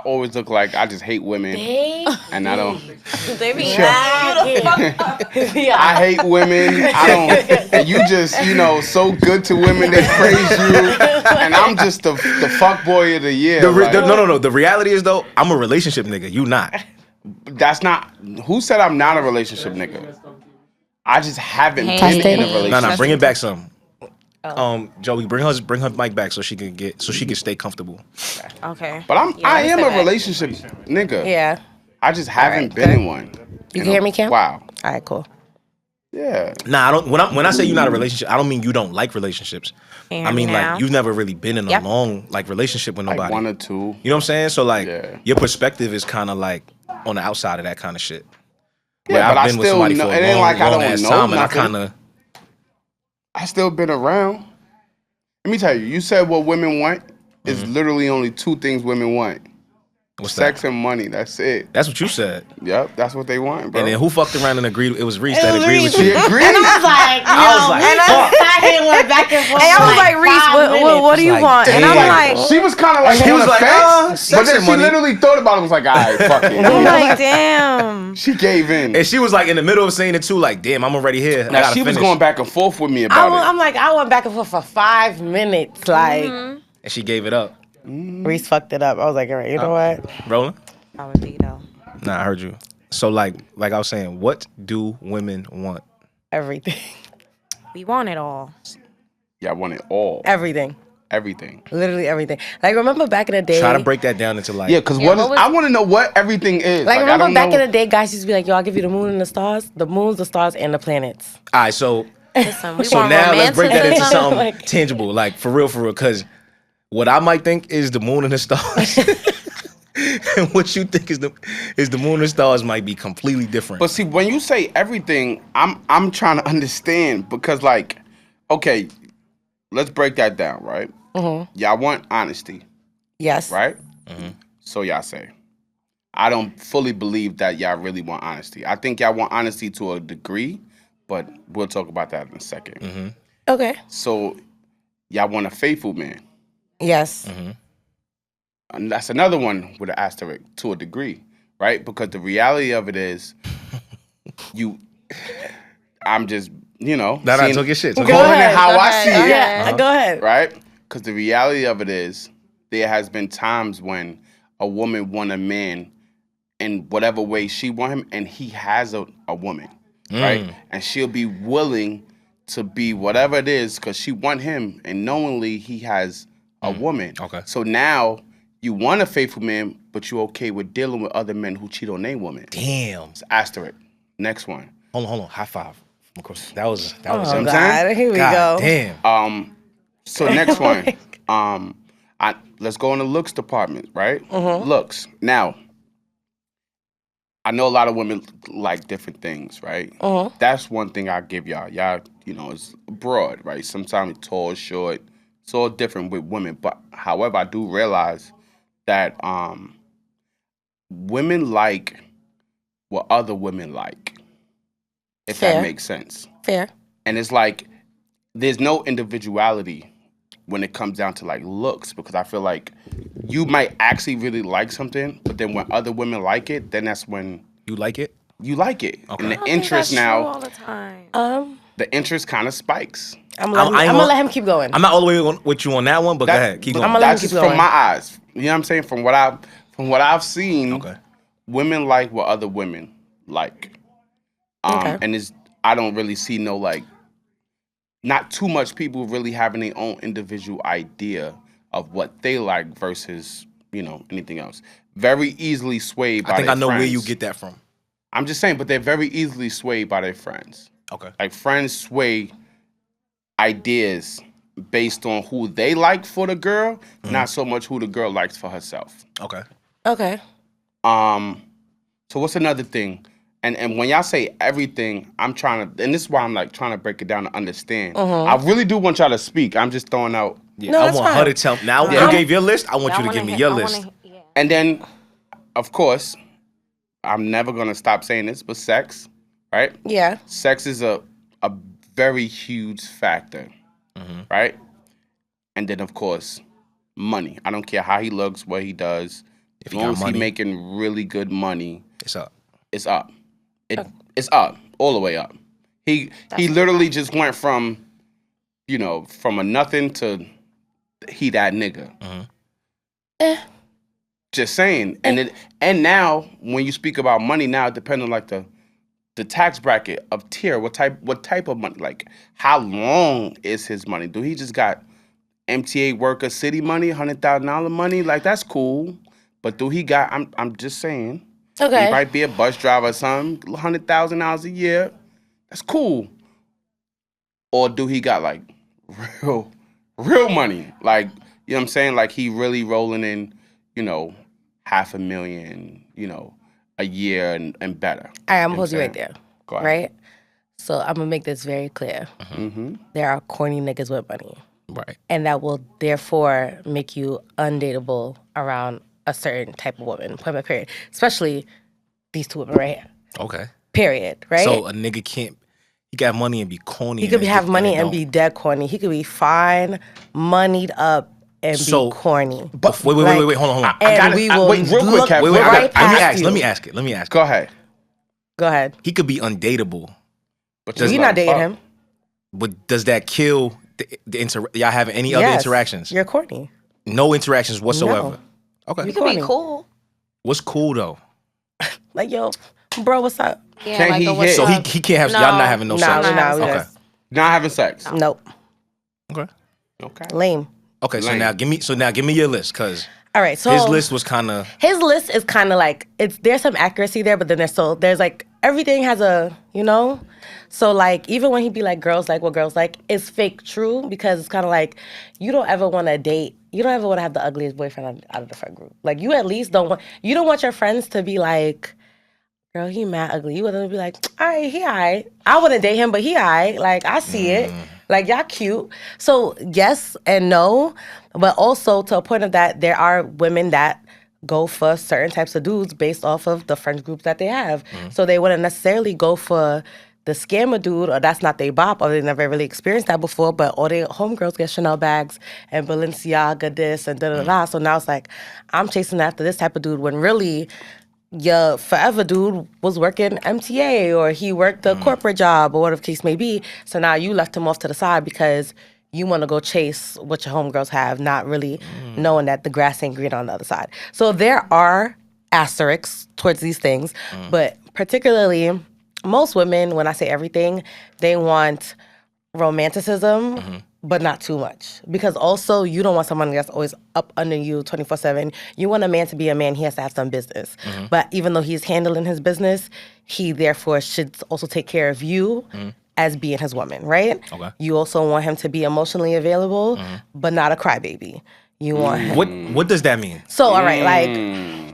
always look like I just hate women, and I don't. They be I hate women. I don't. And you just, so good to women that praise you, and I'm just the fuck boy of the year. No. The reality is though, I'm a relationship nigga. You not. That's not. Who said I'm not a relationship nigga? I just haven't been in a relationship. No, bring it back some. Joey, bring her mic back so she can stay comfortable. Okay. But I am a relationship nigga. Yeah. I just haven't been in one. You can hear me, Kim? Wow. All right, cool. Yeah. Nah, I don't. When I say you're not a relationship, I don't mean you don't like relationships. I mean like you've never really been in a long relationship with nobody. Like 1 or 2. You know what I'm saying? So like your perspective is kind of like on the outside of that kind of shit. Yeah, but I've been with somebody for a long ass time, and I kind of. I still been around. Let me tell you. You said what women want is literally only 2 things women want. What's Sex that? and money. That's it. That's what you said. Yep, that's what they want, bro. And then who fucked around and agreed? It was Reese that agreed with She you. agreed. And I went back and forth. And I was like, Reese, what do you want? And I'm like, she was kind of like, he was like, but then she literally thought about it. Was like, all right, fuck it. I'm like, damn. She gave in, and she was like in the middle of saying it too. Like, damn, I'm already here. Now she was going back and forth with me about it. I'm like, I went back and forth for 5 minutes, like, and she gave it up. Reese fucked it up. I was like, all right, you know what? Rolling. I would be though. Nah, I heard you. So like I was saying, what do women want? Everything. We want it all. Yeah, I want it all. Everything. Everything. Literally everything. Like, remember back in the day? Try to break that down into like. Yeah, because I want to know what everything is. Like remember back in the day, guys used to be like, yo, I'll give you the moon and the stars. The moons, the stars, and the planets. All right, so. Listen, we so want now let's break that into something Like- tangible, like for real, because what I might think is the moon and the stars. And what you think is the moon and stars might be completely different. But see, when you say everything, I'm trying to understand because like, okay, let's break that down, right? Y'all want honesty. Yes. Right? So y'all say. I don't fully believe that y'all really want honesty. I think y'all want honesty to a degree, but we'll talk about that in a second. Okay. So y'all want a faithful man. Yes. And that's another one with an asterisk to a degree, right? Because the reality of it is, I'm just, I took your shit. Calling it how I see it. Yeah, go ahead. Right? Because the reality of it is, there has been times when a woman want a man in whatever way she want him, and he has a woman, right? And she'll be willing to be whatever it is because she want him, and knowingly he has a woman. Okay. So now you want a faithful man, but you're okay with dealing with other men who cheat on their woman. Damn. It's asterisk. Next one. Hold on. High five. Of course. That was. Oh, what I'm God. saying? Here we God go. damn. So next one. Let's go in the looks department, right? Looks. Now, I know a lot of women like different things, right? That's one thing I give y'all. Y'all, it's broad, right? Sometimes tall, short. It's all different with women. But however, I do realize that women like what other women like, if Fair. that makes sense. Fair. And it's like there's no individuality when it comes down to like looks, because I feel like you might actually really like something, but then when other women like it, then that's when You like it? you like it. Okay. And I the don't think interest that's now, true all the time. the interest kind of spikes. I'm gonna let him keep going. I'm not all the way with you on that one, but go ahead. Keep going. I'ma let him That's keep just going. from my eyes. You know what I'm saying? From what I've seen, Okay. women like what other women like. Okay. And I don't really see no like, not too much people really having their own individual idea of what they like versus, anything else. Very easily swayed by I think their I know where friends. you get that from. I'm just saying, but they're very easily swayed by their friends. Okay. Like friends sway ideas based on who they like for the girl, not so much who the girl likes for herself. Okay. Okay. So what's another thing? And when y'all say everything, I'm trying to, and this is why I'm like trying to break it down to understand. I really do want y'all to speak. I'm just throwing out. Yeah, No, I that's want fine. her to tell. Now you gave your list. I want you to give me your list. And then, of course, I'm never gonna stop saying this, but sex, right? Yeah. Sex is a very huge factor, right? And then, of course, money. I don't care how he looks, what he does. If As long as he making really good money, it's up. it's up. It's up, all the way up. He literally just went from, from a nothing to he that nigga. Just saying. And now when you speak about money now, depending on like the tax bracket of tier, what type of money, like how long is his money? Do he just got MTA worker city money, $100,000 money? Like that's cool. But do he got I'm just saying. Okay. He might be a bus driver or something, $100,000 a year. That's cool. Or do he got like real money? Like, you know what I'm saying? Like he really rolling in, $500,000, a year and better. All right, I'm gonna pause you right there. Go ahead. Right? So I'm gonna make this very clear. There are corny niggas with money. Right. And that will therefore make you undateable around a certain type of woman. Point by period. Especially these two women right here. Okay. Period. Right? So a nigga can't. He got money and be corny. He could have money and be dead corny. He could be fine, moneyed up, and be corny. But wait, hold on. Wait, real quick, Kevin. Let me ask it. Go ahead. Go ahead. He could be undateable. But you're not dating him. But does that kill y'all having any other interactions? You're corny. No interactions whatsoever. No. Okay. You could be cool. What's cool though? Like, yo, bro, what's up? Yeah, Can like he a what's hit? So up? he can't have No. y'all not having no sex. No, Okay. Not having sex. Nope. Okay. Lame. Okay. So Lame. now give me your list, cause All right, so his list was kind of. His list is kind of like there's some accuracy there, but then there's like everything has a So like even when he be like girls like what girls like, it's fake true because it's kind of like you don't ever want to date. You don't ever want to have the ugliest boyfriend out of the friend group. Like you at least don't want your friends to be like, girl, he mad ugly. You would be like, all right, he all right. I wouldn't date him, but he all right. Like I see it. Like y'all cute. So yes and no, but also to a point of that, there are women that go for certain types of dudes based off of the friend groups that they have. So they wouldn't necessarily go for the scammer dude, or that's not their bop, or they never really experienced that before, but all their homegirls get Chanel bags and Balenciaga this and da-da-da. So now it's like, I'm chasing after this type of dude when really your forever dude was working MTA or he worked a corporate job or whatever the case may be. So now you left him off to the side because you want to go chase what your homegirls have, not really knowing that the grass ain't green on the other side. So there are asterisks towards these things, but particularly most women, when I say everything, they want romanticism, but not too much. Because also, you don't want someone that's always up under you 24/7. You want a man to be a man, he has to have some business. But even though he's handling his business, he therefore should also take care of you as being his woman, right? Okay. You also want him to be emotionally available, but not a crybaby. You want him. What does that mean? So, all right, like...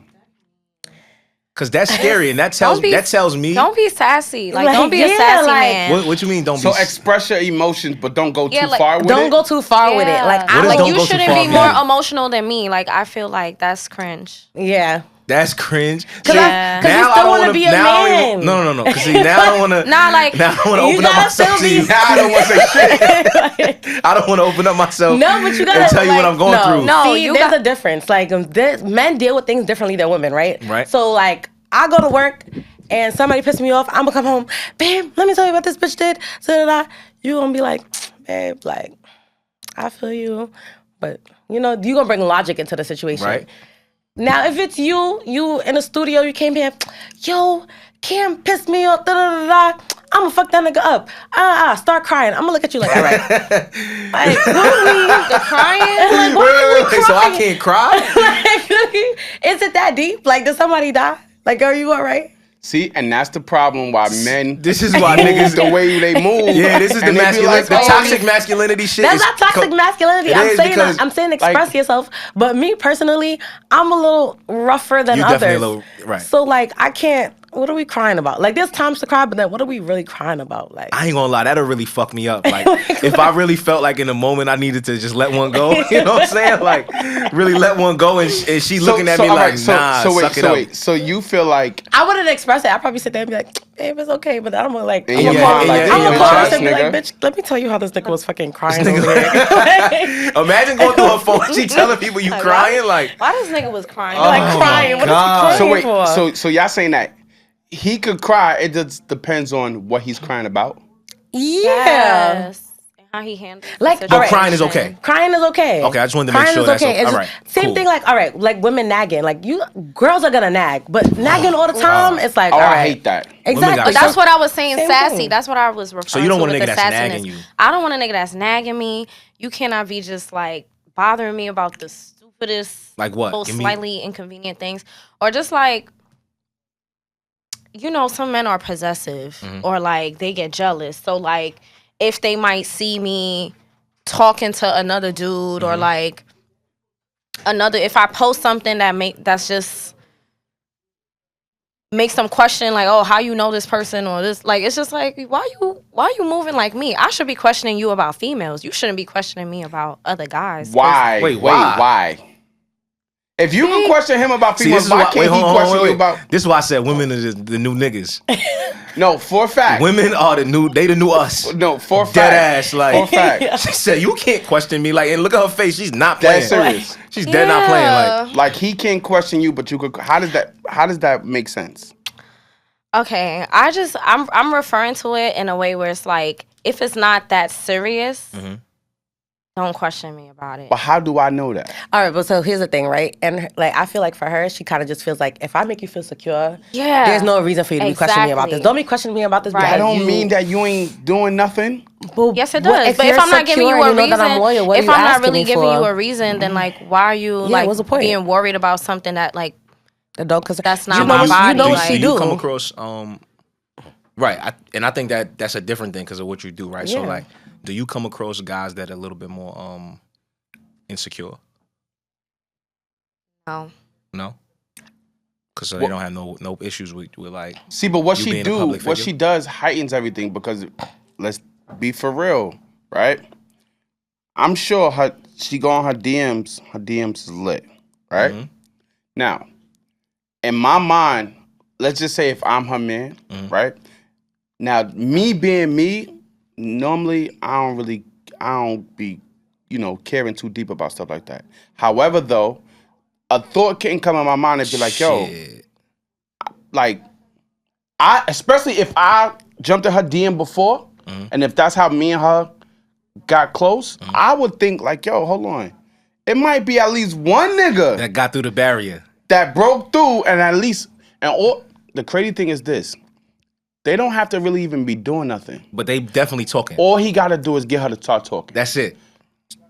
Cause that's scary, and that tells me. Don't be sassy. Like, Like, don't be a yeah, sassy like- man. What you mean? Don't So be. express your emotions, but don't go Yeah, too like, far with it. Don't go too far with it. Like, What is like don't you go too shouldn't far be with more it? emotional than me. Like, I feel like that's cringe. yeah. That's cringe. Because you still want to be a man. No. Cause see, now I don't want to. Nah, like- now I want to You open up gotta myself still to you. be- Now I don't want to say shit. I don't want to open up myself. No, but you gotta and tell you what I'm going through. No, See, you there's got- a difference. Like, men deal with things differently than women, right? Right. So, like, I go to work and somebody pissed me off. I'm gonna come home, babe. Let me tell you what this bitch did. So you gonna be like, babe, like, I feel you, but you gonna bring logic into the situation. Right. Now, if it's you in the studio, you came here, yo, Cam pissed me off, I'm gonna fuck that nigga up. Start crying. I'm gonna look at you like, all right. Like, what are we? The crying? Like, why are we Wait, so I crying? can't cry? Like, is it that deep? Like, did somebody die? Like, are you all right? See, and that's the problem why men. This is why move niggas the way they move. Yeah, this is the And they be like, the oh, toxic masculinity shit. That's is not toxic masculinity. It is because, I'm saying express like- yourself. But me personally, I'm a little rougher than You others. definitely a little- right. So like I can't what are we crying about? Like, there's times to cry, but then what are we really crying about? Like, I ain't gonna lie, that'll really fuck me up. Like, if I really felt like in the moment I needed to just let one go, you know what I'm saying? Like, really let one go, and she looking at me like, nah, suck it up. So you feel like I wouldn't express it. I'd probably sit there and be like, babe, it's okay. But then I'm gonna like, I'm your gonna mind, like, call in your her chest, and be like, nigga. bitch, let me tell you how this nigga was fucking crying over there. Imagine going through her phone, she telling people you crying, like, Why this nigga was crying? Like crying. What is he crying so wait, for? so y'all saying that he could cry, it just depends on what he's crying about. Yeah. Yes. And how he handles Like, the all right. but crying is okay. Crying is okay. Okay, I just wanted to make Crying sure is that's okay. okay. It's All just- right, Same cool. thing like, all right, like women nagging. Like, girls are gonna nag, but nagging all the time, it's like, Oh, all right. I hate that. Exactly. gotta That's what I was saying, Same sassy. thing. That's what I was referring to. So you don't want a with nigga the that's sassiness. nagging you. I don't want a nigga that's nagging me. You cannot be just like bothering me about the stupidest, Like what? little Give me- slightly inconvenient things, or just like, you know, some men are possessive or like they get jealous. So like, if they might see me talking to another dude or like if I post something that's just makes them question like, oh, how you know this person or this, like, it's just like, why you moving like me? I should be questioning you about females. You shouldn't be questioning me about other guys. 'Cause Why? Wait, Why? If you can question him about See, females, why can't he question you about? This is why I said women are the new niggas. No, for a fact. Women are the new us. No, for a fact. Dead ass, like. For a fact. She said, you can't question me. Like, and look at her face. She's not playing. Dead serious. She's dead not playing. Like, Like he can't question you, but you could. How does that make sense? Okay, I'm referring to it in a way where it's like, if it's not that serious, don't question me about it. But how do I know that? All right, but so here's the thing, right? And like, I feel like for her, she kind of just feels like, if I make you feel secure, Yeah. there's no reason for you to be questioning me about this. Exactly. Don't be questioning me about this. Right. I because don't you- mean that you ain't doing nothing. But Yes, it what- does. But if you're I'm not giving secure you a and reason, that I'm loyal, what are if you I'm not asking really me giving for? you a reason, then like, why are you like what's the point? being worried about something that like Don't, cause That's not you my know what, body, You know what like- she do you do. come across right? And I think that's a different thing because of what you do, right? So Yeah. like, do you come across guys that are a little bit more insecure? no. No, because they don't have no issues with like. See, but what You she being a do, public what figure? she does, heightens everything because let's be for real, right? I'm sure she go on her DMs. Her DMs is lit, right? Mhm. Now, in my mind, let's just say if I'm her man, right? Now, me being me, normally I don't be, caring too deep about stuff like that. However, though, a thought can come in my mind and be like, yo, Shit. like, especially if I jumped in her DM before, and if that's how me and her got close, I would think like, yo, hold on. It might be at least one nigga that got through the barrier. that broke through and at least, the crazy thing is this, they don't have to really even be doing nothing. But they definitely talking. All he got to do is get her to start talking. That's it.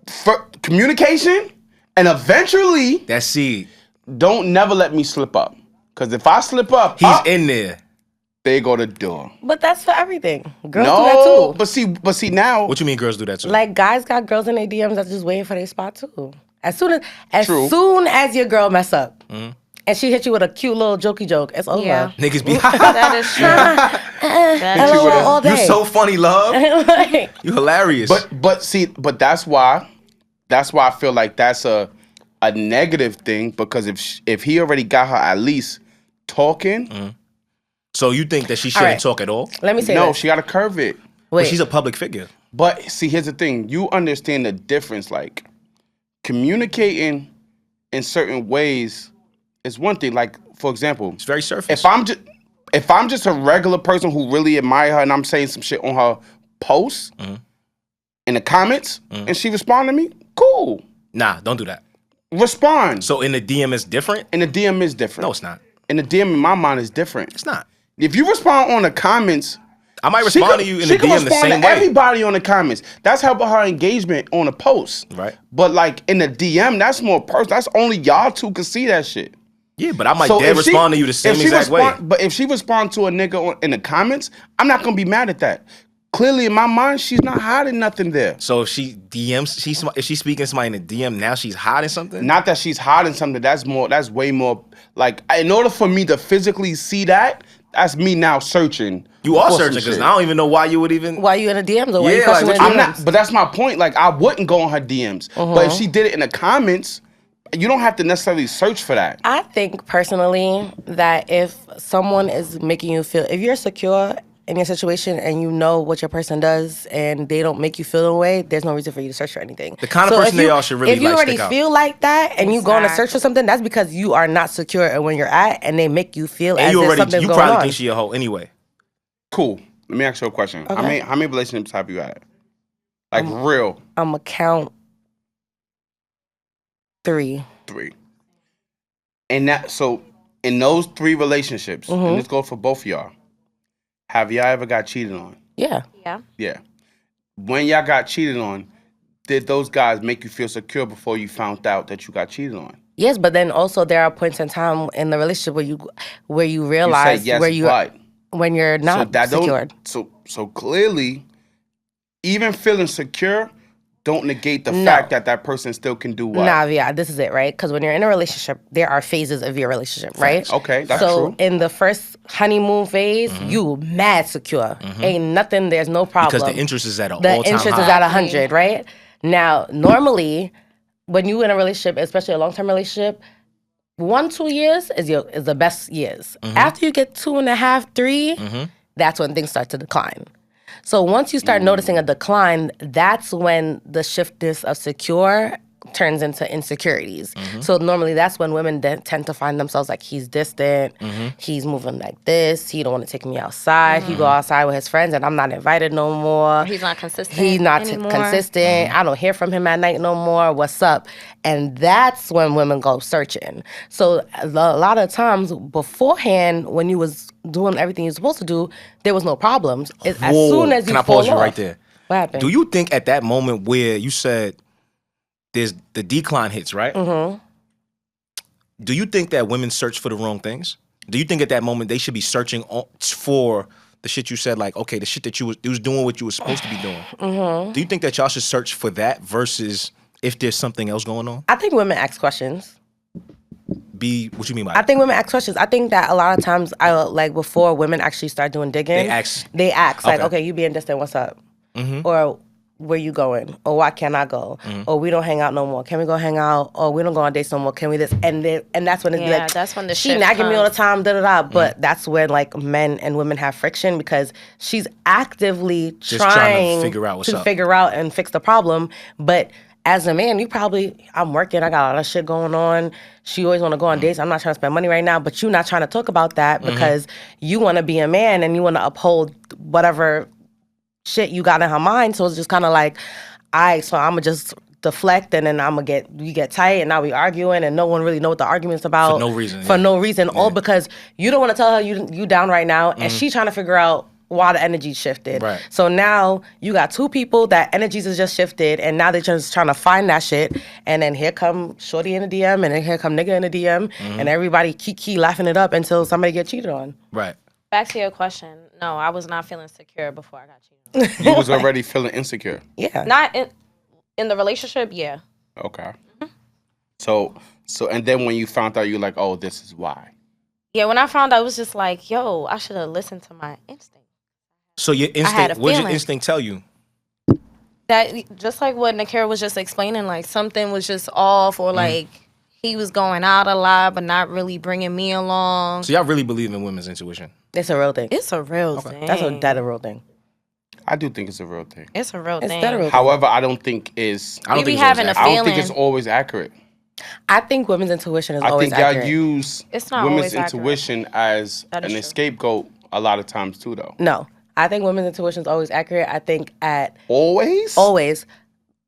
For communication, and eventually, That's seed. don't never let me slip up. Because if I slip up, He's in there. they go to door. But that's for everything. Girls do that No, too. but see now, What you mean girls do that too? Like, guys got girls in their DMs that's just waiting for their spot too. As soon True. as your girl mess up, and she hit you with a cute little jokey joke, it's over. Yeah. Niggas be That is true. That is LOL true. all you day. so funny, love. Like, You hilarious. but that's why I feel like that's a negative thing, because if he already got her at least talking, so you think that she shouldn't right. talk at all? let me say no, this. she got to curve it. But Wait, she's a public figure. But see, here's the thing. You understand the difference. Like, communicating in certain ways is one thing. Like, for example, It's very surface. if I'm just a regular person who really admire her and I'm saying some shit on her posts in the comments and she respond to me, cool. Nah, don't do that. Respond. So in the DM it's different? And the DM is different. No, it's not. And the DM in my mind is different. It's not. If you respond on the comments, I might she respond could- to you in she the could DM the respond same to way. everybody on the comments. That's helping her engagement on a post. Right. But like in the DM, that's more personal. That's only y'all two can see that shit. Yeah, but I might So dare if she- respond to you the same if she exact way. But if she respond to a nigga in the comments, I'm not gonna be mad at that. Clearly, in my mind, she's not hiding nothing there. So if she DMs, if she's speaking to somebody in the DM, now she's hiding something? Not that she's hiding something. That's way more. Like, in order for me to physically see that, That's me now searching. You are for some searching because shit. I don't even know why you would even. Why you in the DMs or why Yeah, you questioning like, the I'm DMs? not, but that's my point. Like, I wouldn't go on her DMs, but if she did it in the comments, you don't have to necessarily search for that. I think personally that if someone is making you feel, if you're secure in your situation and you know what your person does and they don't make you feel a way, there's no reason for you to search for anything. The kind of person they are should really if you like already stick out. feel like that and you go on a search for Exactly. something, that's because you are not secure at when you're at and they make you feel And as you if already, something's you going probably on. think she a hoe anyway. Cool. Let me ask you a question. Okay. How many relationships have you had? Like real I'm going to count 3. 3. And that so in those 3 relationships, and this goes for both of y'all, have y'all ever got cheated on? Yeah. Yeah. Yeah. When y'all got cheated on, did those guys make you feel secure before you found out that you got cheated on? Yes, but then also there are points in time in the relationship where you You realize say yes, where you but when you're not secured. So clearly, even feeling secure don't negate the fact that that person still can do what? Nah, yeah, this is it, right? Because when you're in a relationship, there are phases of your relationship, right? Okay, that's so true. in the first honeymoon phase, you mad secure. Ain't nothing, there's no problem. Because the interest is at an The all-time interest high. is at 100, right? Now, normally, when you in a relationship, especially a long-term relationship, 1-2 years is the best years. After you get 2.5, 3, that's when things start to decline. So once you start noticing a decline, that's when the shiftness of secure turns into insecurities. So normally that's when women tend to find themselves like, he's distant, he's moving like this, he don't want to take me outside, he go outside with his friends and I'm not invited no more. He's not consistent. He's not anymore. consistent. I don't hear from him at night no more. What's up? And that's when women go searching. So a lot of times beforehand, when you was doing everything you're supposed to do, there was no problems. As soon as you Can I fall pause you off, right there? What happened? Do you think at that moment where you said there's the decline hits, right? Do you think that women search for the wrong things? Do you think at that moment they should be searching for the shit you said, like, okay, the shit that you was doing what you was supposed to be doing? Do you think that y'all should search for that versus if there's something else going on? I think women ask questions. What you mean by I that? think women ask questions. I think that a lot of times, like before women actually start doing digging, They ask. like, Okay. okay, you being distant, what's up? Or where you going? Or why can't I go? Or we don't hang out no more. Can we go hang out? Or we don't go on dates no more. Can we this? And that's when it's Yeah, like, that's when the she shift nagging me all the comes. time, da da da. But that's when like men and women have friction because she's actively trying to figure out what's up. figure out and fix the problem. But as a man, I'm working, I got a lot of shit going on. She always want to go on dates. I'm not trying to spend money right now, but you're not trying to talk about that because you want to be a man and you want to uphold whatever shit you got in her mind. So it's just kind of like, all right, so I'm going to just deflect and then we get tight and now we arguing and no one really know what the argument's about. For no reason. For no reason. All because you don't want to tell her you down right now and she trying to figure out why the energy shifted. Right. So now you got 2 people that energies is just shifted and now they're just trying to find that shit. And then here come shorty in the DM and then here come nigga in the DM and everybody kiki laughing it up until somebody get cheated on. Right. Back to your question. No, I was not feeling secure before I got cheated on. You was already feeling insecure. Yeah. Not in the relationship, yeah. Okay. So and then when you found out, you're like, oh, this is why. Yeah, when I found out, I was just like, yo, I should have listened to my instinct. So your had a instinct, what did your feeling. instinct tell you? That just like what Nakira was just explaining, like something was just off or like he was going out a lot but not really bringing me along. So y'all really believe in women's intuition? It's a real thing. It's a real thing. That's a real thing. I do think it's a real thing. It's a real It's thing. that a real thing. However, I don't think it's. I don't We be think it's always having a accurate. I don't think feeling. it's always accurate. I think women's intuition is I always think y'all accurate. use It's not women's always accurate. intuition as That is an true. scapegoat a lot of times too, though. No. I think women's intuition is always accurate. I think Always? always.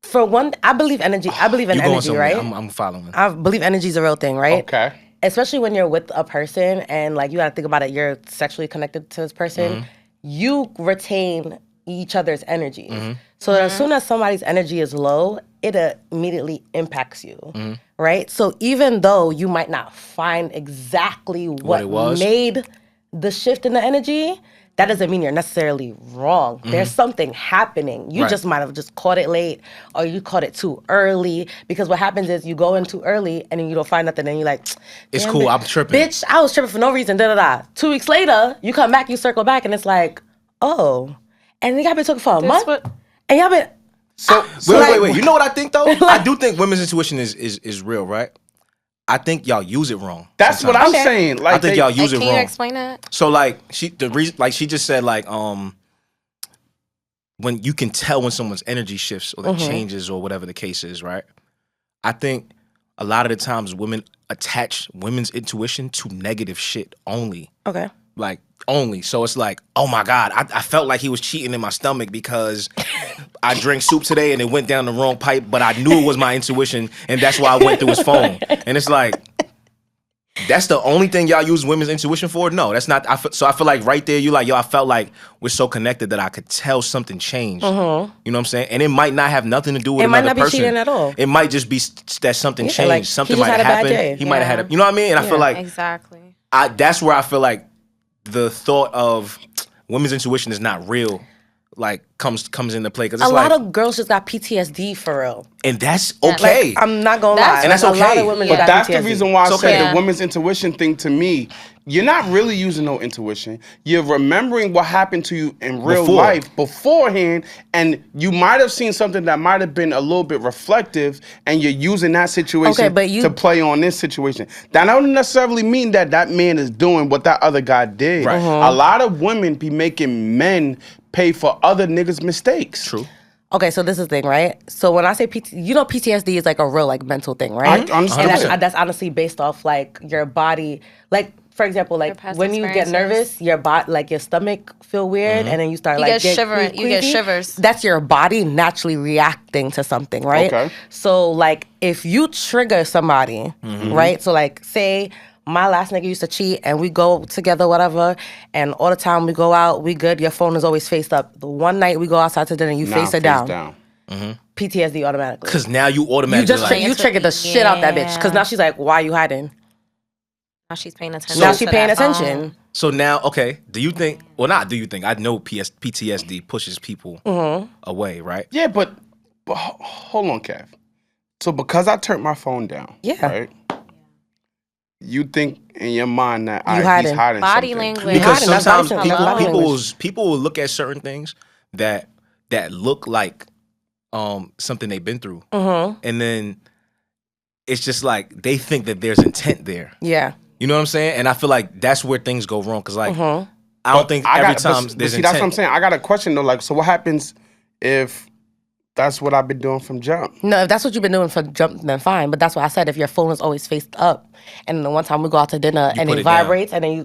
For one, I believe energy. I believe in You going energy, somewhere? right? I'm following. I believe energy is a real thing, right? Okay. Especially when you're with a person and like you got to think about it, you're sexually connected to this person. You retain each other's energies. So as soon as somebody's energy is low, it immediately impacts you, right? So even though you might not find exactly what it was? made the shift in the energy, that doesn't mean you're necessarily wrong. There's something happening. You just might have just caught it late, or you caught it too early. Because what happens is you go in too early and then you don't find nothing, and you're like, it's cool, I'm tripping. Bitch, I was tripping for no reason, 2 weeks later, you come back, you circle back, and it's like, oh. And y'all been talking for a month? And y'all been... So, wait. You know what I think, though? I do think women's intuition is real, right? I think y'all use it wrong. That's sometimes. what I'm saying. Like, I think y'all use it wrong. Can you explain that? So, like, she just said, like, when you can tell when someone's energy shifts or that changes or whatever the case is, right? I think a lot of the times women attach women's intuition to negative shit only. Okay. Like, only. So it's like, oh my God, I felt like he was cheating in my stomach because I drank soup today and it went down the wrong pipe, but I knew it was my intuition and that's why I went through his phone. And it's like, that's the only thing y'all use women's intuition for? No, that's not. So I feel like right there, you like, yo, I felt like we're so connected that I could tell something changed. You know what I'm saying? And it might not have nothing to do with another person. It might not be cheating at all. It might just be that something changed. Like, something might have happened. He might have had a, you know what I mean? And I feel like exactly. That's where I feel like the thought of women's intuition is not real, like comes into play, because a lot of girls just got PTSD for real, and that's okay. Like, I'm not gonna lie, and that's okay. A lot of women but got that's PTSD. the reason why I said the women's intuition thing to me. You're not really using no intuition. You're remembering what happened to you in real life beforehand, and you might have seen something that might have been a little bit reflective, and you're using that situation to play on this situation. That don't necessarily mean that that man is doing what that other guy did. Right. A lot of women be making men pay for other niggas' mistakes. True. Okay, so this is the thing, right? So when I say PTSD is like a real like mental thing, right? I understand. And that's honestly based off like your body, like. For example, like when you get nervous, your body, like your stomach feel weird, and then you start like shivering. You get shivers. That's your body naturally reacting to something, right? Okay. So like if you trigger somebody, right? So like say my last nigga used to cheat, and we go together, whatever, and all the time we go out, we good. Your phone is always faced up. The one night we go outside to dinner, you face it down. PTSD automatically. Because now you automatically you triggered the shit out that bitch. Because now she's like, why are you hiding? Now she's paying attention. Now she's paying attention. So now, okay, do you think, well, not do you think, I know PTSD pushes people away, right? Yeah, but hold on, Kev. So because I turned my phone down, right? You think in your mind that he's hiding body something. language. Because sometimes people will look at certain things that look like something they've been through. And then it's just like they think that there's intent there. Yeah. You know what I'm saying? And I feel like that's where things go wrong. Because, like, I don't think every time there's intent. That's what I'm saying. I got a question, though. Like, so what happens if that's what I've been doing from jump? No, if that's what you've been doing from jump, then fine. But that's what I said. If your phone is always faced up, and then the one time we go out to dinner and it vibrates, and then you...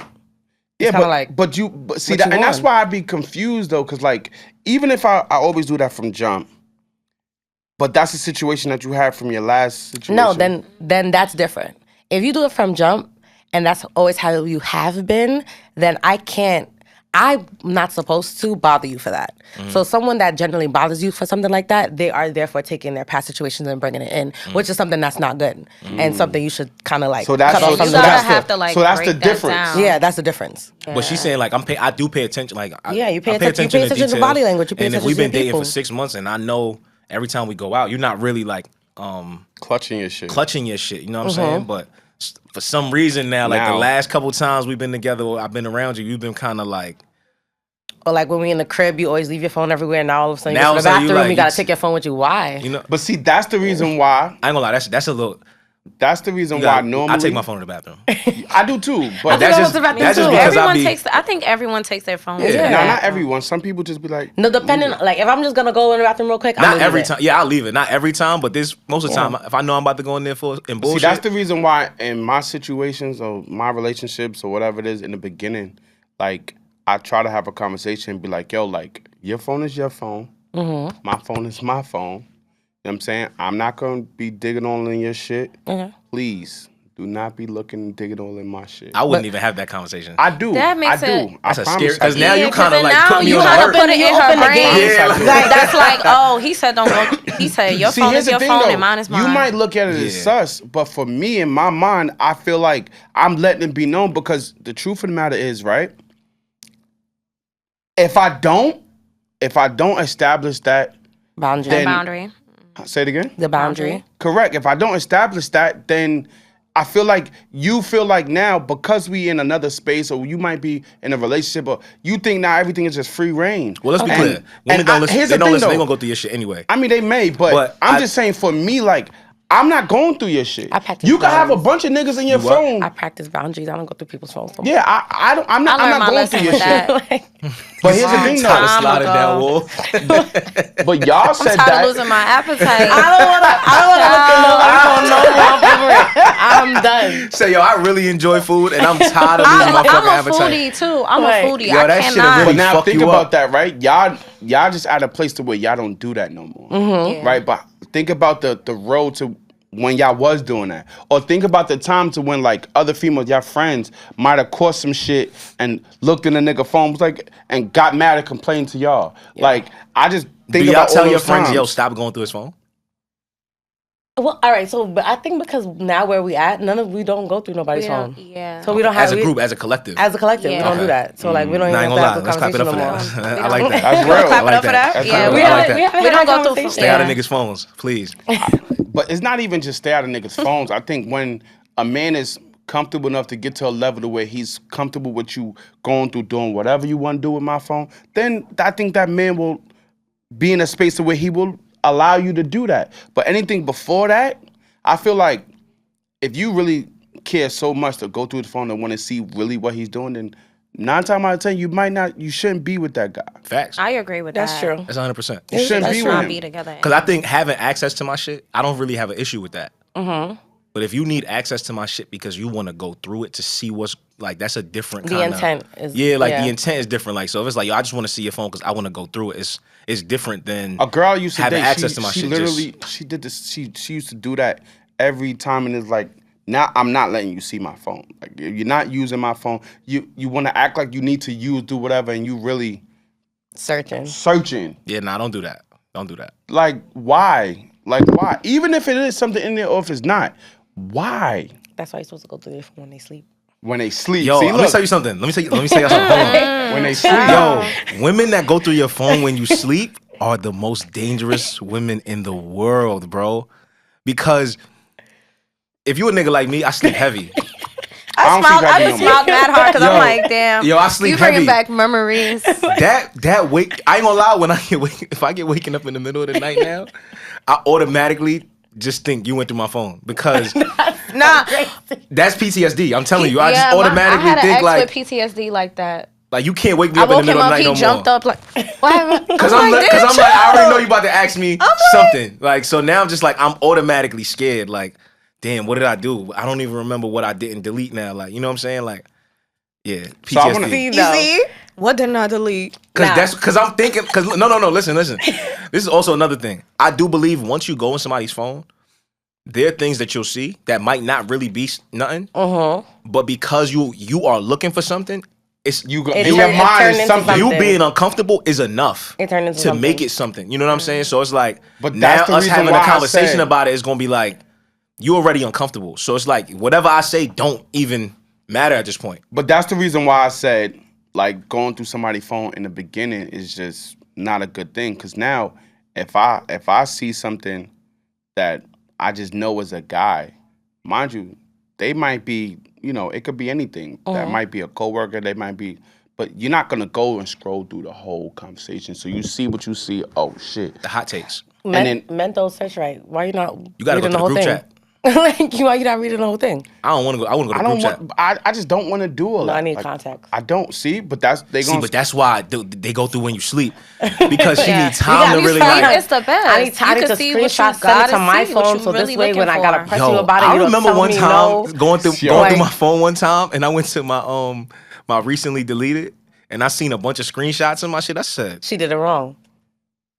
Yeah, but that's why I'd be confused, though. Because, like, even if I always do that from jump, but that's the situation that you had from your last situation. No, then that's different. If you do it from jump, and that's always how you have been, then I'm not supposed to bother you for that. So someone that generally bothers you for something like that, they are therefore taking their past situations and bringing it in, which is something that's not good and something you should kind of like cut off from the have to like. So that's the difference. Yeah, that's the difference. Yeah. But she's saying like I do pay attention. Like you pay attention to body language. You pay and attention if we've been to dating people. for 6 months and I know every time we go out, you're not really like clutching your shit. You know what I'm saying? But for some reason now, like the last couple times we've been together, I've been around you, you've been kind of like. Or like when we in the crib, you always leave your phone everywhere. Now all of a sudden you go to the bathroom, you gotta take your phone with you. Why? You know. But see, that's the reason why. I ain't gonna lie, that's a little. That's the reason why normally I take my phone to the bathroom. I do too, but that's just because I think everyone takes their phone. Yeah. No, not everyone. Some people just be like. No, depending. Like if I'm just gonna go in the bathroom real quick, not every time. Yeah, I'll leave it. Not every time, but most of the time, if I know I'm about to go in there and bullshit. See, that's the reason why in my situations or my relationships or whatever it is in the beginning, like I try to have a conversation and be like, yo, like your phone is your phone, my phone is my phone. You know what I'm saying? I'm not going to be digging all in your shit. Please do not be looking and digging all in my shit. I wouldn't even have that conversation. I do. That makes it. That's a scary. Because now you kind of like put me on alert. Put it in her brain. Like, that's like, oh, he said don't go. He said your phone is your phone and mine is mine. You might look at it as sus, but for me in my mind, I feel like I'm letting it be known because the truth of the matter is, right? If I don't establish that boundary. then- Boundary. Say it again. The boundary. Correct. If I don't establish that, then I feel like you feel like now because we in another space or you might be in a relationship or you think now everything is just free reign. Well, let's be clear. Women don't listen. Here's They the don't thing, listen. They though. gonna go through your shit anyway. I mean, they may, but I'm just saying for me, like, I'm not going through your shit. I practice You can have a boundaries. bunch of niggas in your what? phone. I practice boundaries. I don't go through people's phones. Yeah, I'm not learned my going lesson through your with shit. that. But here's the thing, Tired of though. sliding down ago. wall. But y'all said Tired of that. losing my appetite. I don't want to look at nobody's phone no more. I'm done. Say, yo, I really enjoy food, and I'm tired of losing my fucking I'm a appetite. foodie too. I'm Right. a foodie. Yo, I that shit'll cannot. really But now fuck think you about up. that, right? Y'all just at a place to where y'all don't do that no more, Yeah. right? But think about the road to when y'all was doing that, or think about the time to when like other females, y'all friends, might have caught some shit and looked in the nigga phone, was like, and got mad and complained to y'all. Like I just think Do y'all about tell all your those friends, yo, times. stop going through his phone? Well, all right. So, but I think because now where we at, we don't go through nobody's phone. Yeah. So we don't have As a we- group, as a collective. As a collective, Yeah. we don't do that. So like we don't Nah, I even ain't have to gonna have lie. a Let's clap it up conversation for no more. that. I like that. That's real. I like up for that? that. Yeah, I we like We that. haven't We don't had go that through conversation. Stay out of Yeah. niggas' phones, please. But it's not even just stay out of niggas' phones. I think when a man is comfortable enough to get to a level to where he's comfortable with you going through doing whatever you want to do with my phone, then I think that man will be in a space to where he will allow you to do that. But anything before that, I feel like if you really care so much to go through his phone and want to see really what he's doing, then 9 times out of 10, you shouldn't be with that guy. Facts. I agree with That's that. true. That's 100%. You shouldn't Let's be with not him. be together. Because I think having access to my shit, I don't really have an issue with that. Mm-hmm. But if you need access to my shit because you want to go through it to see what's like, that's a different The kind of intent is the intent is different. Like, so if it's like, yo, I just want to see your phone because I want to go through it. It's different than A girl used to having date, access to my she shit. literally, she did this, she used to do that every time, and it's like, now I'm not letting you see my phone. Like, if you're not using my phone, you want to act like you need to do whatever, and you really Searching. searching. Yeah, nah, don't do that. Don't do that. Like, why? Like, why? Even if it is something in there or if it's not, why? That's why you're supposed to go through their phone when they sleep. When they sleep. Yo, See, let me look, tell you something. Let me tell you something. Hold on. when they sleep. Yo, women that go through your phone when you sleep are the most dangerous women in the world, bro. Because if you a nigga like me, I sleep heavy. I don't see that I no just more. smiled mad hard because Yo, I'm like, damn. yo, I sleep You bringing heavy. back memories. That wake, I ain't gonna lie. When I get if I get waking up in the middle of the night now, I automatically just think you went through my phone because Nah. that's PTSD. I'm telling you, I just I automatically had an think ex like with PTSD like that. you can't wake me I up in the woke him middle of up, the night he no jumped more. up like, what happened? Because I'm like, I already know you about to ask me something. Like, so now I'm just like, I'm automatically scared. Like, damn, what did I do? I don't even remember what I didn't delete now. Like, you know what I'm saying? Like, yeah, PTSD. So I wanna- See, You see? What did I delete? Because I'm thinking, no, listen. This is also another thing. I do believe once you go in somebody's phone, there are things that you'll see that might not really be nothing, but because you are looking for something, it's You go, It in turned- your it mind turned is into something. you something. being uncomfortable is enough It turned into to something. make it something. You know what I'm saying? So it's like, But now that's the us reason having why a I conversation said- about it is gonna be like, you already uncomfortable. So it's like, whatever I say don't even matter at this point. But that's the reason why I said, like, going through somebody's phone in the beginning is just not a good thing. Because now, if I see something that I just know as a guy, mind you, they might be, it could be anything. That might be a coworker. They might be, but you're not gonna go and scroll through the whole conversation. So you see what you see. Oh shit! The hot takes. Mental search right. Why you not You gotta go reading to the whole group thing? chat. Like, why you not reading the whole thing? I don't want to go. I want to go to I group don't chat. want. I just don't want to do all No, that. I need Like, context. I don't see, but that's they See, gonna. but that's why they go through when you sleep because she Yeah. needs time to You really sleep, like. it's the best. I need You to can see what you screenshot, send it gotta to my see, what phone, you so really this way when I looking gotta for. press you about it, I you don't remember tell one me time no. going through Yo. my phone one time, and I went to my recently deleted, and I seen a bunch of screenshots of my shit. I said, She did it wrong.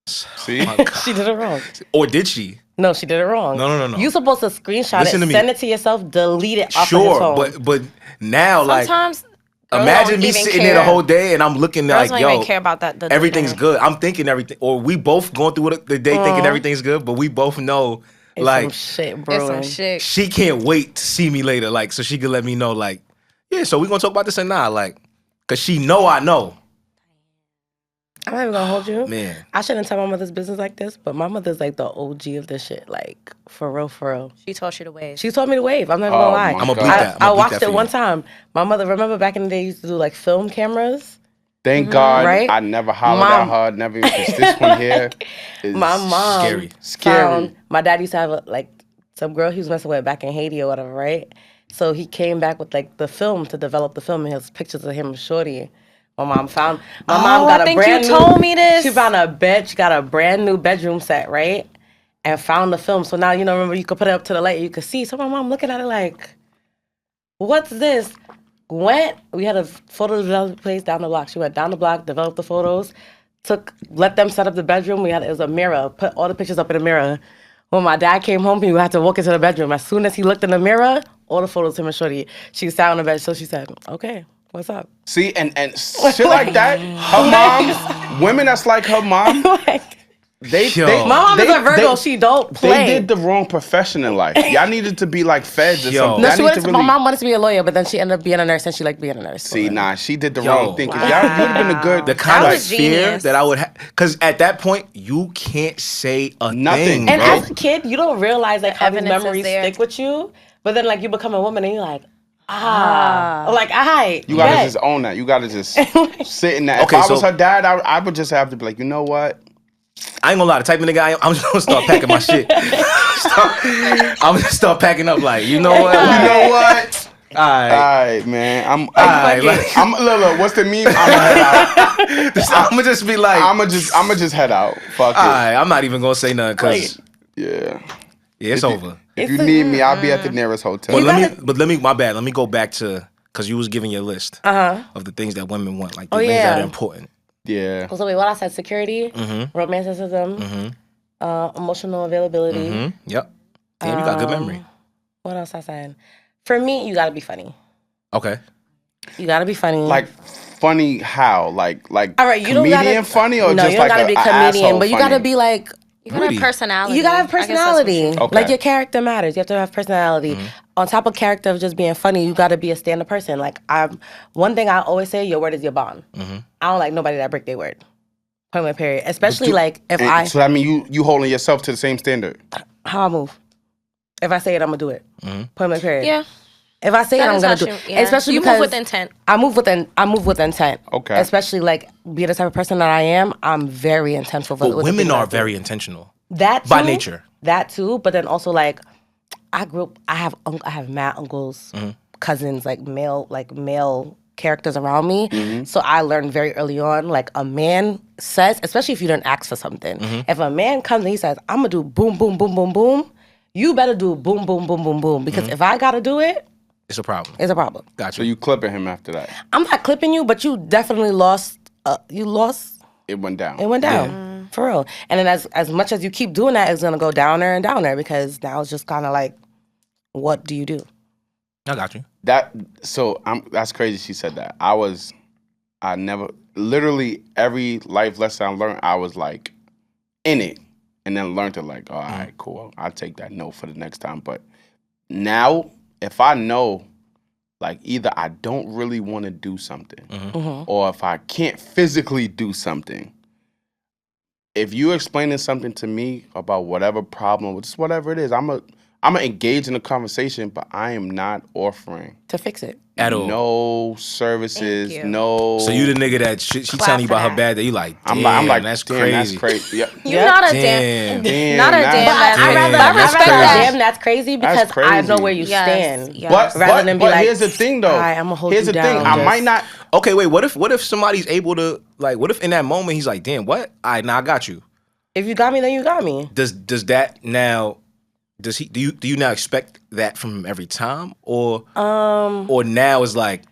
see. my God. She did it wrong. Or did she? No, she did it wrong. No. You supposed to screenshot Listen it, to me. send it to yourself, delete it off of his Sure, phone. but now like Sometimes girls imagine don't me even sitting care. there the whole day and I'm looking Girls like, don't yo, even care about that. the everything's deleting. good. I'm thinking everything, or we both going through the day thinking everything's good, but we both know It's like some shit, It's bro. some shit. she can't wait to see me later, like so she could let me know, like, yeah, so we gonna talk about this or not, like, cause she know I know. I'm not even gonna hold you. Man. I shouldn't tell my mother's business like this, but my mother's like the OG of this shit. Like, for real, for real. She taught you to wave. She taught me to wave. I'm not even gonna lie. my I'ma God. bleep that. I I'ma bleep watched that it for one you. time. My mother, remember back in the day, used to do like film cameras? Thank God Right? I never hollered Mom. at her. Never even, because this one here is My mom scary. my dad used to have some girl he was messing with back in Haiti or whatever, right? So he came back with like the film to develop the film, and his pictures of him and Shorty. My mom got I a think brand you new. told me this. She found she got a brand new bedroom set, right? And found the film. So now remember you could put it up to the light, you could see. So my mom looking at it like, what's this? We had a photo development place down the block. She went down the block, developed the photos, let them set up the bedroom. It was a mirror, put all the pictures up in the mirror. When my dad came home, he had to walk into the bedroom. As soon as he looked in the mirror, all the photos of him and Shorty. She sat on the bed, so she said, okay, what's up? See, and shit like that. Her mom, women that's like her mom, Yo. My mom is a Virgo. She don't play. They did the wrong profession in life. Y'all needed to be like feds or Yo. something. No, Y'all need to my mom wanted to be a lawyer, but then she ended up being a nurse, and she liked being a nurse. See, nah, she did the Yo. wrong thing. Cause y'all, you'd have been a good. The kind That of was fear genius. that I would have, because at that point you can't say a Nothing. thing, And bro. as a kid, you don't realize like how these evidence is memories there. stick with you. But then like you become a woman and you're like, like, You gotta just own that. You gotta just sit in that. Okay, If I was so- her dad, I would just have to be like, you know what? I ain't gonna lie, the type of nigga I am, I'm just gonna start packing my shit. I'm gonna start packing up like, you know what? You know what? All All right. right, man. I'm like- look, what's the meme? I'm gonna head out. I'm gonna just be like, I'm gonna just head out. Fuck it. all right, I'm not even gonna say nothing because Yeah. it's over. If you need me, I'll be at the nearest hotel. But let me, my bad. Let me go back to, because you was giving your list of the things that women want, like the things that are important. Yeah. So wait, what I said? Security, romanticism, emotional availability. Yep. Damn, you got good memory. What else I said? For me, you gotta be funny. Okay. You gotta be funny. Like funny how? Like all right, you comedian don't gotta, funny or no, just you don't like gotta be a comedian, asshole but you funny? gotta be like. You gotta have personality. You gotta have I guess that's what personality. Okay. Like your character matters. You have to have personality. On top of character of just being funny, you gotta be a stand-up person. Like one thing I always say, your word is your bond. I don't like nobody that break their word. Point blank period. Especially like if So that mean you holding yourself to the same standard. how I move. If I say it, I'm gonna do it. Point blank period. Yeah. If I say it, That I'm is gonna how do it. she- yeah. Especially You because move with intent. I move with intent. Okay. Especially like being the type of person that I am, I'm very intentful. But with the women things are I do. very intentional. That too, by nature. That too, but then also like I have mad uncles, cousins, like male characters around me. So I learned very early on, like a man says, especially if you didn't ask for something. If a man comes and he says, I'm gonna do boom, boom, boom, boom, boom, you better do boom, boom, boom, boom, boom. Because if I gotta do it, It's a problem. it's a problem. Gotcha. So you clipping him after that. I'm not clipping you, but you definitely lost. It went down. It went down. For real. And then as much as you keep doing that, it's gonna go downer and downer because now it's just kind of like, what do you do? I got you. That's crazy she said that. I never literally every life lesson I learned, I was like in it. And then learned to like, all right, cool. I'll take that note for the next time. But now if I know like either I don't really want to do something or if I can't physically do something, if you're explaining something to me about whatever problem, just whatever it is, I'm gonna engage in a conversation, but I am not offering To fix it. At all. no services, Thank you. no. So you the nigga that she Clap telling you for about her that. bad day, you like, damn, I'm like, that's damn, crazy. That's crazy. Yeah. You're not a Damn. damn. Not a Damn, damn. that's- That's I'd rather, Damn, I'd that's rather crazy. damn that's crazy because That's crazy. I know where you Yes, stand. yes. Rather than be but like, here's the thing though. "All right, I'ma hold here's you the thing. down, I just-" might not. Okay, wait, what if somebody's able to, like, what if in that moment he's like, damn, what? All right, now I got you. If you got me, then you got me. Does that now, do you now expect that from him every time? Or now it's like,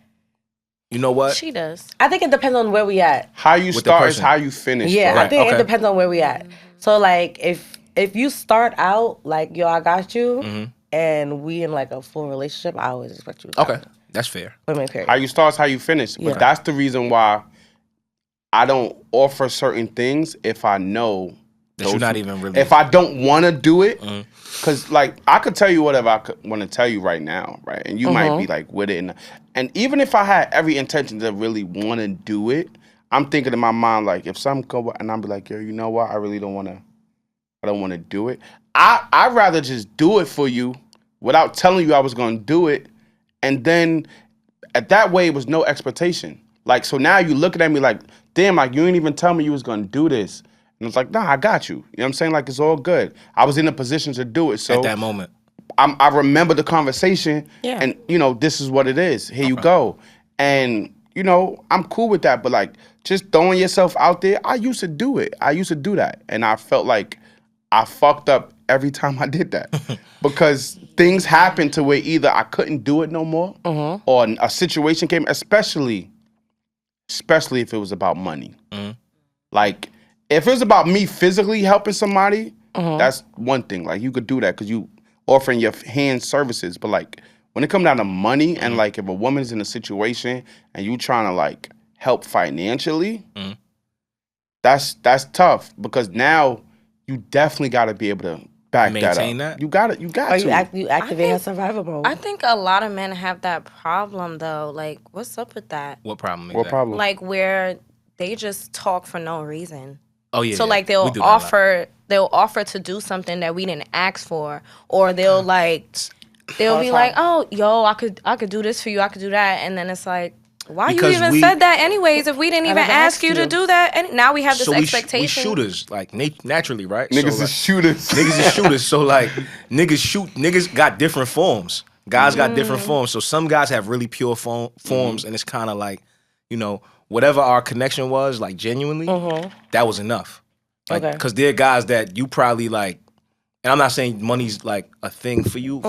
you know what? She does. I think it depends on where we at. How you With the start is person. how you finish. Yeah, bro. I think okay. it depends on where we at. So like if you start out like, yo, I got you, and we in like a full relationship, I always expect you to got Okay, me. that's fair. Women, period. How you start is how you finish. But Yeah. that's the reason why I don't offer certain things if I know That you're not even really. if I don't want to do it. Because like I could tell you whatever I want to tell you right now, right? And you might be like with it, and even if I had every intention to really want to do it, I'm thinking in my mind, like, if something go and I'm be like, yo, you know what? I really don't want to do it. I'd rather just do it for you without telling you I was going to do it. And then at that way, it was no expectation. Like, so now you looking at me like, damn, like, you didn't even tell me you was going to do this. And it's like, nah, I got you. You know what I'm saying? Like, it's all good. I was in a position to do it. So at that moment. I remember the conversation. Yeah. And, you know, this is what it is. Here you go. And, you know, I'm cool with that. But, like, just throwing yourself out there, I used to do it. I used to do that. And I felt like I fucked up every time I did that. Because things happened to where either I couldn't do it no more or a situation came, especially if it was about money. Like, if it was about me physically helping somebody, that's one thing. Like, you could do that because you offering your hand services. But, like, when it comes down to money and, like, if a woman's in a situation and you trying to, like, help financially, that's tough because now you definitely got to be able to back maintain that up. that? You got to. You activate her survival mode. I think a lot of men have that problem though. Like, what's up with that? What problem? What problem? Like where they just talk for no reason. Oh yeah. So like they'll offer to do something that we didn't ask for, or they'll be like, oh, yo, I could do this for you, I could do that, and then it's like, why Because you even said that anyways if we didn't even ask you to do that? And now we have this expectation. We shooters, like naturally, right? Niggas so, is shooters. Niggas is shooters. So like niggas got different forms. Guys got different forms. So some guys have really pure forms, and it's kind of like, you know, whatever our connection was, like genuinely, that was enough. Like, because there are guys that you probably like, and I'm not saying money's like a thing for you,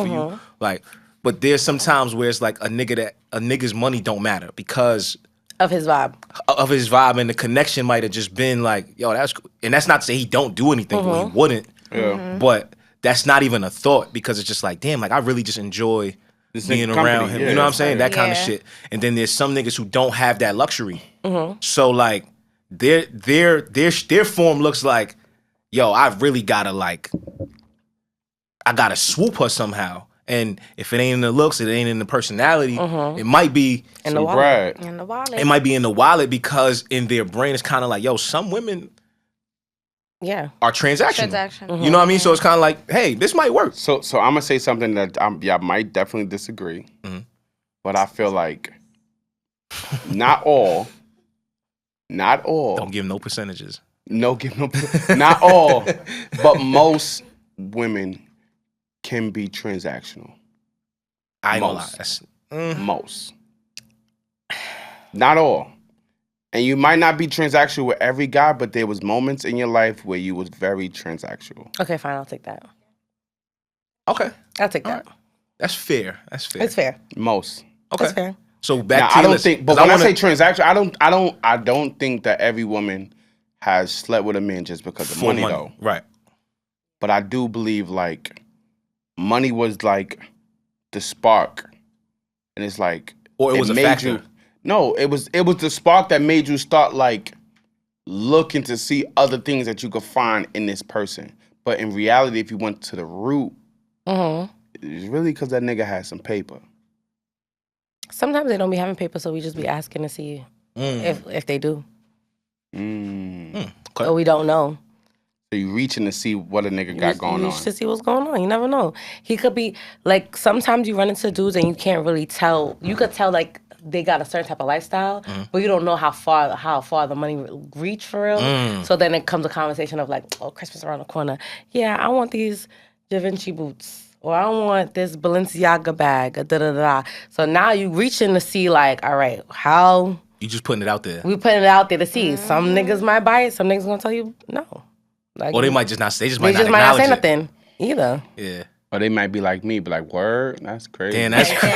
like, but there's some times where it's like a nigga's money don't matter because of his vibe. And the connection might have just been like, yo, that's cool. And that's not to say he don't do anything, or he wouldn't. Yeah. But that's not even a thought because it's just like, damn, like I really just enjoy being around him. You know what I'm saying? That kind of shit. And then there's some niggas who don't have that luxury. So like their form looks like, yo, I really gotta like, I gotta swoop her somehow. And if it ain't in the looks, it ain't in the personality. It might be in the wallet. It might be in the wallet because in their brain it's kind of like, yo, some women are transactional. You know what I mean? So it's kind of like, hey, this might work. So I'm gonna say something that I might definitely disagree, but I feel like not all. Don't give no percentages. Not all, but most women can be transactional. I ain't gonna lie. Most. Not all. And you might not be transactional with every guy, but there was moments in your life where you was very transactional. Okay, fine. I'll take that. Okay. I'll take that. Right. That's fair. It's fair. Most. Okay. That's fair. So back now, to I don't think, but when I say transactional, I don't think that every woman has slept with a man just because of money, though. Right. But I do believe like money was like the spark, and it's like, or it was a factor. No, it was the spark that made you start like looking to see other things that you could find in this person. But in reality, if you went to the root, it's really because that nigga had some paper. Sometimes they don't be having paper, so we just be asking to see if they do. Okay. Or we don't know. So you reaching to see what a nigga got going on. You reach to see what's going on. You never know. He could be like, sometimes you run into dudes and you can't really tell. You could tell like they got a certain type of lifestyle, but you don't know how far the money reach for real. So then it comes a conversation of like, oh, Christmas around the corner. Yeah, I want these Da Vinci boots. Or I want this Balenciaga bag. Da-da-da. So now you reaching to see like, all right, how... You just putting it out there. We putting it out there to see. Some niggas might buy it. Some niggas gonna tell you no. Like, or they might just not say. They just might not say it. nothing either. Yeah. Or they might be like me, be like, word, that's crazy. Damn, that's crazy.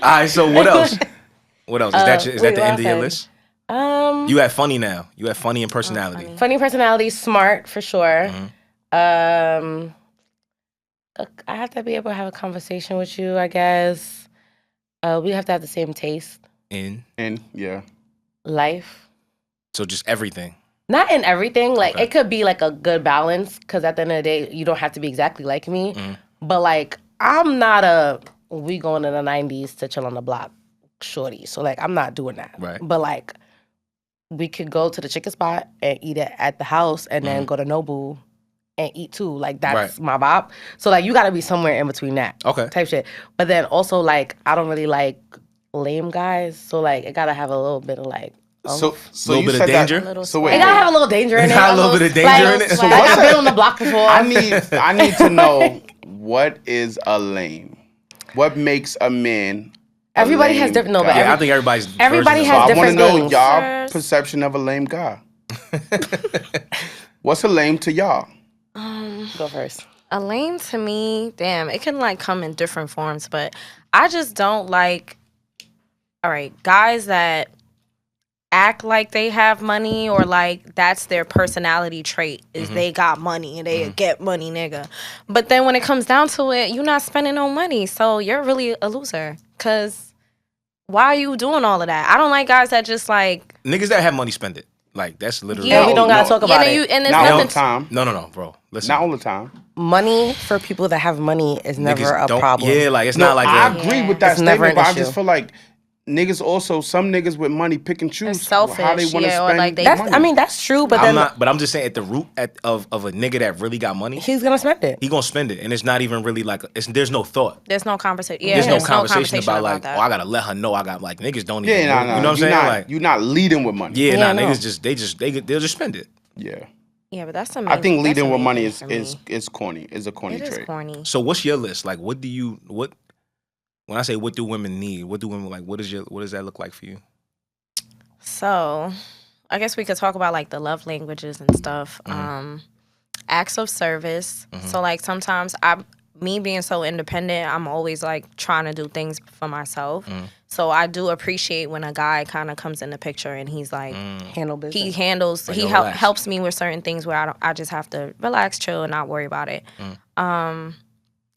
All right, so what else? What else? Is that the end of your list? You have funny now. You have funny and personality. Funny personality, smart for sure. I have to be able to have a conversation with you, I guess. We have to have the same taste. In yeah. Life. So just everything. Not in everything. Like, it could be like a good balance, because at the end of the day, you don't have to be exactly like me. But like, I'm not we going to the 90s to chill on the block shorty. So like I'm not doing that. Right. But like we could go to the chicken spot and eat it at the house and then go to Nobu and eat too. Like that's my vibe. So like you gotta be somewhere in between that. Okay. Type shit. But then also like I don't really like lame guys. So like it gotta have a little bit of like So little you bit of said danger? that. So wait, it gotta have a little danger in it. Got a little bit of danger in it. So Like what's I've been on the block before. I need to know what is a lame. What makes a man? Everybody has different. No, but Yeah, I think everybody version has of I different want to know things. y'all perception of a lame guy. What's a lame to y'all? Go first. A lame to me, damn, it can like come in different forms, but I just don't like, all right, guys that act like they have money or like that's their personality trait is they got money and they get money, nigga. But then when it comes down to it, you're not spending no money, so you're really a loser. Cause why are you doing all of that? I don't like guys that just like niggas that have money spend it. Like that's literally. Yeah, we don't gotta talk about it. And there's Not all the nothing. time. No, bro. Listen. Not all the time. Money for people that have money is never Niggas a don't- problem. Yeah, like it's No, not like I that. agree with that It's never statement, an but I issue. just feel like niggas also, some niggas with money pick and choose selfish, how they want to yeah, or spend like they- That's money. I mean that's true, but I'm then not, but I'm just saying at the root of a nigga that really got money, he's gonna spend it. he gonna spend it, and it's not even really like there's no thought. There's no conversation. Yeah, There's no conversation about like, that. oh, I gotta let her know I got like niggas don't even. yeah, know. nah, You know what I'm saying? Like, you're not leading with money. yeah, Yeah, nah, no. niggas they'll just spend it. Yeah. Yeah, but that's I think leading with money is is corny. Is a corny it is trait. corny. So what's your list? Like, what when I say what do women need? What do women like? What does that look like for you? So, I guess we could talk about like the love languages and stuff. Acts of service. So like sometimes me being so independent, I'm always like trying to do things for myself. So I do appreciate when a guy kind of comes in the picture and he's like Handle business. he handles Like, he yo, help, relax. helps me with certain things where I just have to relax, chill, and not worry about it.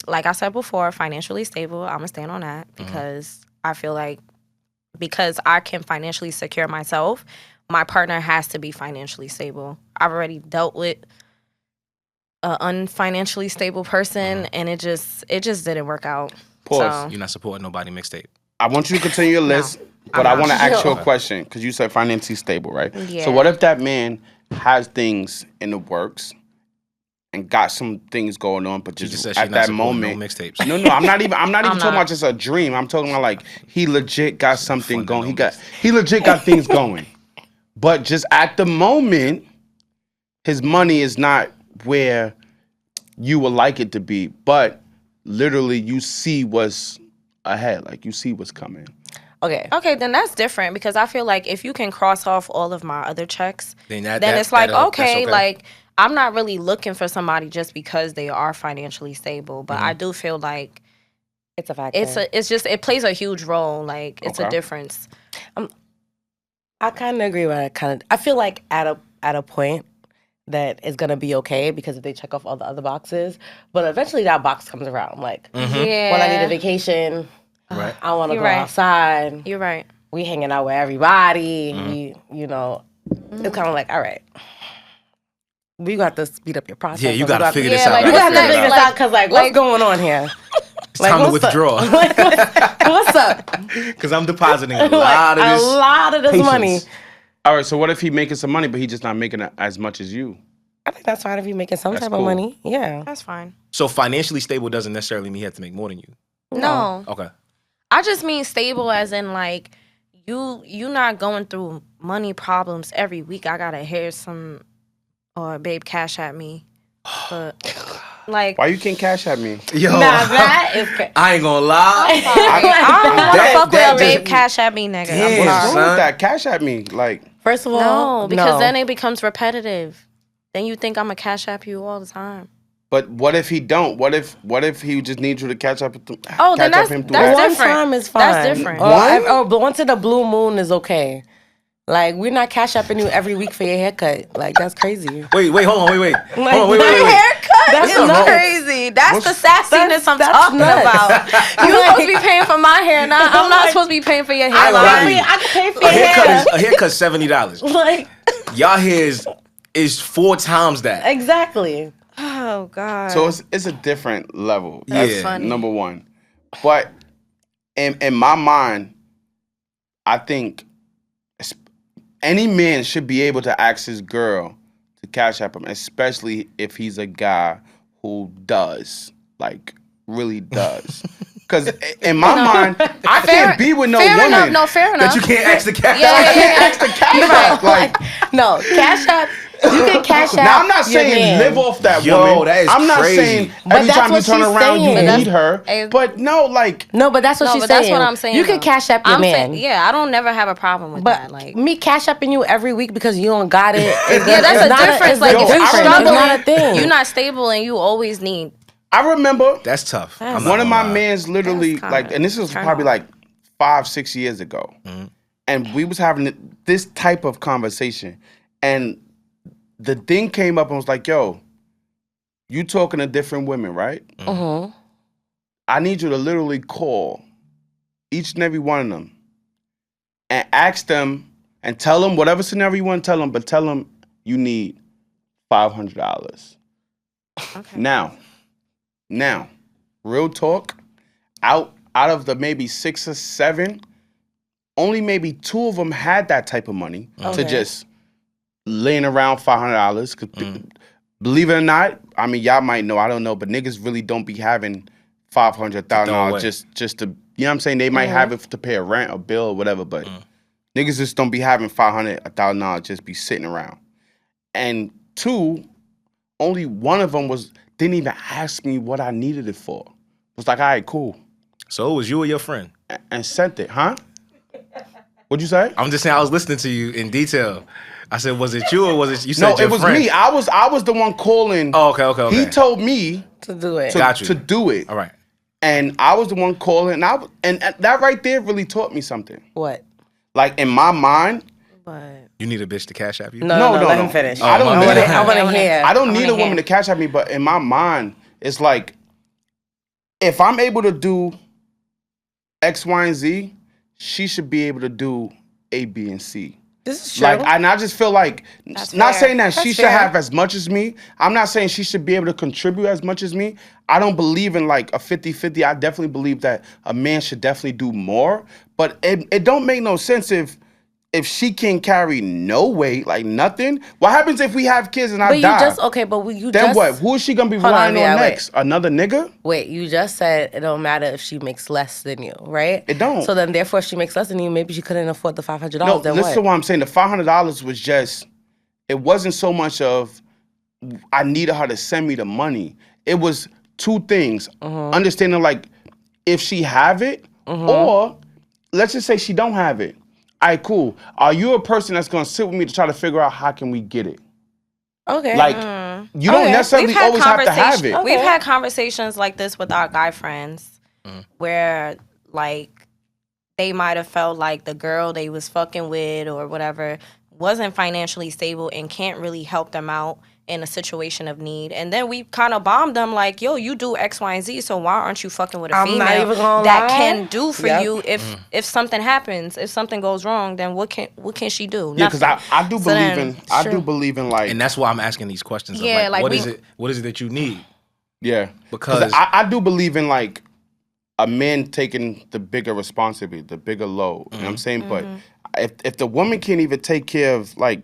Like I said before, financially stable. I'm gonna stand on that because I feel like because I can financially secure myself, my partner has to be financially stable. I've already dealt with an unfinancially stable person, and it just didn't work out. Pause. So, You're not supporting nobody mixtape. I want you to continue your list, but I I'm want to not. ask you a question because you said financially stable, right? Yeah. So what if that man has things in the works and got some things going on, but She just just said she's at not that supporting moment, no mixtapes. No, I'm not even talking not. about just a dream. I'm talking about like he legit got something funding going. no He legit got things going, but just at the moment, his money is not where you would like it to be. But literally, you see what's ahead. Like you see what's coming. Okay. okay, then that's different because I feel like if you can cross off all of my other checks, Then it's like that's okay, like I'm not really looking for somebody just because they are financially stable, but I do feel like It's a fact. it plays a huge role. Like it's a Okay. difference. I kind of agree with I feel like at a point that it's gonna be okay because if they check off all the other boxes, but eventually that box comes around. Like Yeah. when I need a vacation, Right. I want to You're go right. outside. You're right. We hanging out with everybody. We, it's kind of like, all right, we got to speed up your process. Yeah, you Like, gotta figure this Yeah, out. like, You You got gotta to figure figure it this out. out because, like, what's going on here? It's time to what's up? withdraw What's up? because I'm depositing a Like, lot of this. a lot of this patience. money. All right. So what if he making some money, but he just not making as much as you? I think that's fine if you're making some That's type cool. of money. Yeah. That's fine. So financially stable doesn't necessarily mean he has to make more than you. No. Okay. I just mean stable as in like you not going through money problems every week. I gotta hear some or babe cash at me. But like Why you can't cash at me? Yo, Nah, that is crazy. I ain't gonna lie. I don't want to That- fuck with that a babe just- cash at me nigga. Damn, I'm What's sorry. wrong son. with that? Cash at me. Like, First of all, No, because then it becomes repetitive. Then you think I'm a cash app you all the time. but what if he don't? What if he just needs you to catch up? Oh, then catch up that's him through that's that? one different. time is fine. That's different. But once in a blue moon is okay. Like, we're not cash apping you every week for your haircut. Like, that's crazy. Wait, hold on, wait. Hold Like, on, wait. Haircut That's is nuts. crazy. That's the sassiness I'm that's talking nuts. about. You supposed to be paying for my hair, not I'm not supposed to be paying for your I hairline. love you. I can pay for A your hair. haircut's $70. Like, Y'all hair is 4 times that. exactly. Oh God. So it's a different level. That's That's funny. number one. But in my mind, I think any man should be able to ask his girl to cash app him, especially if he's a guy who does, like, really does. Because in my mind, I can't be with no woman. Fair enough. That you can't ask the cash Yeah, app. I can't ask the cash app. Like, No, cash app. You can cash app. now I'm not your saying man. live off that Yo, woman. that is I'm not crazy. saying But every that's time you what turn she's around you saying. need her. But no, like No, but that's what she's but saying. that's what I'm saying. You can though. cash app your I'm man. saying, I don't never have a problem with But that. Like, me cash apping you every week because you don't got it. yeah, that's a difference. Like, Yo, if you're I remember- struggling, it's not a thing. you're not stable, and you always need. I remember That's tough. I'm not one of gonna my lie. mans literally That's kinda like, and this was turn probably on. like 5-6 years ago, and we was having this type of conversation, and the thing came up and was like, "Yo, you talking to different women, right? Mm-hmm. I need you to literally call each and every one of them and ask them and tell them whatever scenario you want to tell them, but tell them you need $500. Okay. Now, real talk, out of the maybe 6 or 7, only maybe 2 of them had that type of money to Okay. just laying around $500. Believe it or not, I mean, y'all might know, I don't know, but niggas really don't be having Throw $500,000 away. just to, you know what I'm saying? They might have it to pay a rent, a bill, or whatever, but niggas just don't be having $1,000 just be sitting around. And 2, only one of them didn't even ask me what I needed it for. Was like, all right, cool, So it was you or your friend? and sent it, huh? What'd you say? I'm just saying, I was listening to you in detail. I said, was it you or was it you? Said No, your it was friend. me. I was the one calling. Oh, okay. He told me To do it. Got you. to do it. All right. And I was the one calling, and that right there really taught me something. What? Like in my mind, But You need a bitch to cash app you? No, No, let no. him finish. I don't I need wanna- it. I want to hear. I don't need a wanna woman hear. to cash at me, but in my mind, it's like if I'm able to do X, Y, and Z, she should be able to do A, B, and C. This is true. Like, and I just feel like, That's not fair. saying that she That's should fair. have as much as me. I'm not saying she should be able to contribute as much as me. I don't believe in like a 50-50. I definitely believe that a man should definitely do more. But it don't make no sense if she can carry no weight, like nothing. What happens if we have kids and I but you die? just okay. But you Then just what? Who is she gonna be Hold relying on, on wait. next? Another nigga? wait. You just said it don't matter if she makes less than you, right? It don't. So then, therefore, if she makes less than you, maybe she couldn't afford the $500. No, then listen to what? what I'm saying. The $500 was just, it wasn't so much of I needed her to send me the money. It was 2 things. Understanding like if she have it, or let's just say she don't have it. All right, cool. Are you a person that's gonna sit with me to try to figure out how can we get it? Okay. Like you don't Okay. necessarily always have to have it. We've had conversations like this with our guy friends, where like they might have felt like the girl they was fucking with or whatever wasn't financially stable and can't really help them out in a situation of need. And then we kind of bombed them like, yo, you do X, Y, and Z, so why aren't you fucking with a I'm not female even gonna that lie. can do for Yep. you if something happens, if something goes wrong, then what can she do? Yeah, because Nothing. I do So believe then, in I sure. do believe in like And that's why I'm asking these questions. Of Yeah, like what we- is it that you need? yeah. Because- I do believe in like a man taking the bigger responsibility, the bigger load. You know what I'm saying? But if the woman can't even take care of like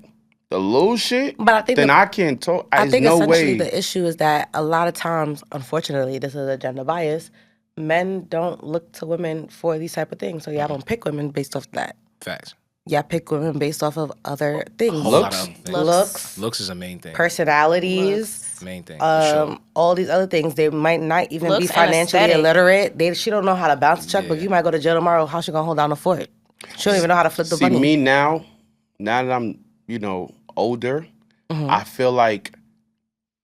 the little shit, But I think then the- I can't talk. I There's think no essentially way. the issue is that a lot of times, unfortunately, this is a gender bias. Men don't look to women for these type of things, so y'all don't pick women based off that. Facts. Y'all pick women based off of other things, Whole lot Looks? of other things. looks, Looks is a main thing. personalities, Main thing. For sure. all these other things. They might not even Looks be and financially aesthetic. illiterate. She don't know how to bounce a check, but Yeah. you might go to jail tomorrow. How she gonna hold down the fort? She don't even know how to flip the See money. me now that I'm older, I feel like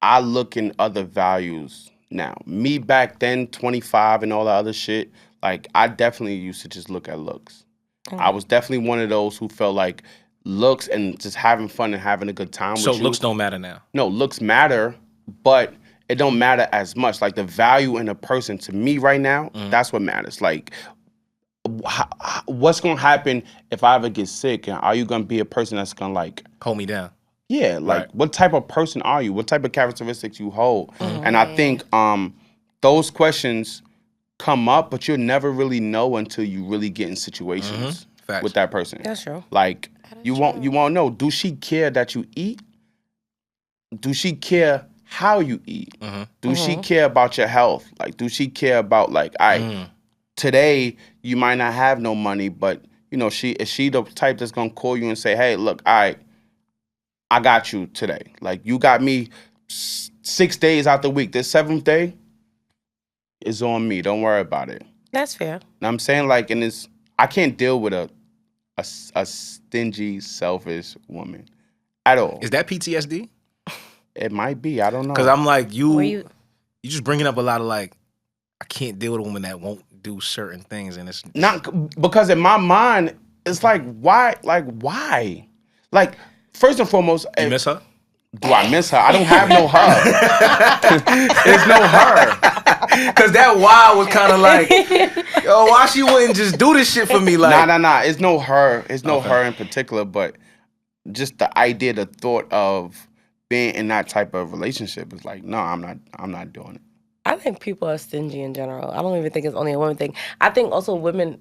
I look in other values now. Me back then, 25 and all that other shit, like I definitely used to just look at looks. I was definitely one of those who felt like looks and just having fun and having a good time So with you. looks don't matter now. No, looks matter, but it don't matter as much. Like the value in a person to me right now, that's what matters. Like what's gonna happen if I ever get sick? And are you gonna be a person that's gonna like, Hold me down. yeah, like Right. what type of person are you? What type of characteristics you hold? And I think those questions come up, but you'll never really know until you really get in situations. Facts. with that person. That's true. Like you won't know. Do she care that you eat? Do she care how you eat? Do she care about your health? Like, do she care about like, today you might not have no money, but you know, is she the type that's gonna call you and say, hey, look, I got you today. Like, you got me 6 days out the week. This 7th day is on me. Don't worry about it. That's fair. And I'm saying, like, I can't deal with a stingy, selfish woman at all. Is that PTSD? It might be. I don't know. Because I'm like, you just bringing up a lot of like, I can't deal with a woman that won't do certain things, and it's not because in my mind, it's like, why? Like, why? Like, first and foremost, you miss her? Do I miss her? I don't have no her. There's no her. Because that wow was kind of like, yo, why she wouldn't just do this shit for me? Like, nah. It's no her. It's no her in particular, but just the idea, the thought of being in that type of relationship is like, no, I'm not doing it. I think people are stingy in general. I don't even think it's only a woman thing. I think also women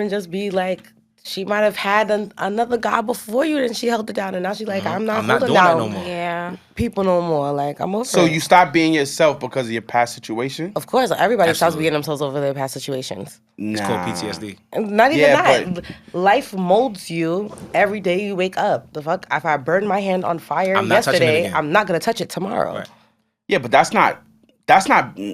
just be like, she might have had another guy before you, and she held it down, and now she's like, I'm not holding doing down that no more. Yeah. people no more. Like, I'm over So it. you stop being yourself because of your past situation? Of course, everybody stops Absolutely. being themselves over their past situations. It's called PTSD. And not even Yeah, that. Life molds you every day you wake up. The fuck? If I burned my hand on fire I'm not touching it yesterday, again. I'm not going to touch it tomorrow. Right. Yeah, but that's not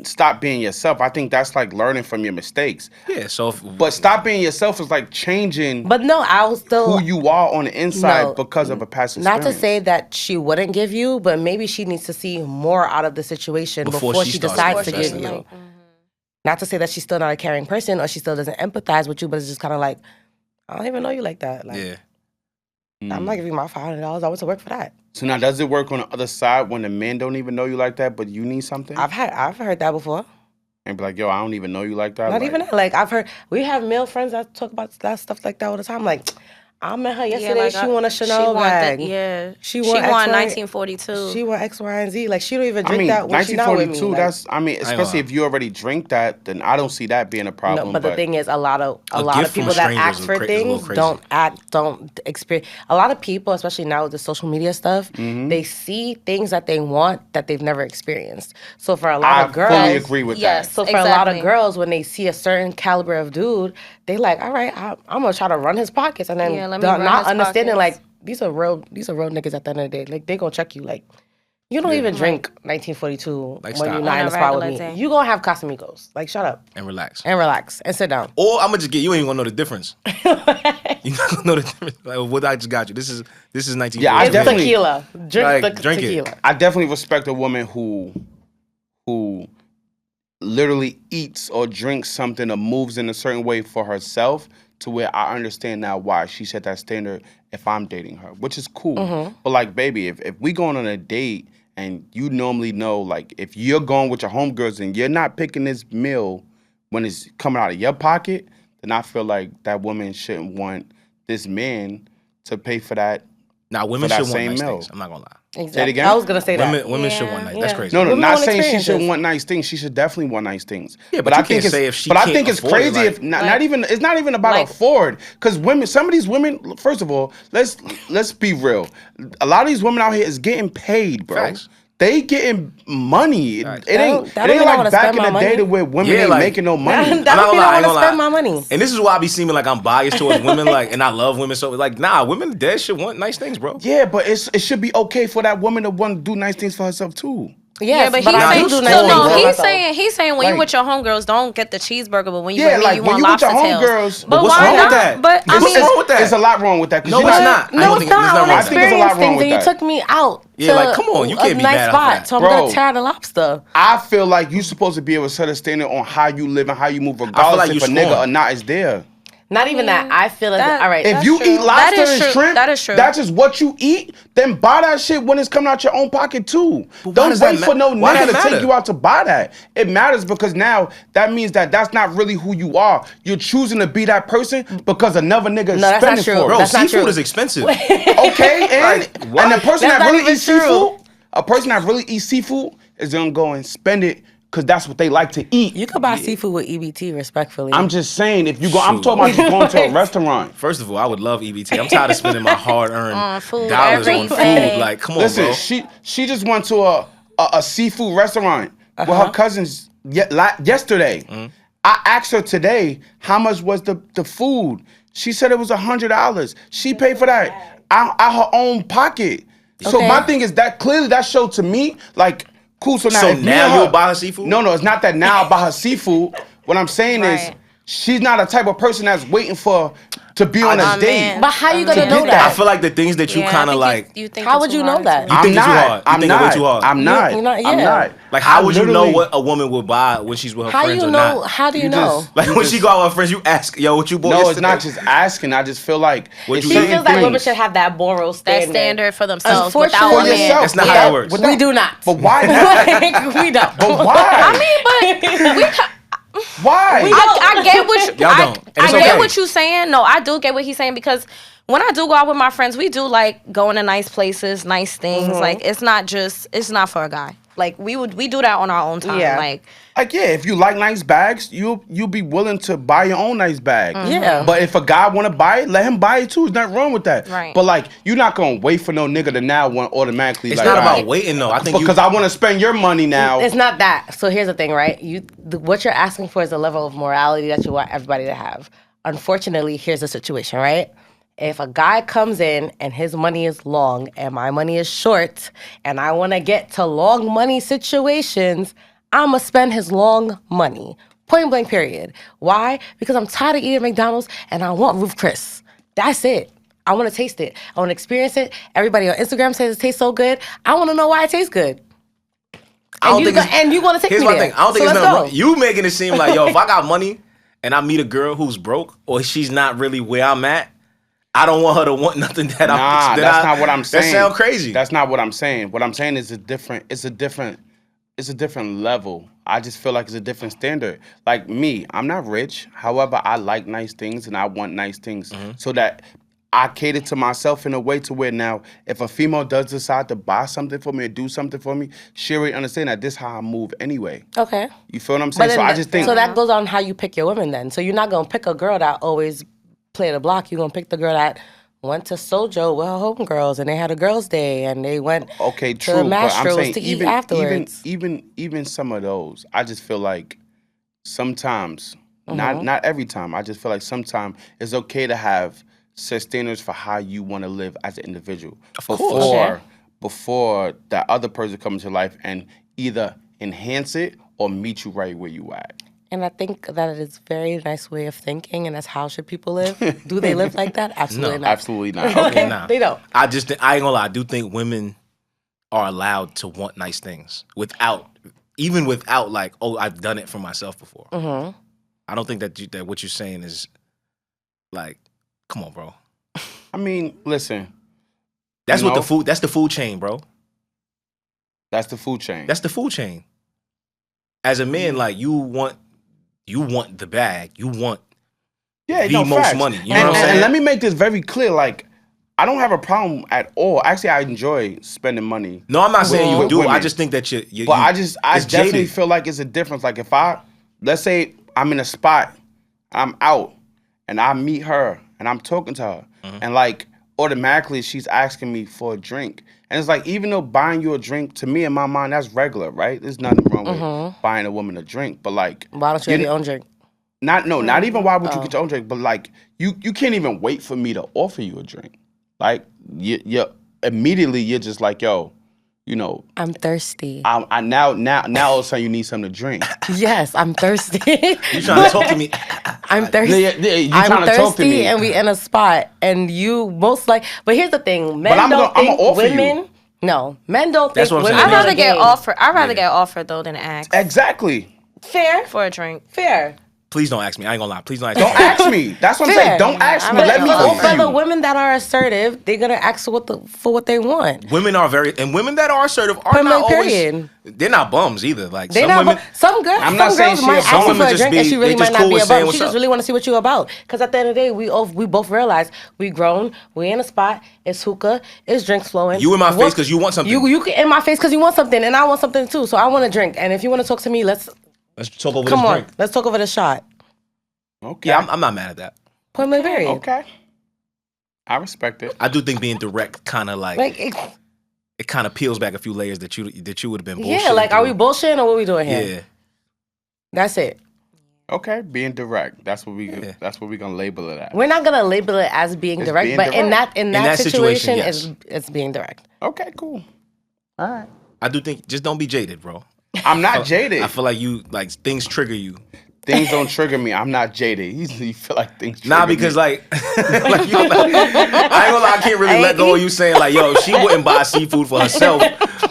stop being yourself. I think that's like learning from your mistakes. Yeah, so But stop being yourself is like changing But no, I'll still... who you are on the inside No, because of a past experience. Not to say that she wouldn't give you, but maybe she needs to see more out of the situation before she starts decides to investing. give you. Not to say that she's still not a caring person or she still doesn't empathize with you, but it's just kind of like, I don't even know you like that. Like, yeah. I'm not giving you my $500. I went to work for that. So now, does it work on the other side when the men don't even know you like that, but you need something? I've heard that before. And be like, yo, I don't even know you like that. Not like, even that. Like, I've heard, we have male friends that talk about that stuff like that all the time. Like, I met her yesterday. like she want a Chanel bag. She want won X, 1942. She want X, Y, and Z. Like, she don't even I drink mean, that when she's not with me. 1942, Like, that's, I mean, especially if you already drink that, then I don't see that being a problem. no, but the thing is, a lot of gift from people that strangers ask is for a little things crazy. don't experience. A lot of people, especially now with the social media stuff, they see things that they want that they've never experienced. So for a lot of girls, I fully agree with that. So for a lot of girls, when they see a certain caliber of dude, they like, all right, I'm gonna try to run his pockets, and then let me run not his understanding pockets. like these are real niggas at the end of the day. Like, they gonna check you. Like, you don't even drink 1942 Like, when stop. you're On not in a the spot with regular me. day. You gonna have Casamigos. Like, shut up And relax. and sit down. Or I'm gonna just get you ain't gonna know the difference. You're not gonna know the difference. Like, what I just got you. This is 1940. Yeah, I It's definitely- tequila. Drink Like, the drink it. tequila. I definitely respect a woman who literally eats or drinks something or moves in a certain way for herself to where I understand now why she set that standard if I'm dating her, which is cool. But like, baby, if we going on a date and you normally know, like, if you're going with your homegirls and you're not picking this meal when it's coming out of your pocket, then I feel like that woman shouldn't want this man to pay for that. Now, women for that should want same nice mean things. I'm not gonna lie. Exactly. Say it again? I was gonna say that. Women should want nice. That's Yeah. crazy. No, Women not want saying she should experiences. want nice things. She should definitely want nice things. Yeah, but I you think can't it's, say if she but I can't think it's afford it, crazy like- if not even. It's not even about like- afford, because women. Some of these women. First of all, let's be real. A lot of these women out here is getting paid, bro. Facts. They getting money. Facts. It ain't. That It don't ain't mean I like wanna back spend in my the day money. to where women Yeah, ain't like- making no money. That I'm not don't gonna mean lie, I I ain't want to gonna spend lie. my money. And this is why I be seeming like I'm biased towards women, like, and I love women. So, like, nah, women dead should want nice things, bro. Yeah, but it should be okay for that woman to want to do nice things for herself too. Yes, but he's I saying, do he's nice saying- things no, for he's myself. saying when you Like- with your homegirls, don't get the cheeseburger, but when you Yeah, with me, like you when want you with your lobster tails. homegirls. But what's why wrong with not? that? But I What's mean, wrong with that? There's a lot wrong with that. 'cause No, you're it's not- not. I No, don't it's think there's not. nothing I wrong want with to I think there's a lot experience wrong things, with and you that. took me out. Yeah, to like, come on, you can't a be nice mad off spot, that. so I'm Bro. gonna tear the lobster. I feel like you're supposed to be able to set a standard on how you live and how you move, like regardless you if a nigga scorn. or not is there. Not even that. I feel like that- all right. If That's you true. eat lobster That is and true. shrimp, That is true. that's just what you eat, then buy that shit when it's coming out your own pocket too. why Don't does that wait for no why nigga does to that take matter? you out to buy that. It matters because now that means that that's not really who you are. You're choosing to be that person because another nigga is No, that's not spending true. for Bro, it. That's not seafood true. is expensive. Okay, and what? the person That's that not really even eats true. seafood, a person that really eats seafood is gonna go and spend it because that's what they like to eat. You could buy seafood with EBT, respectfully. I'm just saying, if you go, I'm talking about just going to a restaurant. First of all, I would love EBT. I'm tired of spending my hard-earned food, dollars on everything. food. Like, come on, Listen, bro. she just went to a seafood restaurant with her cousins yesterday. I asked her today how much was the food. She said it was $100. She paid for that out her own pocket. So my thing is that clearly that showed to me like cool. So now you'll buy her seafood? No, it's not that now I buy her seafood. What I'm saying is she's not a type of person that's waiting to be on a date. But how you gonna know that? I feel like the things that you kind of like. You think how would you know that? You think it's too hard. You think it's way too hard. I'm not. I'm not. Like, how would you know what a woman would buy when she's with her friends or not? How do you know? Like, when she go out with her friends, you ask, yo, what you bought yesterday? No, it's not just asking. I just feel like she feels like women should have that moral standard. That standard for themselves. Unfortunately, without a man. That's not how it works. We do not. But why not? We don't. But why? I mean, but we. Why? I get what you. Y'all don't. And it's I get okay. what you're saying. No, I do get what he's saying because when I do go out with my friends, we do like going to nice places, nice things. Like it's not for a guy. Like we do that on our own time. Yeah. Like if you like nice bags, you'll be willing to buy your own nice bag. Yeah. But if a guy want to buy it, let him buy it too. There's nothing wrong with that. Right. But like, you're not gonna wait for no nigga to now want automatically. It's like, not all about right, waiting though. I think because I want to spend your money now. It's not that. So here's the thing, right? What you're asking for is a level of morality that you want everybody to have. Unfortunately, here's the situation, right? If a guy comes in and his money is long and my money is short and I want to get to long money situations, I'm going to spend his long money. Point blank period. Why? Because I'm tired of eating McDonald's and I want Ruth Chris. That's it. I want to taste it. I want to experience it. Everybody on Instagram says it tastes so good. I want to know why it tastes good. And you want to take me there. Here's my thing. I don't think So it's let's nothing go. wrong. You making it seem like, yo, if I got money and I meet a girl who's broke or she's not really where I'm at, I don't want her to want nothing that I'm. That's not what I'm saying. That sound crazy. That's not what I'm saying. What I'm saying is it's a different level. I just feel like it's a different standard. Like me, I'm not rich. However, I like nice things and I want nice things so that I cater to myself in a way to where now, if a female does decide to buy something for me or do something for me, she already understand that this is how I move anyway. Okay. You feel what I'm saying? So I just think. So that goes on how you pick your women then. So you're not going to pick a girl that always play the block. You're going to pick the girl that went to Sojo with her homegirls and they had a girls' day and they went to Mastro's to eat afterwards. Even some of those, I just feel like sometimes, not every time, I just feel like sometimes it's okay to have set standards for how you want to live as an individual. Before that other person comes into life and either enhance it or meet you right where you at. And I think that it is a very nice way of thinking, and that's how should people live. Do they live like that? Absolutely not. Absolutely not. Okay, Nah. they don't. I ain't gonna lie. I do think women are allowed to want nice things even without like, oh, I've done it for myself before. I don't think that what you're saying is like, come on, bro. I mean, listen. That's what the food. That's the food chain, bro. That's the food chain. That's the food chain. As a man, like you want the bag. You want the most facts. money. You know what I'm saying? And let me make this very clear. Like, I don't have a problem at all. Actually, I enjoy spending money. No, I'm not saying you do. Women. I just think that you. But I definitely jaded. feel like it's a difference. Like if let's say I'm in a spot, I'm out, and I meet her, and I'm talking to her, and like automatically she's asking me for a drink. And it's like, even though buying you a drink, to me in my mind, that's regular, right? There's nothing wrong with buying a woman a drink. But like, Why don't you get your own drink? Not even why would you get your own drink, but like you can't even wait for me to offer you a drink. Like you immediately you're just like, yo, you know, I'm thirsty. I now all of a sudden you need something to drink. Yes, I'm thirsty. You trying to talk to me? I'm thirsty. Yeah, you I'm trying to talk to thirsty, me. and we in a spot, and you most like. But here's the thing: men But don't I'ma think offer women. you. No, men don't That's think what I'm women. saying. I'd rather get game. offered. I'd rather get offered though than ask Exactly. Fair, for a drink. fair. Please don't ask me. I ain't gonna lie. Please don't ask Don't me. ask me. That's what I'm Fair. saying. Don't ask me. But Let me for for the you. women that are assertive, they're gonna ask for what they want. Women are women that are assertive are Point not blank, always. period. They're not bums either. Like They some not women. some girls. I'm Some not saying girls she might a ask bum. you Some for a women drink, just and she be- really they might just not cool be with a saying bum. what's She just up. really want to see what you about. Because at the end of the day, we both realize we grown. We in a spot. It's hookah. It's drinks flowing. You in my face because you want something. You in my face because you want something, and I want something too. So I want a drink. And if you want to talk to me, let's talk over come this on. drink. Let's talk over the shot. Okay. Yeah, I'm not mad at that. Point blank, period. Okay. I respect it. I do think being direct kind of like Like it kind of peels back a few layers that you would have been bullshitting. yeah, like are we through. bullshitting or what we doing here? Yeah. That's it. Okay, being direct. That's what we gonna label it as. We're not gonna label it as being It's direct, being but direct. in that situation, yes. it's being direct. Okay, cool. All right. I do think just don't be jaded, bro. I'm not jaded. I feel like you like things trigger you. Things don't trigger me. I'm not jaded. You feel like things trigger Nah, because me. like, like you, I ain't gonna lie, I can't really let go of you saying like, yo, she wouldn't buy seafood for herself.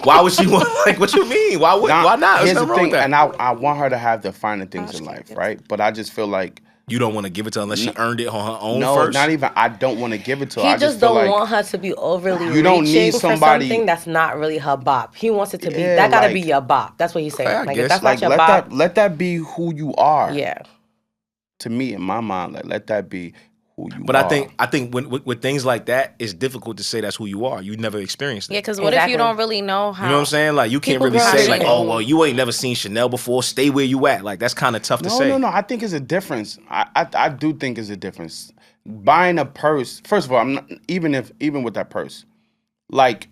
Why would she want? Like, what you mean? Why not? Here's There's the nothing wrong thing, with that. and I want her to have the finer things in life, right? But I just feel like You don't want to give it to her unless she earned it on her own no, first. not even. I don't want to give it to her. He I just feel don't like want her to be overly You don't reaching need for somebody- something that's not really her bop. He wants it to be Yeah, that gotta like- be your bop. That's what he's saying. I Like guess, if that's like not your bop, let that be who you are. yeah. To me, in my mind, like let that be who you But are. I think when with things like that, it's difficult to say that's who you are. You never experienced it. Yeah, because what if Exactly. you don't really know how? You know what I'm saying? Like you can't People really grow say up like, in- oh well, you ain't never seen Chanel before. Stay where you at. Like that's kind of tough to say. No. I think it's a difference. I do think it's a difference. Buying a purse. First of all, I'm not, even with that purse, like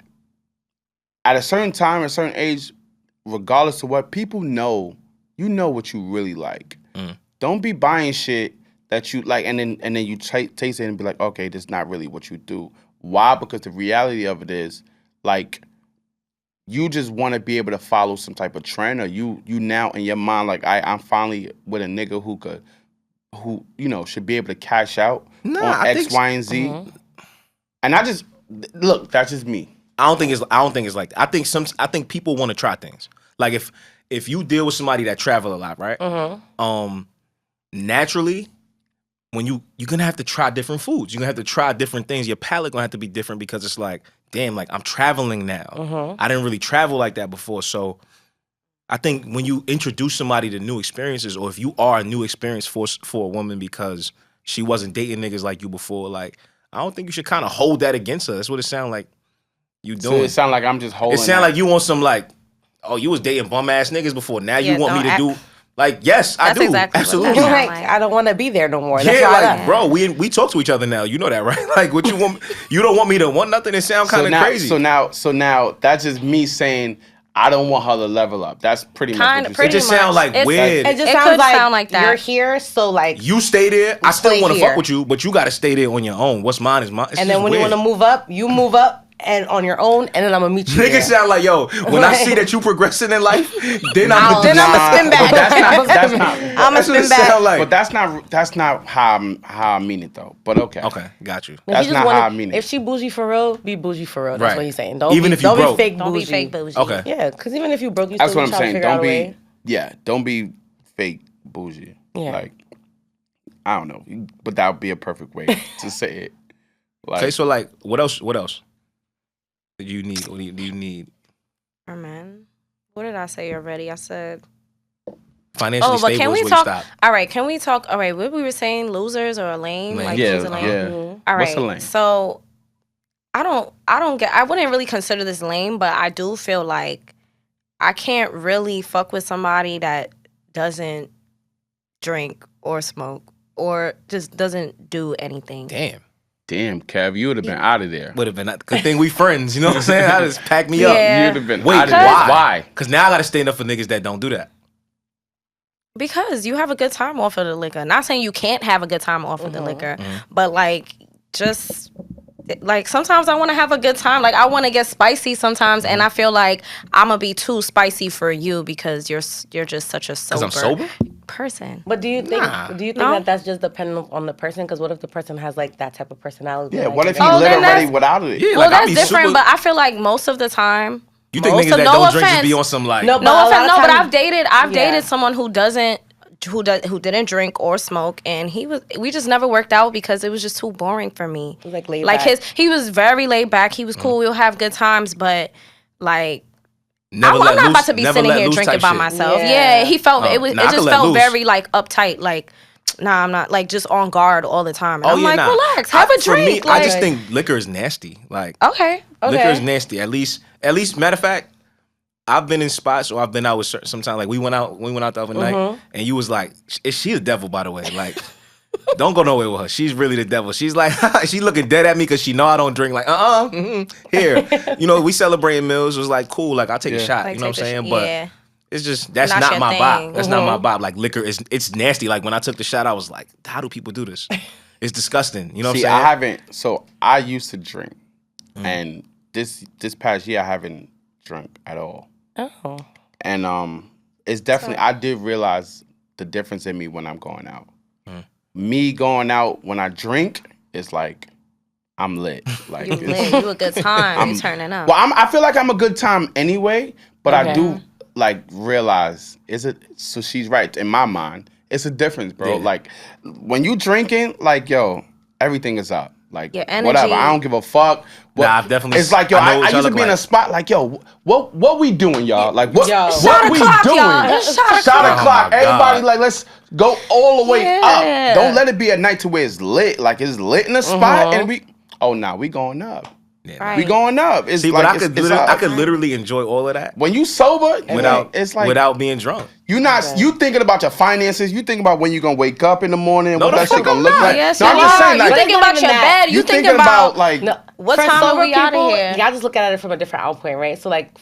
at a certain time, a certain age, regardless of what people know, you know what you really like. Don't be buying shit that you like, and then you taste it and be like, okay, this is not really what you do. Why? Because the reality of it is, like, you just want to be able to follow some type of trend, or you now in your mind like, I'm finally with a nigga who should be able to cash out Nah, on I X, think Y, and Z. And I just look, that's just me. I don't think it's like that. I think people want to try things. Like if you deal with somebody that travel a lot, right? Naturally, when you're gonna have to try different foods. You're gonna have to try different things. Your palate gonna have to be different because it's like, damn, like I'm traveling now. I didn't really travel like that before. So I think when you introduce somebody to new experiences, or if you are a new experience for a woman because she wasn't dating niggas like you before, like I don't think you should kind of hold that against her. That's what it sounds like you So doing. it sound like I'm just holding. It sound like you want some like, oh, you was dating bum ass niggas before. Now you Yeah, want me to don't do like, yes, I That's do. exactly what Absolutely. that Like, sound like. I don't want to be there no more. That's Yeah, why I like, left. bro, we talk to each other now. You know that, right? Like, what you want? You don't want me to want nothing. It sound kind of crazy. So now that's just me saying I don't want her to level up. That's pretty much Kinda, what pretty you it just said. sound like It's- weird. It just It sounds could like, sound like that. you're here, so like, You stay there. I still stay want to here. fuck with you, but you got to stay there on your own. What's mine is mine. It's and then just when you weird. want to move up, you move up and on your own, and then I'm gonna meet you. Niggas there. sound like, yo, when I see that you progressing in life, then I'm gonna do Then I'ma something. spin back. That's not. I'ma That's what spin it back. sound like. But that's not how I mean it though. But okay. Okay, got you. If That's you just not wanna- how I mean it. If she bougie for real, be bougie for real. That's Right. what he's saying. Don't Even be, if you don't broke. be fake Don't bougie. be fake bougie. Okay. Yeah, because even if you broke, you That's still what be I'm trying to saying. figure out Don't a way. don't be fake bougie. Yeah. Like I don't know, but that would be a perfect way to say it. Like, Okay, so like, what else? What else do you need? What do you need? Man, what did I say already? I said. Financially Oh, but stable can is we where talk? you stop. All right, can we talk? All right, what we were saying, losers or a lame? Lame. Like yeah, who's a lame? yeah. All right. What's a lane? So I wouldn't really consider this lame, but I do feel like I can't really fuck with somebody that doesn't drink or smoke or just doesn't do anything. Damn, Kev, you would have been out of there. Would have been good thing we friends. You know what I'm saying? I just pack me up. Yeah. You'd have been Wait, out of there. why? Why? Because now I got to stand up for niggas that don't do that. Because you have a good time off of the liquor. Not saying you can't have a good time off of the liquor, but like just like sometimes I want to have a good time. Like I want to get spicy sometimes, and I feel like I'm gonna be too spicy for you because you're just such a sober, I'm sober? person. But do you think No. that that's just dependent on the person? Because what if the person has like that type of personality? Yeah, like, what if he Oh, lit then already that's- without it? Yeah, Well, like I that's be different, super. but I feel like most of the time, You think most niggas of- that no don't drink just offense. be on some like? No, no a lot offense, of no, but times- I've dated someone who doesn't who didn't drink or smoke, and we just never worked out because it was just too boring for me. Like laid back. He was very laid back. He was cool. We'll have good times, but like. I'm not about to be sitting here drinking by myself. Yeah, he felt it just felt very like uptight. Like, nah, I'm not like just on guard all the time. And I'm like, relax, have a drink. For me, I just think liquor is nasty. Like, okay, liquor is nasty. At least, matter of fact, I've been in spots or I've been out with sometimes. Like we went out the other night, and you was like, "Is she the devil?" By the way, like. Don't go nowhere with her. She's really the devil. She's like, she looking dead at me because she know I don't drink. Like, here. You know, we celebrating meals. It was like, cool. Like, I'll take a shot. Like, you know what I'm saying? Yeah. But it's just, that's not my vibe. That's not my vibe. Like, liquor, it's nasty. Like, when I took the shot, I was like, how do people do this? It's disgusting. You know what I'm saying? So I used to drink. And this past year, I haven't drunk at all. Oh. And it's definitely, I did realize the difference in me when I'm going out. Me going out when I drink is like I'm lit. Like you lit. You a good time. You turning up. Well, I feel like I'm a good time anyway, but I do like realize so she's right in my mind. It's a difference, bro. Yeah. Like when you drinking, like yo, everything is up. Like your energy. Whatever. I don't give a fuck. I've definitely. It's like yo, I used to be in a spot like yo, what we doing, y'all? Like what we doing? Shot o'clock. Everybody like let's go all the way up. Don't let it be a night to where it's lit. Like it's lit in a spot and we going up. Yeah. Right. We going up. It's See, like but I could literally enjoy all of that when you sober without being drunk. You thinking about your finances. You thinking about when you gonna wake up in the morning. No, what that shit gonna look like. Yes, no, I'm just saying. Like, you thinking about your bed. You thinking about like what time are we out of here? Y'all just look at it from a different outpoint, right? So like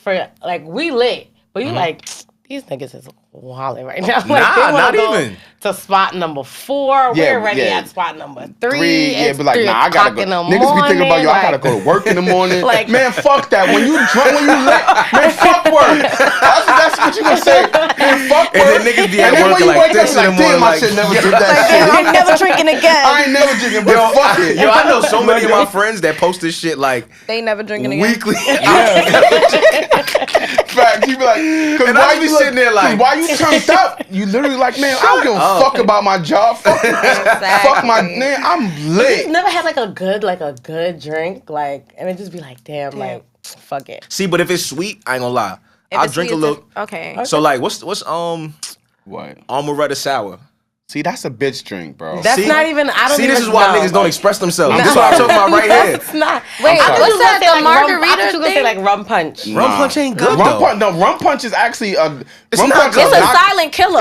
we lit, but you like these niggas is wilding right now. Like, nah, not even. To spot number 4. We're already at spot number 3. Yeah, It's but like, 3 nah, I gotta go. o'clock in the Niggas be thinking about, morning, yo, I gotta go to work in the morning. Like, man, fuck that. When you drunk, when you lit, man, fuck work. That's what you gonna say. Man, fuck work. And then niggas be at work like this in the morning. I should never do that shit. I'm never drinking again. I ain't never drinking, but fuck it. Yo, I know so many of my friends that post this shit like they never drinking again. weekly. Fact, you be like, And I be sitting there like, why you turned up? You literally like, man, I don't give a fuck about my job. Fuck my man, I'm lit. Never had like a good drink, like, and it just be like, damn, like, fuck it. See, but if it's sweet, I ain't gonna lie. I'll drink a little. Okay. So like, what's What? Amaretto sour? See, that's a bitch drink, bro. That's not even. I don't. See, even this is why know. niggas don't express themselves. No. This is what I'm talking about right here. It's not. Wait, what's that? The margarita I thought you were gonna say thing? like rum punch. Rum punch ain't good Rum though. punch, no, rum punch is actually a. It's rum not punch good. is It's a not- silent killer.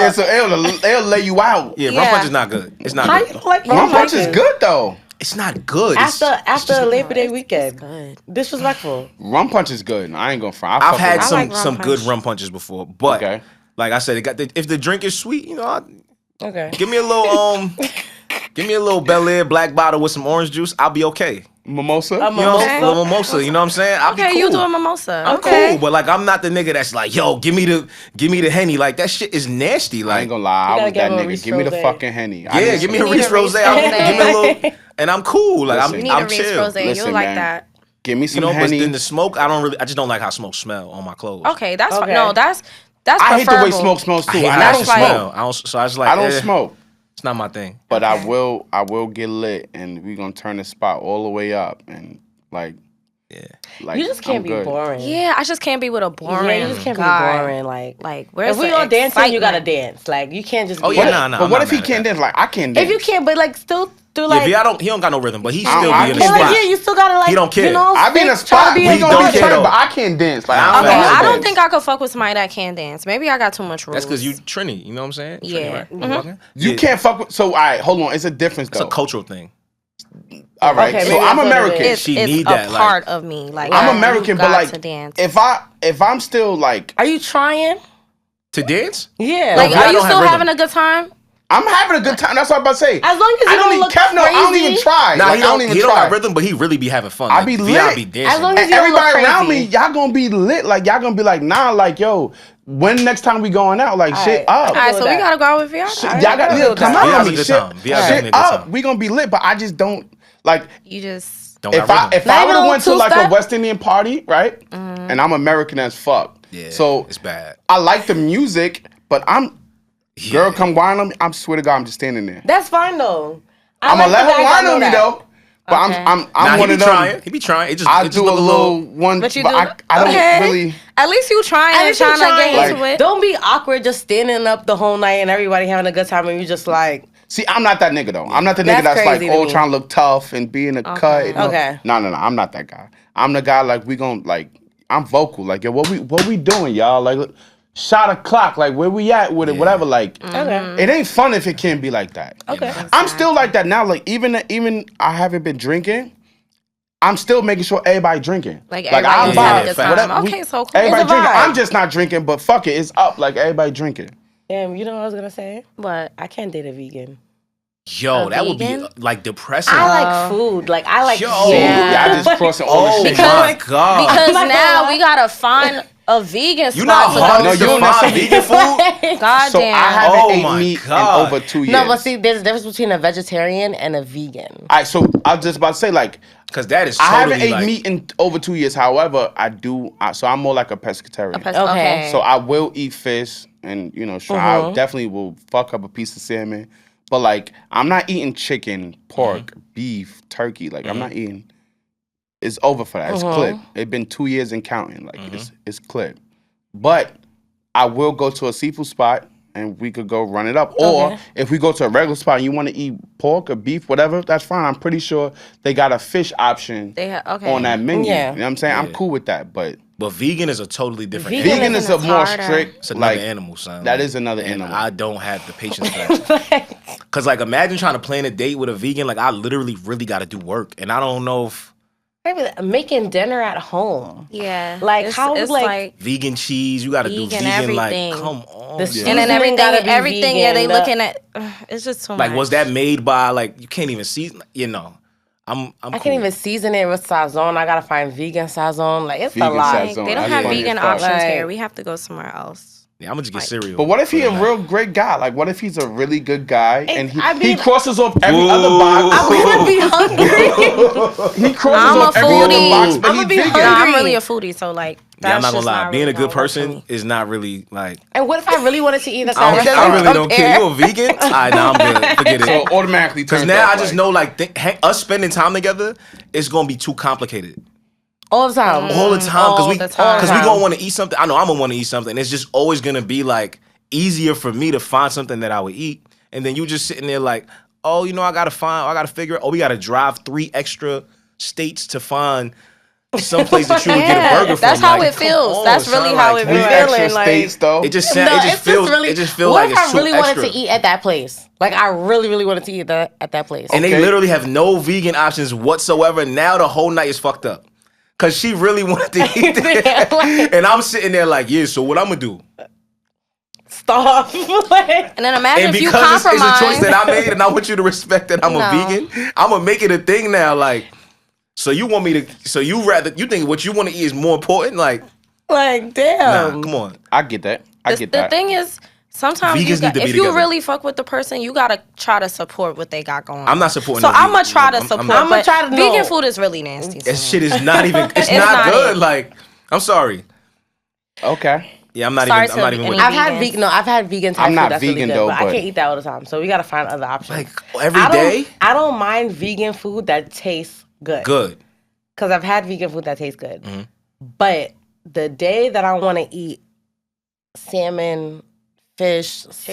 It'll lay you out. Yeah, rum Yeah. punch is not good. It's not How good. you don't like Rum punch is good though. It's not good. After Labor Day weekend. good. Disrespectful. Rum punch is good. I ain't gonna front. I've had I like rum some good punch. rum punches before, but Okay. like I said, if the drink is sweet, you know, Okay. give me a little Bel Air black bottle with some orange juice. I'll be okay. Mimosa. You know, Mimosa? a little mimosa. You know what I'm saying? I'll be Okay, cool. you do a mimosa. I'm Okay. cool, but like I'm not the nigga that's like, yo, give me the Henny. Like that shit is nasty. I Like, ain't gonna lie. I gotta was give that him a nigga. Reese Give me the Rosé. fucking Henny. yeah, give me a need Reese a Reese Rosé. Rosé. Give me a little, and I'm cool. Like Listen. I'm You need a I'm Reese chill. Rosé. Listen, You like man. that? Give me You some know, but Henny. then the smoke, I just don't like how smoke smell on my clothes. Okay, that's Okay. no, that's I hate the way preferable. smoke smells I too. hate I how don't it like- smoke. smell. So I just like I don't smoke. It's not my thing. But Okay. I will get lit, and we gonna turn the spot all the way up, and like You just can't I'm be good. boring. Yeah, I just can't be with a boring. Yeah, you just can't guy. be boring. Like where's if we the all dancing, you gotta excitement? dance. Like you can't just. Oh, be yeah, like, nah. But I'm what not if he mad at can't that. dance? Like I can't dance. If you can't, but like still do Yeah, like. he don't got no rhythm, but he I still don't- be in the I But spot. like, yeah, you still gotta like. He don't care. You know, I be in a try spot. to be We a He gonna don't be care, turning, though. but I can't dance. Like Nah, I don't Okay, know how to I don't dance. think I could fuck with somebody that can dance. Maybe I got too much rules. That's because you Trini. You know what I'm saying? Yeah. Trini, right? Mhm. Walking? You Yeah. can't fuck with. So all right, hold on. It's a difference It's though. a cultural thing. All right, Okay, so maybe I'm that's what it American. is. She it's need a that, like- part of me. Like I'm you American, but got like to dance. if I'm still like Are you trying? To dance? Yeah. Like, Yeah, I are you don't have still rhythm. having a good time? I'm having a good time. That's what I'm about to say. As long as you don't look Kev, no, I don't crazy. even try. Nah, Like, he I don't don't even got try. rhythm, but he really be having fun. I Like, be VI lit. be dancing. As long as And you don't look everybody around me, crazy. y'all gonna be lit. Like y'all gonna be like, nah, like yo, when next time we going out? Like shit Alright. up. All right, with so we that. gotta go out with y'all. Shit, All y'all right. got I to feel come that. out VI's on a me. good Shit, time. VI's shit a good time. up. We gonna be lit, but I just don't like. You just Don't If got rhythm. I Not would even have a went to little like a two-step? West Indian party, right? And I'm American as fuck. Yeah, So it's bad. I like the music, but I'm Girl, come whine on me. I swear to God, I'm just standing there. That's fine though. I'm gonna let her whine on me though. But Okay. I'm one of them. He be trying. It just, I it just do a look little one, But you but do. I don't Okay. really. At least you trying and trying to get into it. Don't be awkward just standing up the whole night and everybody having a good time and you just like. See, I'm not that nigga though. I'm not the nigga that's like, crazy to me. trying to look tough and be in a cut. Okay. No, I'm not that guy. I'm the guy like we gon' like. I'm vocal. Like, yo, what we doing, y'all? Like, look, shot a clock. Like, where we at with it? Whatever. Like, it ain't fun if it can't be like that. Okay. I'm still like that now. Like, even I haven't been drinking. I'm still making sure everybody drinking. Like everybody buy having a good time. whatever, Okay, so cool. Everybody It's a drinking. vibe. I'm just not drinking, but fuck it, it's up. Like everybody drinking. Damn, you know what I was gonna say? What? I can't date a vegan. Yo, A that would be vegan? like depressing. I like food. Like I like. Yo. Yeah, I just crossing all Oh the shit. my God. Because Like, now we gotta find a vegan You not spot hard No, to you don't find necessarily- vegan food? God So damn. I haven't Oh ate my meat God. in over 2 years. No, but see, there's a difference between a vegetarian and a vegan. All right, so I was just about to say, like, Because that is I totally haven't ate like, meat in over 2 years. However, I do. So I'm more like a pescatarian. Okay. So I will eat fish, and sure, I definitely will fuck up a piece of salmon. But like, I'm not eating chicken, pork, beef, turkey. Like, I'm not eating. It's over for that. It's clipped. It's been 2 years and counting. Like, it's clipped. But I will go to a seafood spot, and we could go run it up. Or if we go to a regular spot and you want to eat pork or beef, whatever, that's fine. I'm pretty sure they got a fish option on that menu. Yeah. You know what I'm saying? I'm cool with that. But vegan is a totally different Vegan vegan is a it's more harder. strict. It's another like, animal, son. That is another and animal. I don't have the patience for that. Because, like, imagine trying to plan a date with a vegan. Like, I literally really got to do work. And I don't know if Maybe making dinner at home. Yeah. Like, how, it's like- vegan cheese, you got to do Vegan vegan. everything. Like, come on. The yo. seasoning and then gotta be everything, yeah, they vegan. looking at, it's just too much. Like, was that made by, like, you can't even season, I'm I cool. can't even season it with sazon. I gotta find vegan sazon. Like, it's Vegan a lot. sazon. They don't That's have funny vegan as fuck. options Like- here. We have to go somewhere else. Yeah, I'm going to just get cereal. But what if he for a the real great guy? Like, what if he's a really good guy and he, I mean- he crosses off every other box? I'm gonna be hungry. He crosses I'm off a every other foodie. box, but I'ma he's be vegan. hungry. Nah, I'm really a foodie, so like, that's Yeah, I'm not just gonna lie. Being a really good gonna work for person me. is not really like. And what if I really wanted to eat that? I really don't care. You a vegan? All right, nah, I'm good. Forget So it. automatically, Because turns now off, I just like, know like us spending time together is gonna be too complicated all the time. all the time. All the time. Because we gonna want to eat something. I know I'm gonna want to eat something. It's just always gonna be like easier for me to find something that I would eat, and then you just sitting there like, oh, I gotta figure. Oh, we gotta drive 3 extra states to find some place that you would get a burger from. That's how Like, it come feels. on, That's son, really how like, it three feels. extra feeling, like- states though. It just No, it it's just feels really, it just feels what like if it's I too really extra. wanted to eat at that place? Like, I really, really wanted to eat at that place. And they Okay. literally have no vegan options whatsoever. Now the whole night is fucked up. Cause she really wanted to eat that. And I'm sitting there like, yeah, so what I'm gonna do? Stop. Like, And then imagine And if you because it's a compromise. choice that I made and I want you to respect that I'm No. a vegan, I'm gonna make it a thing now. Like, so you want me to, you think what you want to eat is more important? Like, like, damn. nah, come on. I get that. I get The that. thing is, sometimes Vegans need to be if you together. really fuck with the person, you gotta try to support what they got going on. I'm not supporting So no I'm gonna vegan- try to I'm support. not- I'ma but try to vegan know. food is really nasty. That shit is not even, it's not not good. it. Like, I'm sorry. Okay. Yeah, I'm not Sorry even, I'm not to even with any it. I've had vegans. vegan. No, I've had vegan Thai I'm food not that's vegan really good, though, but I but- can't eat that all the time. So we gotta find other options. Like, every I day? I don't mind vegan food that tastes good. Good. Because I've had vegan food that tastes good. Mm-hmm. But the day that I want to eat salmon, fish, something,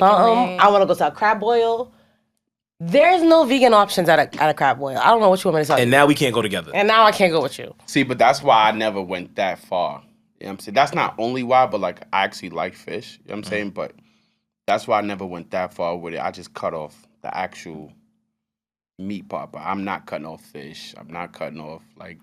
wings. I want to go to a crab boil. There's no vegan options at a crab boil. I don't know what you want me to tell you. And now we can't go together. And now I can't go with you. See, but that's why I never went that far. You know what I'm saying? That's not only why, but like I actually like fish. You know what I'm saying? But that's why I never went that far with it. I just cut off the actual meat part. But I'm not cutting off fish. I'm not cutting off like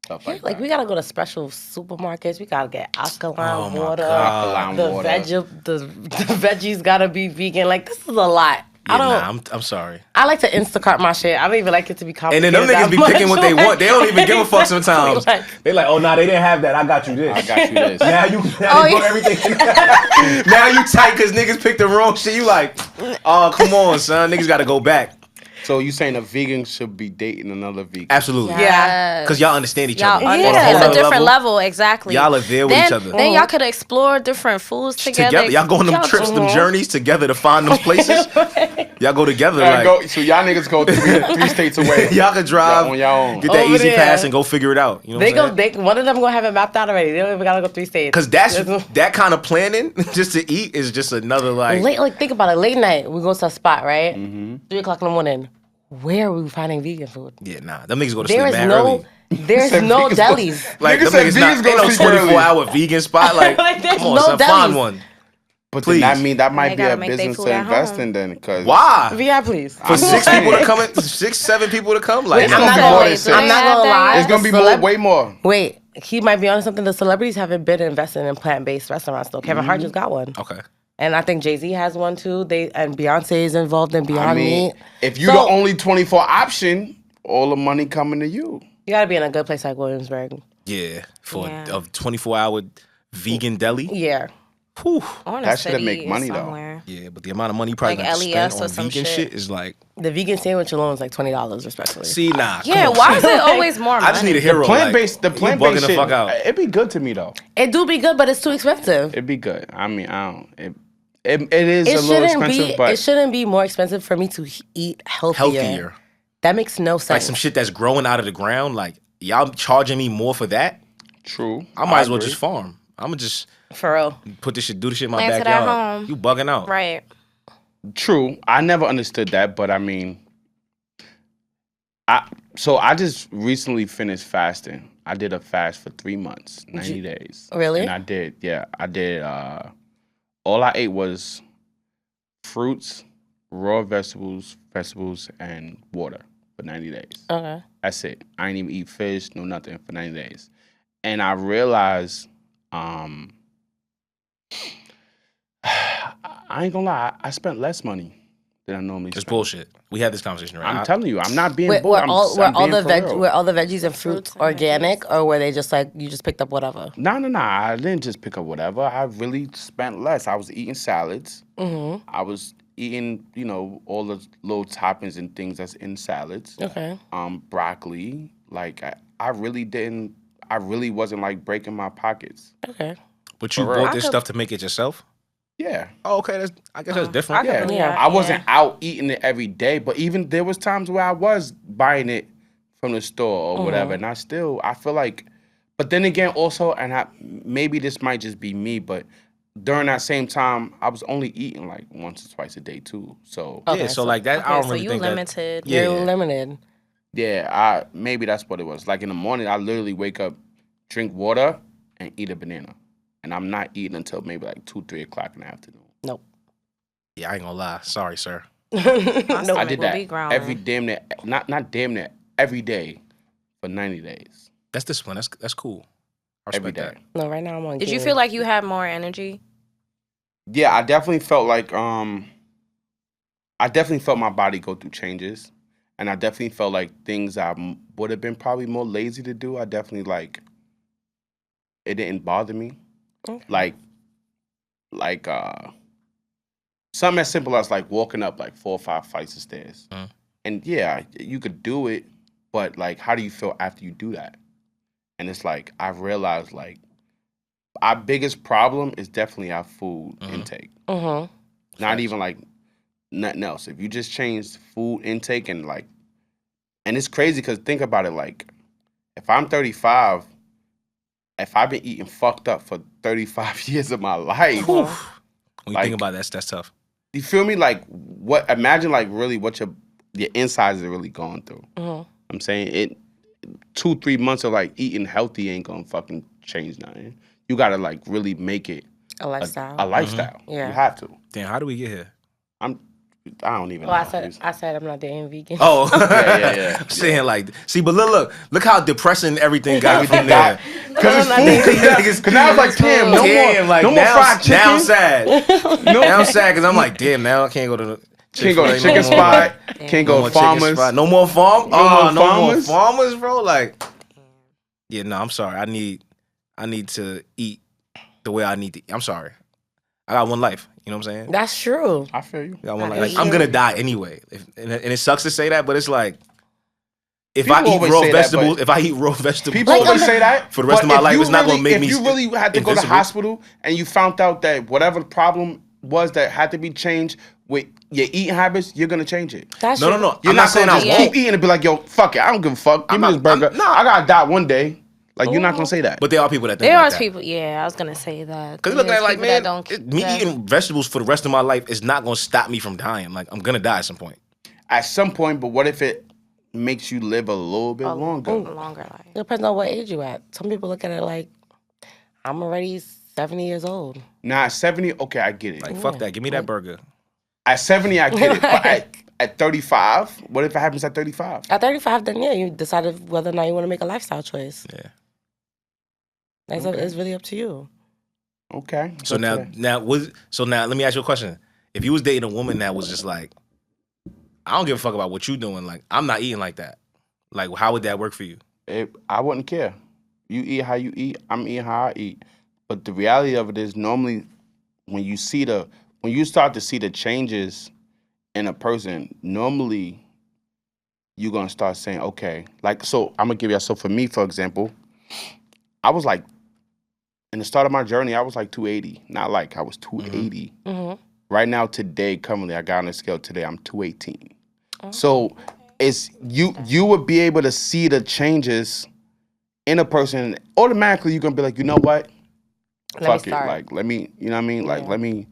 stuff like Like that. we gotta go to special supermarkets. We gotta get alkaline Oh my water. God. Alkaline The water. the veggies gotta be vegan. Like this is a lot. Yeah, I don't. I'm sorry. I like to Instacart my shit. I don't even like it to be And complicated. then them niggas that be much. picking what they want. They don't even give a fuck sometimes. Like- They like, oh, nah, they didn't have that. I got you this. I got you this. Now you put everything. Now you tight because niggas picked the wrong shit. You like, oh, come on, son. Niggas got to go back. So you saying a vegan should be dating another vegan? Absolutely. Yeah. Because y'all understand each Y'all other. understand On a it's a different level. Exactly. Y'all are there with each other. Then y'all could explore different foods together. Y'all go on them trips, them journeys together to find them places. Y'all go together. So y'all niggas go three states away. Y'all can drive on your own. Get that Over easy there. pass and go figure it out. You know one of them gonna have it mapped out already. They don't even gotta go 3 states. Because that kind of planning just to eat is just another Think about it. Late night, we go to a spot, right? 3 o'clock in the morning. Where are we finding vegan food? Yeah, nah. Them niggas go to sleep mad early. There's no delis. Like, them niggas ain't no 24-hour vegan spot. Like, come on, son, find one. But then that might be a business to invest in then. Cause why? Yeah, please. For 6 people to come, 6, 7 people to come? Like, I'm not gonna lie. It's gonna be way more. Wait, he might be on something. The celebrities haven't been investing in plant-based restaurants though. Kevin Hart just got one. Okay. And I think Jay-Z has one too. And Beyonce is involved in Beyond Meat. If you're the only 24 option, all the money coming to you. You gotta be in a good place like Williamsburg. Yeah, for a 24-hour vegan deli. Yeah. Whew. That should make money somewhere. Though. Yeah, but the amount of money you probably got to spend on vegan shit is like... The vegan sandwich alone is like $20, respectfully. See, nah. Yeah, why is it always more money? I just need a hero. The plant-based shit, fuck out. It'd be good to me though. It do be good, but it's too expensive. It'd be good. I mean, I don't... It is a little expensive, but... It shouldn't be more expensive for me to eat healthier. That makes no sense. Like some shit that's growing out of the ground, like, y'all charging me more for that? True. I might as well just farm. I'm gonna just... For real. Do this shit in my Plant backyard. it at home. You bugging out. Right. True. I never understood that, but I mean... I just recently finished fasting. I did a fast for 3 months, 90 days. Really? And I did, all I ate was fruits, raw vegetables, and water for 90 days. Okay. That's it. I didn't even eat fish, no nothing for 90 days. And I realized, I ain't gonna lie, I spent less money than I normally spend. It's bullshit. We had this conversation, right? I'm telling you, I'm not being Were all the veggies and fruits organic, or were they just like you just picked up whatever? No. I didn't just pick up whatever. I really spent less. I was eating salads. Mm-hmm. I was eating, all the little toppings and things that's in salads. Okay. Broccoli. Like I really wasn't like breaking my pockets. Okay. But you bought this stuff to make it yourself? Yeah. Oh, okay. I guess that's different. I wasn't out eating it every day, but even there was times where I was buying it from the store or whatever, and I feel like, but then again, also, maybe this might just be me, but during that same time, I was only eating like once or twice a day too. So so like that, I don't really think limited. that. Yeah, you're limited. Yeah, maybe that's what it was. Like in the morning, I literally wake up, drink water, and eat a banana. And I'm not eating until maybe like 2, 3 o'clock in the afternoon. Nope. Yeah, I ain't gonna lie. Sorry, sir. I did that every every day for 90 days. That's discipline. That's cool. I respect that. No, right now I'm on. Did you feel like you had more energy? Yeah, I definitely felt like my body go through changes, and I definitely felt like things I would have been probably more lazy to do. I definitely it didn't bother me. Okay. Like something as simple as like walking up like 4 or 5 flights of stairs. And yeah, you could do it, but like, how do you feel after you do that? And it's like, I realized like our biggest problem is definitely our food intake. Not even like nothing else. If you just change food intake and it's crazy because think about it, like if I'm 35, if I've been eating fucked up for 35 years of my life. When you think about that, that's tough. You feel me? Like imagine like really what your insides are really going through. I'm saying 2-3 months of like eating healthy ain't gonna fucking change nothing. You gotta like really make it a lifestyle. A lifestyle. Yeah. You have to. Damn, how do we get here? I don't even know. I said I'm not dating vegan. Oh. yeah. I'm saying like, see, but look how depressing everything got from there. Because now it's like, damn, no more fried chicken. Now I'm sad. Now I'm sad because I'm like, damn, now I can't go to the chicken spot. Can't go to Farmers. No more farm. No more farmers, bro. Like, yeah, no, I'm sorry. I need to eat the way I need to. I'm sorry. I got one life. You know what I'm saying? That's true. I feel you. I got one life. Like, I'm gonna die anyway, and it sucks to say that, but it's like if People I eat always raw say that, vegetables, but if I eat raw vegetables, People always say that for the rest of but my if life, you it's not gonna make if me. If you really had to go to the invincible. hospital and you found out that whatever the problem was that had to be changed with your eating habits, you're gonna change it. That's No, true. no, no. You're I'm not saying gonna I just won't. keep eating and be like, yo, fuck it, I don't give a fuck. Give me not- this burger. I'm not. I gotta die one day. Like you're not gonna say that. But there are people that think There like are that. people. Yeah, I was gonna say that. Because look at it like, man, me that- eating vegetables for the rest of my life is not gonna stop me from dying. Like I'm gonna die at some point. At some point, but what if it makes you live a little bit longer? longer life. It depends on what age you at. Some people look at it like, I'm already 70 years old. Nah, at 70, okay, I get it. Like fuck that. Give me that burger. At 70, I get it. But at 35, what if it happens at 35? At 35, then yeah, you decided whether or not you want to make a lifestyle choice. Yeah. It's really up to you. Okay. So now let me ask you a question. If you was dating a woman that was just like, I don't give a fuck about what you doing. Like I'm not eating like that. Like how would that work for you? I wouldn't care. You eat how you eat. I'm eating how I eat. But the reality of it is, normally, when you start to see the changes in a person, normally you're gonna start saying, okay, like so. I'm gonna give you. So for me, for example, I was like, in the start of my journey, I was like 280. Not like I was 280. Mm-hmm. Right now, today, currently, I got on the scale today. I'm 218. So it's you would be able to see the changes in a person. Automatically, you're gonna be like, you know what? Fuck it. Like let me, you know what I mean? Like let me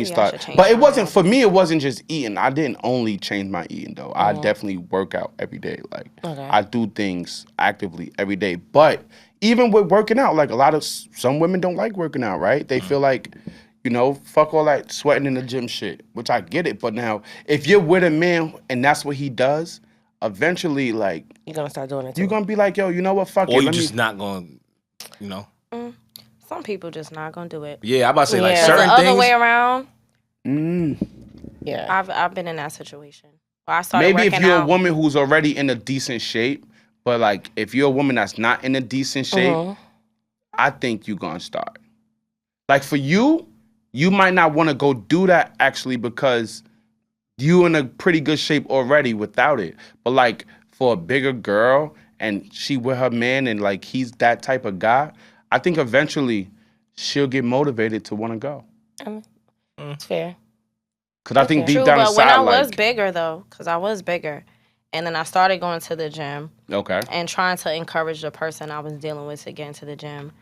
start. But it wasn't for me. It wasn't just eating. I didn't only change my eating though. I definitely work out every day. Like I do things actively every day. But even with working out, like some women don't like working out, right? They feel like, you know, fuck all that sweating in the gym shit, which I get it. But now, if you're with a man and that's what he does, eventually, like You're gonna start doing it too. you're gonna be like, yo, you know what? Fuck it. Or you just not gonna, you know. Some people just not gonna do it. Yeah, I'm about to say like Yeah. certain The things. other way around. Yeah. I've been in that situation. I started Maybe if working you're out. a woman who's already in a decent shape, but like if you're a woman that's not in a decent shape, I think you're gonna start. Like for you, you might not want to go do that actually because you in a pretty good shape already without it. But like for a bigger girl and she with her man and like he's that type of guy, I think eventually she'll get motivated to want to go. It's fair. Cause I think deep True, down but inside, when I like, was bigger though, because I was bigger, and then I started going to the gym okay, and trying to encourage the person I was dealing with to get into the gym.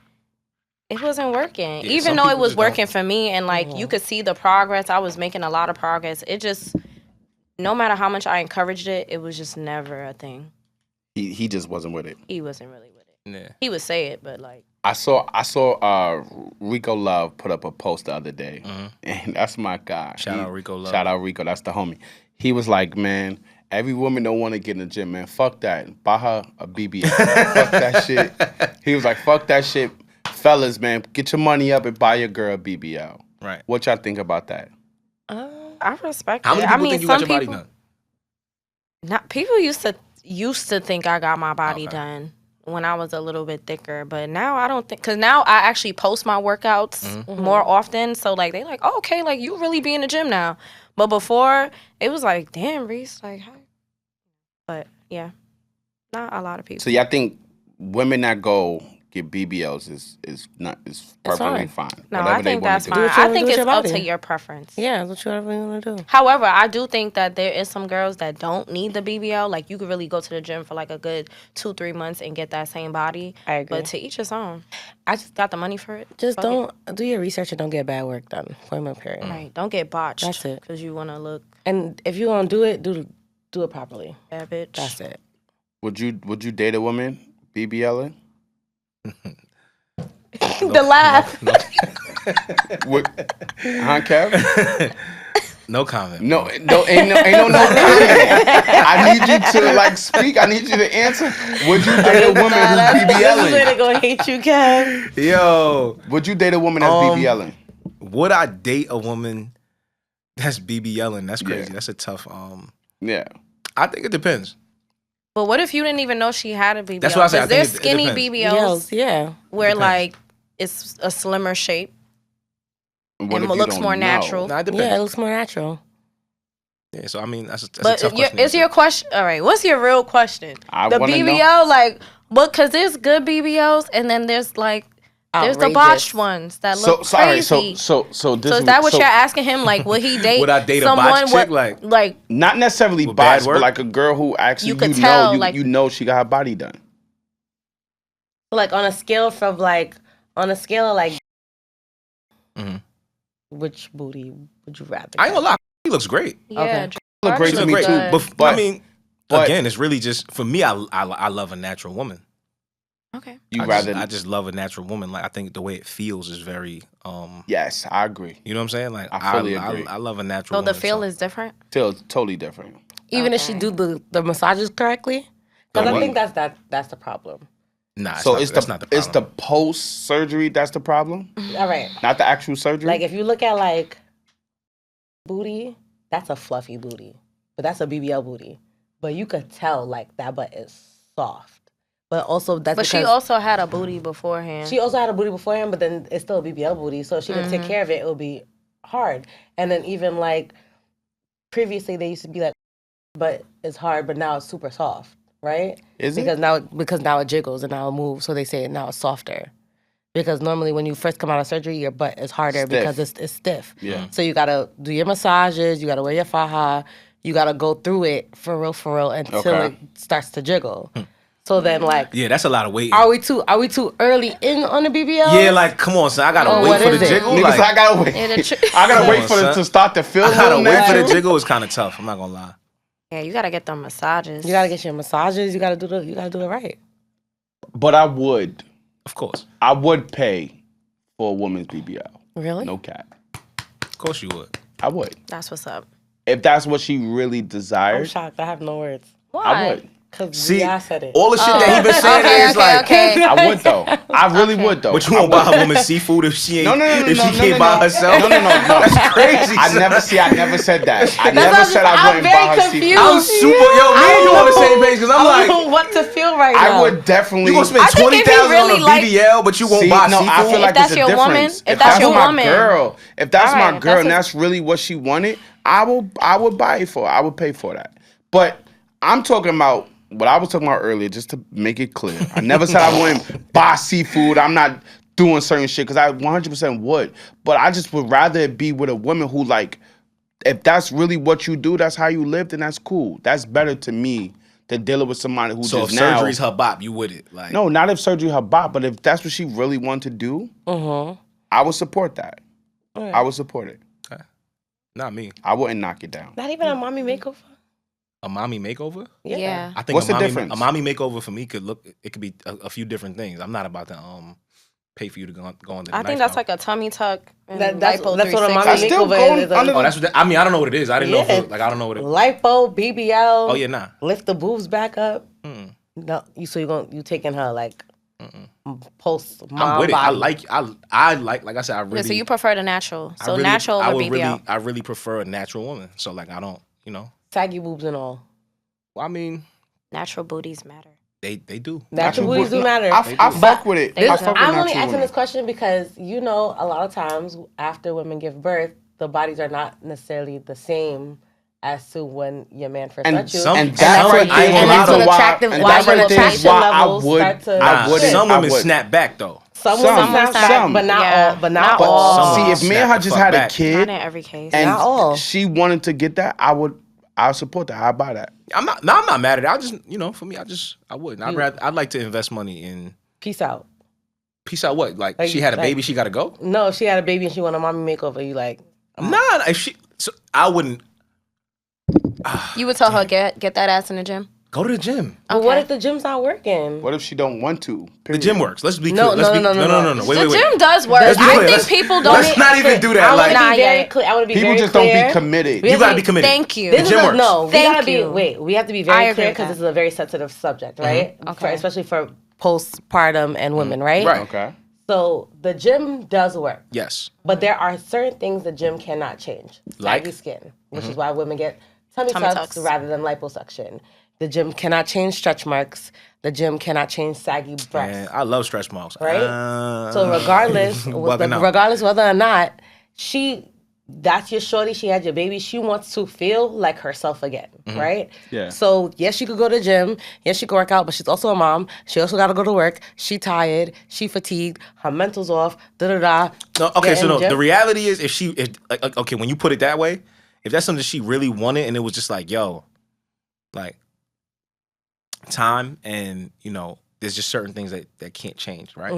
It wasn't working. Yeah, Even some though it people was just don't. working for me and like you could see the progress, I was making a lot of progress. It just, no matter how much I encouraged it, it was just never a thing. he just wasn't with it. He wasn't really with it. Yeah. He would say it, but like. I saw Rico Love put up a post the other day, and that's my guy. Shout out Rico Love. Shout out Rico, that's the homie. He was like, man, every woman don't want to get in the gym, man. Fuck that. Buy her a BBL. Fuck that shit. He was like, fuck that shit. Fellas, man, get your money up and buy your girl a BBL. Right. What y'all think about that? I respect How it. many I people mean, think you got some your body people. done? People used to think I got my body done when I was a little bit thicker, but now I don't think. Cause now I actually post my workouts more often, so like they like, oh, okay, like you really be in the gym now. But before it was like, damn, Reese, like, how? But yeah, not a lot of people. So y'all think women that go get BBLs is perfectly fine. No, Whatever I think they wanna that's do. fine. what you I wanna think do with it's your up to body. your preference. Yeah, that's what you want to do. However, I do think that there is some girls that don't need the BBL. Like you could really go to the gym for like a good 2-3 months and get that same body. I agree. But to each his own. I just got the money for it. Just Fuck don't do your research and don't get bad work done. Point blank period. Right. Don't get botched. That's it. Because you want to look And if you gonna do it, do it properly. bad, bitch. That's it. Would you date a woman BBLing? The laugh. Huh, Kev? No comment. No, ain't no comment. I need you to like speak. I need you to answer. Would you date a woman who's BBLing? They're gonna hate you, Kev. Yo, Would you date a woman that's BBLing? would I date a woman that's BBLing? That's crazy. Yeah. That's a tough. Yeah. I think it depends. But what if you didn't even know she had a BBL? That's what I said. I think There's it skinny depends. BBLs Yeah. where Depends. like it's a slimmer shape. What and if you looks don't more know? natural. Nah, it depends. Yeah, it looks more natural. Yeah, so I mean, that's a But tough question. is your question all right? What's your real question? I The wanna BBL, know. like, what? Because there's good BBLs, and then there's like there's the Outrageous. botched ones that look So all right, crazy. so this is that what you're asking him? Like, would he date? Would I date a someone botched chick? Like not necessarily With bad bots, but work? like a girl who actually You could tell, like- you know she got her body done. Like on a scale of like Mhm. which booty would you rather? I ain't gonna lie, he looks great. yeah, Okay. Look great She to look me great. too. But I mean, but- again, it's really just for me. I love a natural woman. Okay. I just love a natural woman. Like I think the way it feels is very. Yes, I agree. You know what I'm saying? Like I fully agree. I love a natural. So the woman, feel is different. Totally different. Even if she do the massages correctly, because The I what? think that's the problem. nah. So that's not the problem. it's the post surgery that's the problem, All right, not the actual surgery. like if you look at like booty, that's a fluffy booty, but that's a BBL booty. But you could tell like that butt is soft. But also that's But she because also had a booty beforehand. she also had a booty beforehand, but then it's still a BBL booty. So if she didn't take care of it, it would be hard. And then even like previously they used to be like, but it's hard, but now it's super soft, right? Is it? Because now it jiggles and now it moves. So they say now it's softer. Because normally when you first come out of surgery, your butt is harder Stiff. because it's stiff. Yeah. So you gotta do your massages, you gotta wear your faja, you gotta go through it for real until Okay. it starts to jiggle. So then like yeah, that's a lot of weight. are we too early in on the BBL? Yeah, like come on, son. I gotta Oh, wait what for is the it? jiggle. Niggas, Like, I gotta wait. Yeah, I gotta Come wait on, for it son. to start to feel. I gotta a little wait for the natural. jiggle. Is kind of tough. I'm not gonna lie. Yeah, you gotta get them massages. You gotta get your massages. You gotta do it right. But I would pay for a woman's BBL. Really? No cap. Of course you would. I would. That's what's up. If that's what she really I'm desires, shocked. I have no words. Why? I would. Cause See, I said it. all the shit that he been saying is like. okay. I would though. I really would though. But you won't buy a woman seafood if she ain't. No, if she no, can't buy herself. No. That's crazy. I son. never said that. I never said I I'm wouldn't very buy her confused. I'm seafood. super. Yo, me and you on the same page because I'm I like, don't know what to feel right now. I would definitely. you gonna spend I think if he $20,000 really on a like- BBL, but you won't See, buy no, seafood. I feel like If that's there's a your woman- difference. if that's your my woman. girl, if that's All my right, girl, that's and a- that's really what she wanted, I would buy it for her. I would pay for that. But I'm talking about what I was talking about earlier, just to make it clear. I never said I wouldn't buy seafood. I'm not doing certain shit because I 100% would. But I just would rather it be with a woman who like, if that's really what you do, that's how you live, then that's cool. That's better to me than dealing with somebody who So if just now. surgery's her bop, you would it? Like No, not if surgery her bot, but if that's what she really wanted to do, I would support that. I would support it. Okay. Not me. I wouldn't knock it down. Not even a mommy makeover. A mommy makeover? Yeah. I think What's a the mommy, difference? A mommy makeover for me could look. It could be a few different things. I'm not about to pay for you to go on the. I think that's like a tummy tuck. And That's lipo what a mommy That's still makeover going is. under Oh, that's what. I mean, I don't know what it is. I didn't know. If Yeah. it, like, I don't know what it. Lipo, BBL. Oh yeah, nah. Lift the boobs back up. No, you taking her like post mom I'm with it. body. I like I said, I really. Yeah, so you prefer the natural. I So really- natural I over would BBL. really, I really prefer a natural woman. So like, I don't, saggy boobs and all. I mean, Natural booties matter. they do. Natural booties do matter. I fuck with it. I fuck with I'm only natural asking women. this question because a lot of times after women give birth, the bodies are not necessarily the same as to when your man first And met you. some- And And that that's right what- there is and the that's reason what why. attractive- And why that your right there is attraction why I levels would. start to- I wouldn't. Some I women would. snap back though. some some- women snap back, some. but not Yeah. all. But not Not all. all. See, if me and her Snap the just fuck had a back. kid Not in every case. and Not all. she wanted to get that, I'll support that. I'll buy that. I'm not mad at it. I just, for me, I wouldn't. I'd like to invest money in. Peace out. Peace out. What? Like Like, she had a like- baby, she got to go. No, if she had a baby and she want a mommy makeover, you like, Nah, if she, so I wouldn't You would tell her get that ass in the gym. go to the gym. but what Okay. if the gym's not working? What if she don't want to? The Period. gym works. Let's be No, clear. Let's no, be, no, no, no. Wait, The wait. gym does work. Let's be I clear. think Let's- people don't. Let's not even do that. I want Like to Nah, be very yeah. clear. I want to be People very just clear. don't be committed. We you gotta be committed. Thank you. This gym is works. no. We Thank gotta be you. wait. We have to be I very agree clear with because that. this is a very sensitive subject, right? Okay. Especially for postpartum and women, right? Right. Okay. So the gym does work, Yes. but there are certain things the gym cannot change. Like? Saggy skin, which is why women get tummy Tummy tucks tucks. rather than liposuction. The gym cannot change stretch marks. The gym cannot change saggy breasts. And I love stretch marks. Right? So regardless Bugging out. regardless whether or not that's your shorty, she had your baby, she wants to feel like herself again, right? Yeah. So, yes, she could go to the gym, yes, she could work out, but she's also a mom. She also got to go to work. She tired, she fatigued, her mental's off, da-da-da. No, okay, so no, the reality is okay, when you put it that way, if that's something she really wanted and it was just like, yo, like, time and, you know, there's just certain things that can't change, right?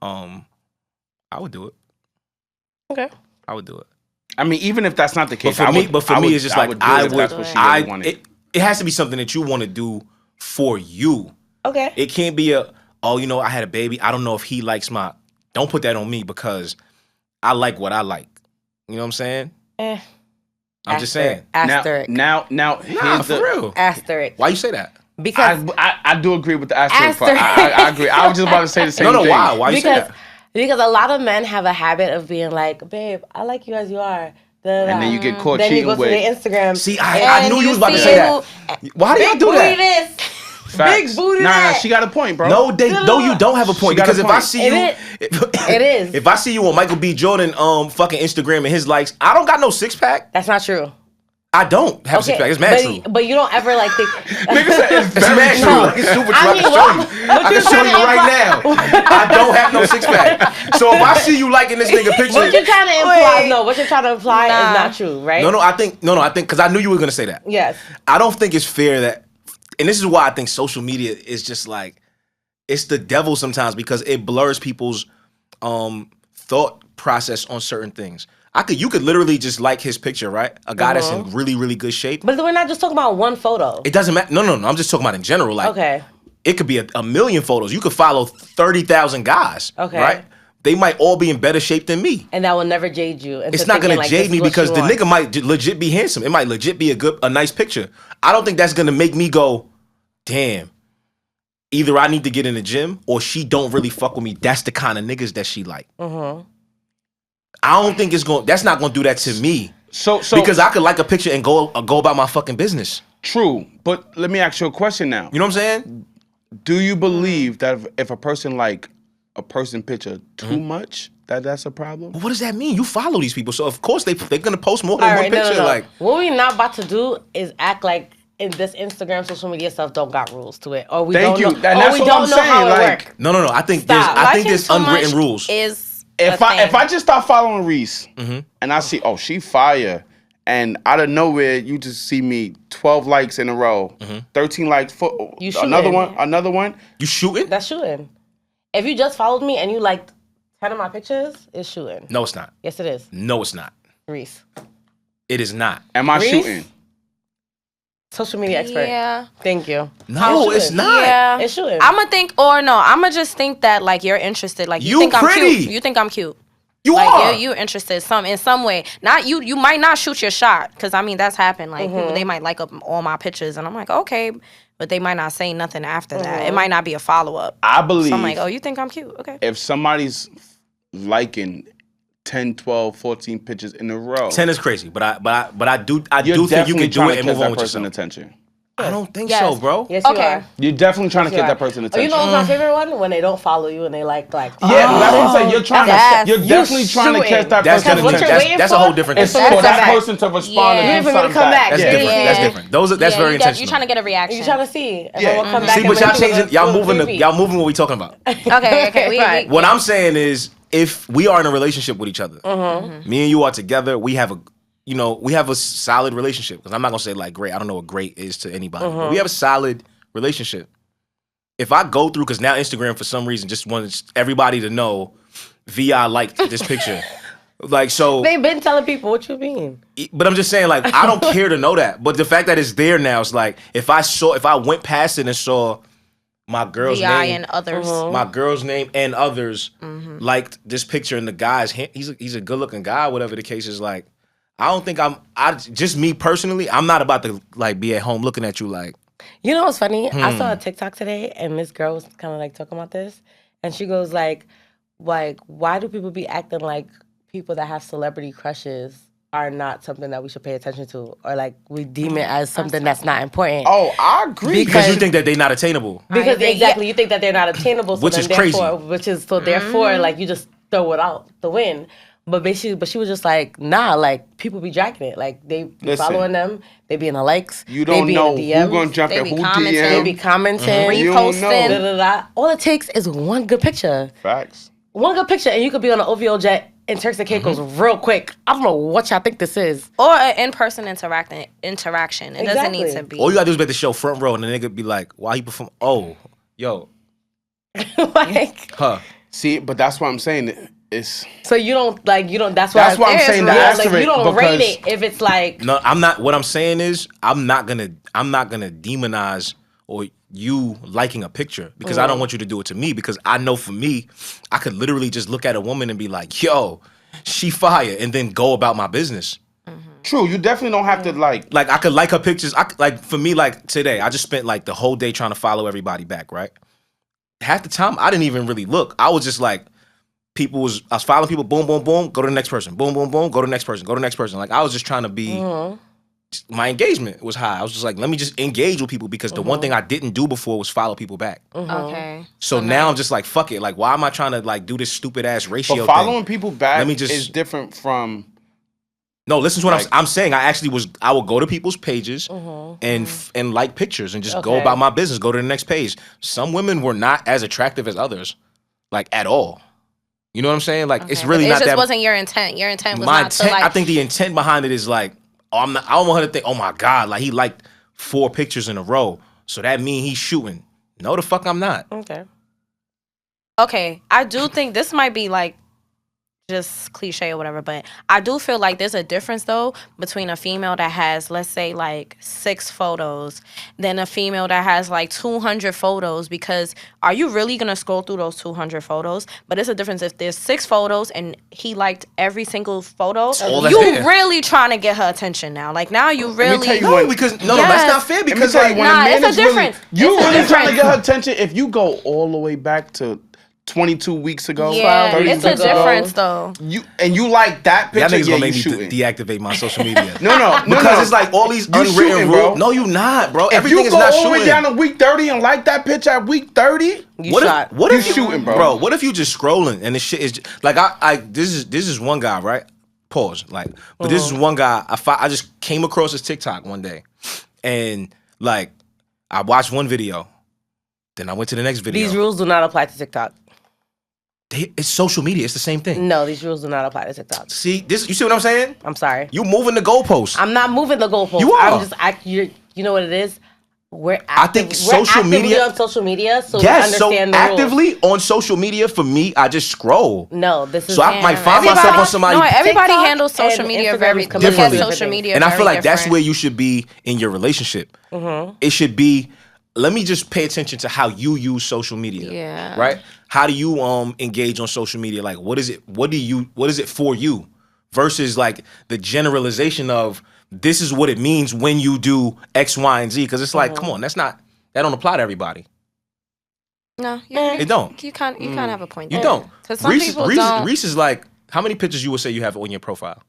I would do it. Okay. I would do it. I mean, even if that's not the case, But for me, it's just like it has to be something that you want to do for you. Okay. It can't be you know, I had a baby. I don't know if he likes my. Don't put that on me because I like what I like. You know what I'm saying? I'm just saying. Asterisk. Now, Nah, for real. Asterisk. Why you say that? Because I do agree with the asterisk part. I agree. I was just about to say the same thing. Why? Why you say that? Because a lot of men have a habit of being like, babe, I like you as you are. And then you get caught then cheating you go with. to their Instagram. See, I knew you was about to say that. Why do y'all do that? Big booty. Nah, she got a point, bro. No, you don't have a point because if I see you, it is. If I see you on Michael B. Jordan, fucking Instagram and his likes, I don't got no 6-pack. That's not true. I don't have a 6-pack. It's mad true. But you don't ever like think. Nigga said it's mad true. Like, it's super true. I can show you right now. I don't have no 6-pack. So if I see you liking this nigga picture, what you're trying to imply? No, what you're trying to imply is not true, right? No, I think because I knew you were gonna say that. Yes. I don't think it's fair that, and this is why I think social media is just like, it's the devil sometimes because it blurs people's thought process on certain things. You could literally just like his picture, right? A guy that's in really, really good shape. But we're not just talking about one photo. It doesn't matter. No. I'm just talking about in general. Like, okay. It could be a million photos. You could follow 30,000 guys. Okay. Right? They might all be in better shape than me. And that will never jade you. It's not gonna jade me because the nigga might legit be handsome. It might legit be a nice picture. I don't think that's gonna make me go, damn. Either I need to get in the gym or she don't really fuck with me. That's the kind of niggas that she like. I don't think that's not gonna do that to me. So because I could like a picture and go about my fucking business. True, but let me ask you a question now. You know what I'm saying? Do you believe that if a person like a person picture too much, that's a problem? Well, what does that mean? You follow these people, so of course they're gonna post more than one picture. No. Like, what we're not about to do is act like in this Instagram social media stuff don't got rules to it, or we don't know how it works. No. I think there's unwritten rules. If I just start following Reese and I see, she fire, and out of nowhere you just see me 12 likes in a row, 13 likes for another one. You shooting? That's shooting. If you just followed me and you liked 10 of my pictures, it's shooting. No, it's not. Yes, it is. No, it's not. Reese. It is not. Am I shooting? Social media expert. Yeah. Thank you. No, it's not. Yeah. It's shooting. I'ma just think that like you're interested. Like you think pretty. I'm cute. You think I'm cute. You are. You interested in some way. Not you. You might not shoot your shot because I mean that's happened. Like people, they might like up all my pictures and I'm like okay, but they might not say nothing after that. It might not be a follow up. I believe. So I'm like, you think I'm cute? Okay. If somebody's liking 10, 12, 14 pictures in a row. 10 is crazy, but I do think you can do it and move on with yourself. Attention. I don't think so, bro. Yes, you are. You're definitely trying to get that person attention. You know what's my favorite one? When they don't follow you and they like. Yeah, that's what I'm saying. You're definitely trying to catch that person's attention. That's a whole different thing. It's for that person to respond and do something back. That's different. That's different. That's very intentional. You're trying to get a reaction. You're trying to see. See, but y'all changing. Y'all moving what we talking about. Okay. What I'm saying is, if we are in a relationship with each other, me and you are together, we have a solid relationship. Because I'm not gonna say like great. I don't know what great is to anybody. But we have a solid relationship. If I go through, because now Instagram for some reason just wants everybody to know, VI liked this picture. Like so, they've been telling people what you mean. But I'm just saying, like I don't care to know that. But the fact that it's there now, it's like if I went past it and saw my girl's name and others, my girl's name and others liked this picture, and the guy's he's a good looking guy, whatever the case is. Like, I don't think just me personally, I'm not about to like be at home looking at you like. You know what's funny? I saw a TikTok today, and this girl was kind of like talking about this, and she goes like, why do people be acting like people that have celebrity crushes are not something that we should pay attention to, or like we deem it as something that's not important? Oh, I agree. Because you think that they're not attainable. Because exactly, you think that they're not attainable, so which is crazy. Therefore, like you just throw it out the wind. But basically, she was just like, nah, like people be jacking it. Like they be following them, they be in the likes, you don't know who gonna jump in who DM. They be commenting, reposting. All it takes is one good picture. Facts. One good picture, and you could be on an OVO jet in Turks and Caicos real quick. I don't know what y'all think this is. Or an in-person interaction. It doesn't need to be. All you gotta do is make the show front row, and the nigga be like, "Why he perform?" Oh, yo, like, See, but that's what I'm saying. It's so you don't. That's why I'm saying the asterisk. Like, you don't rate it if it's like. No, I'm not. What I'm saying is, I'm not gonna demonize or you liking a picture because I don't want you to do it to me because I know for me, I could literally just look at a woman and be like, "Yo, she fire," and then go about my business. True, you definitely don't have to like I could like her pictures. For me, like today, I just spent like the whole day trying to follow everybody back. Right, half the time I didn't even really look. I was just like, I was following people. Boom, boom, boom. Go to the next person. Boom, boom, boom. Go to the next person. Go to the next person. Like I was just trying to be. My engagement was high. I was just like, let me just engage with people because the one thing I didn't do before was follow people back. Okay. So now I'm just like, fuck it. Like, why am I trying to like do this stupid ass ratio but following thing? people back is different from. No, listen to what I'm saying. I would go to people's pages and like pictures and just go about my business. Go to the next page. Some women were not as attractive as others, like at all. You know what I'm saying? Like it's really not that. It just wasn't your intent. Your intent was not to like. I think the intent behind it is like. I don't want her to think, oh my God, like he liked 4 pictures in a row. So that mean he's shooting. No, the fuck I'm not. Okay. I do think this might be like just cliche or whatever, but I do feel like there's a difference though between a female that has, let's say, like 6 photos than a female that has like 200 photos, because are you really gonna scroll through those 200 photos? But it's a difference if there's 6 photos and he liked every single photo. You really trying to get her attention now. Like now you really that's not fair because like it's a difference. You really trying to get her attention if you go all the way back to 22 weeks ago. Yeah, it's a difference though. You like that picture? Y'all niggas gonna make me deactivate my social media. No, because it's like all these unwritten rules. No, you not, bro. Everything is not shooting. If you go all the way down to week 30 and like that picture at week 30, what if you shooting, bro? What if you just scrolling and this shit is like this is one guy, right? Pause. Like, but this is one guy. I just came across his TikTok one day, and like I watched one video, then I went to the next video. These rules do not apply to TikTok. It's social media. It's the same thing. No, these rules do not apply to TikTok. See this? You see what I'm saying? I'm sorry. You moving the goalposts. I'm not moving the goalposts. You are. I'm just you know what it is? I think social media on social media, so we understand the actively rules. On social media for me, I just scroll. No, this is so I might find myself on somebody. No, everybody handles social media very differently. Social media, and I feel like that's where you should be in your relationship. It should be. Let me just pay attention to how you use social media. Yeah. Right? How do you engage on social media? Like what is it for you? Versus like the generalization of this is what it means when you do X, Y, and Z. Because it's like, come on, that don't apply to everybody. No, it don't. You can't have a point. You don't. Because some people don't. Reese is like, how many pictures you would say you have on your profile?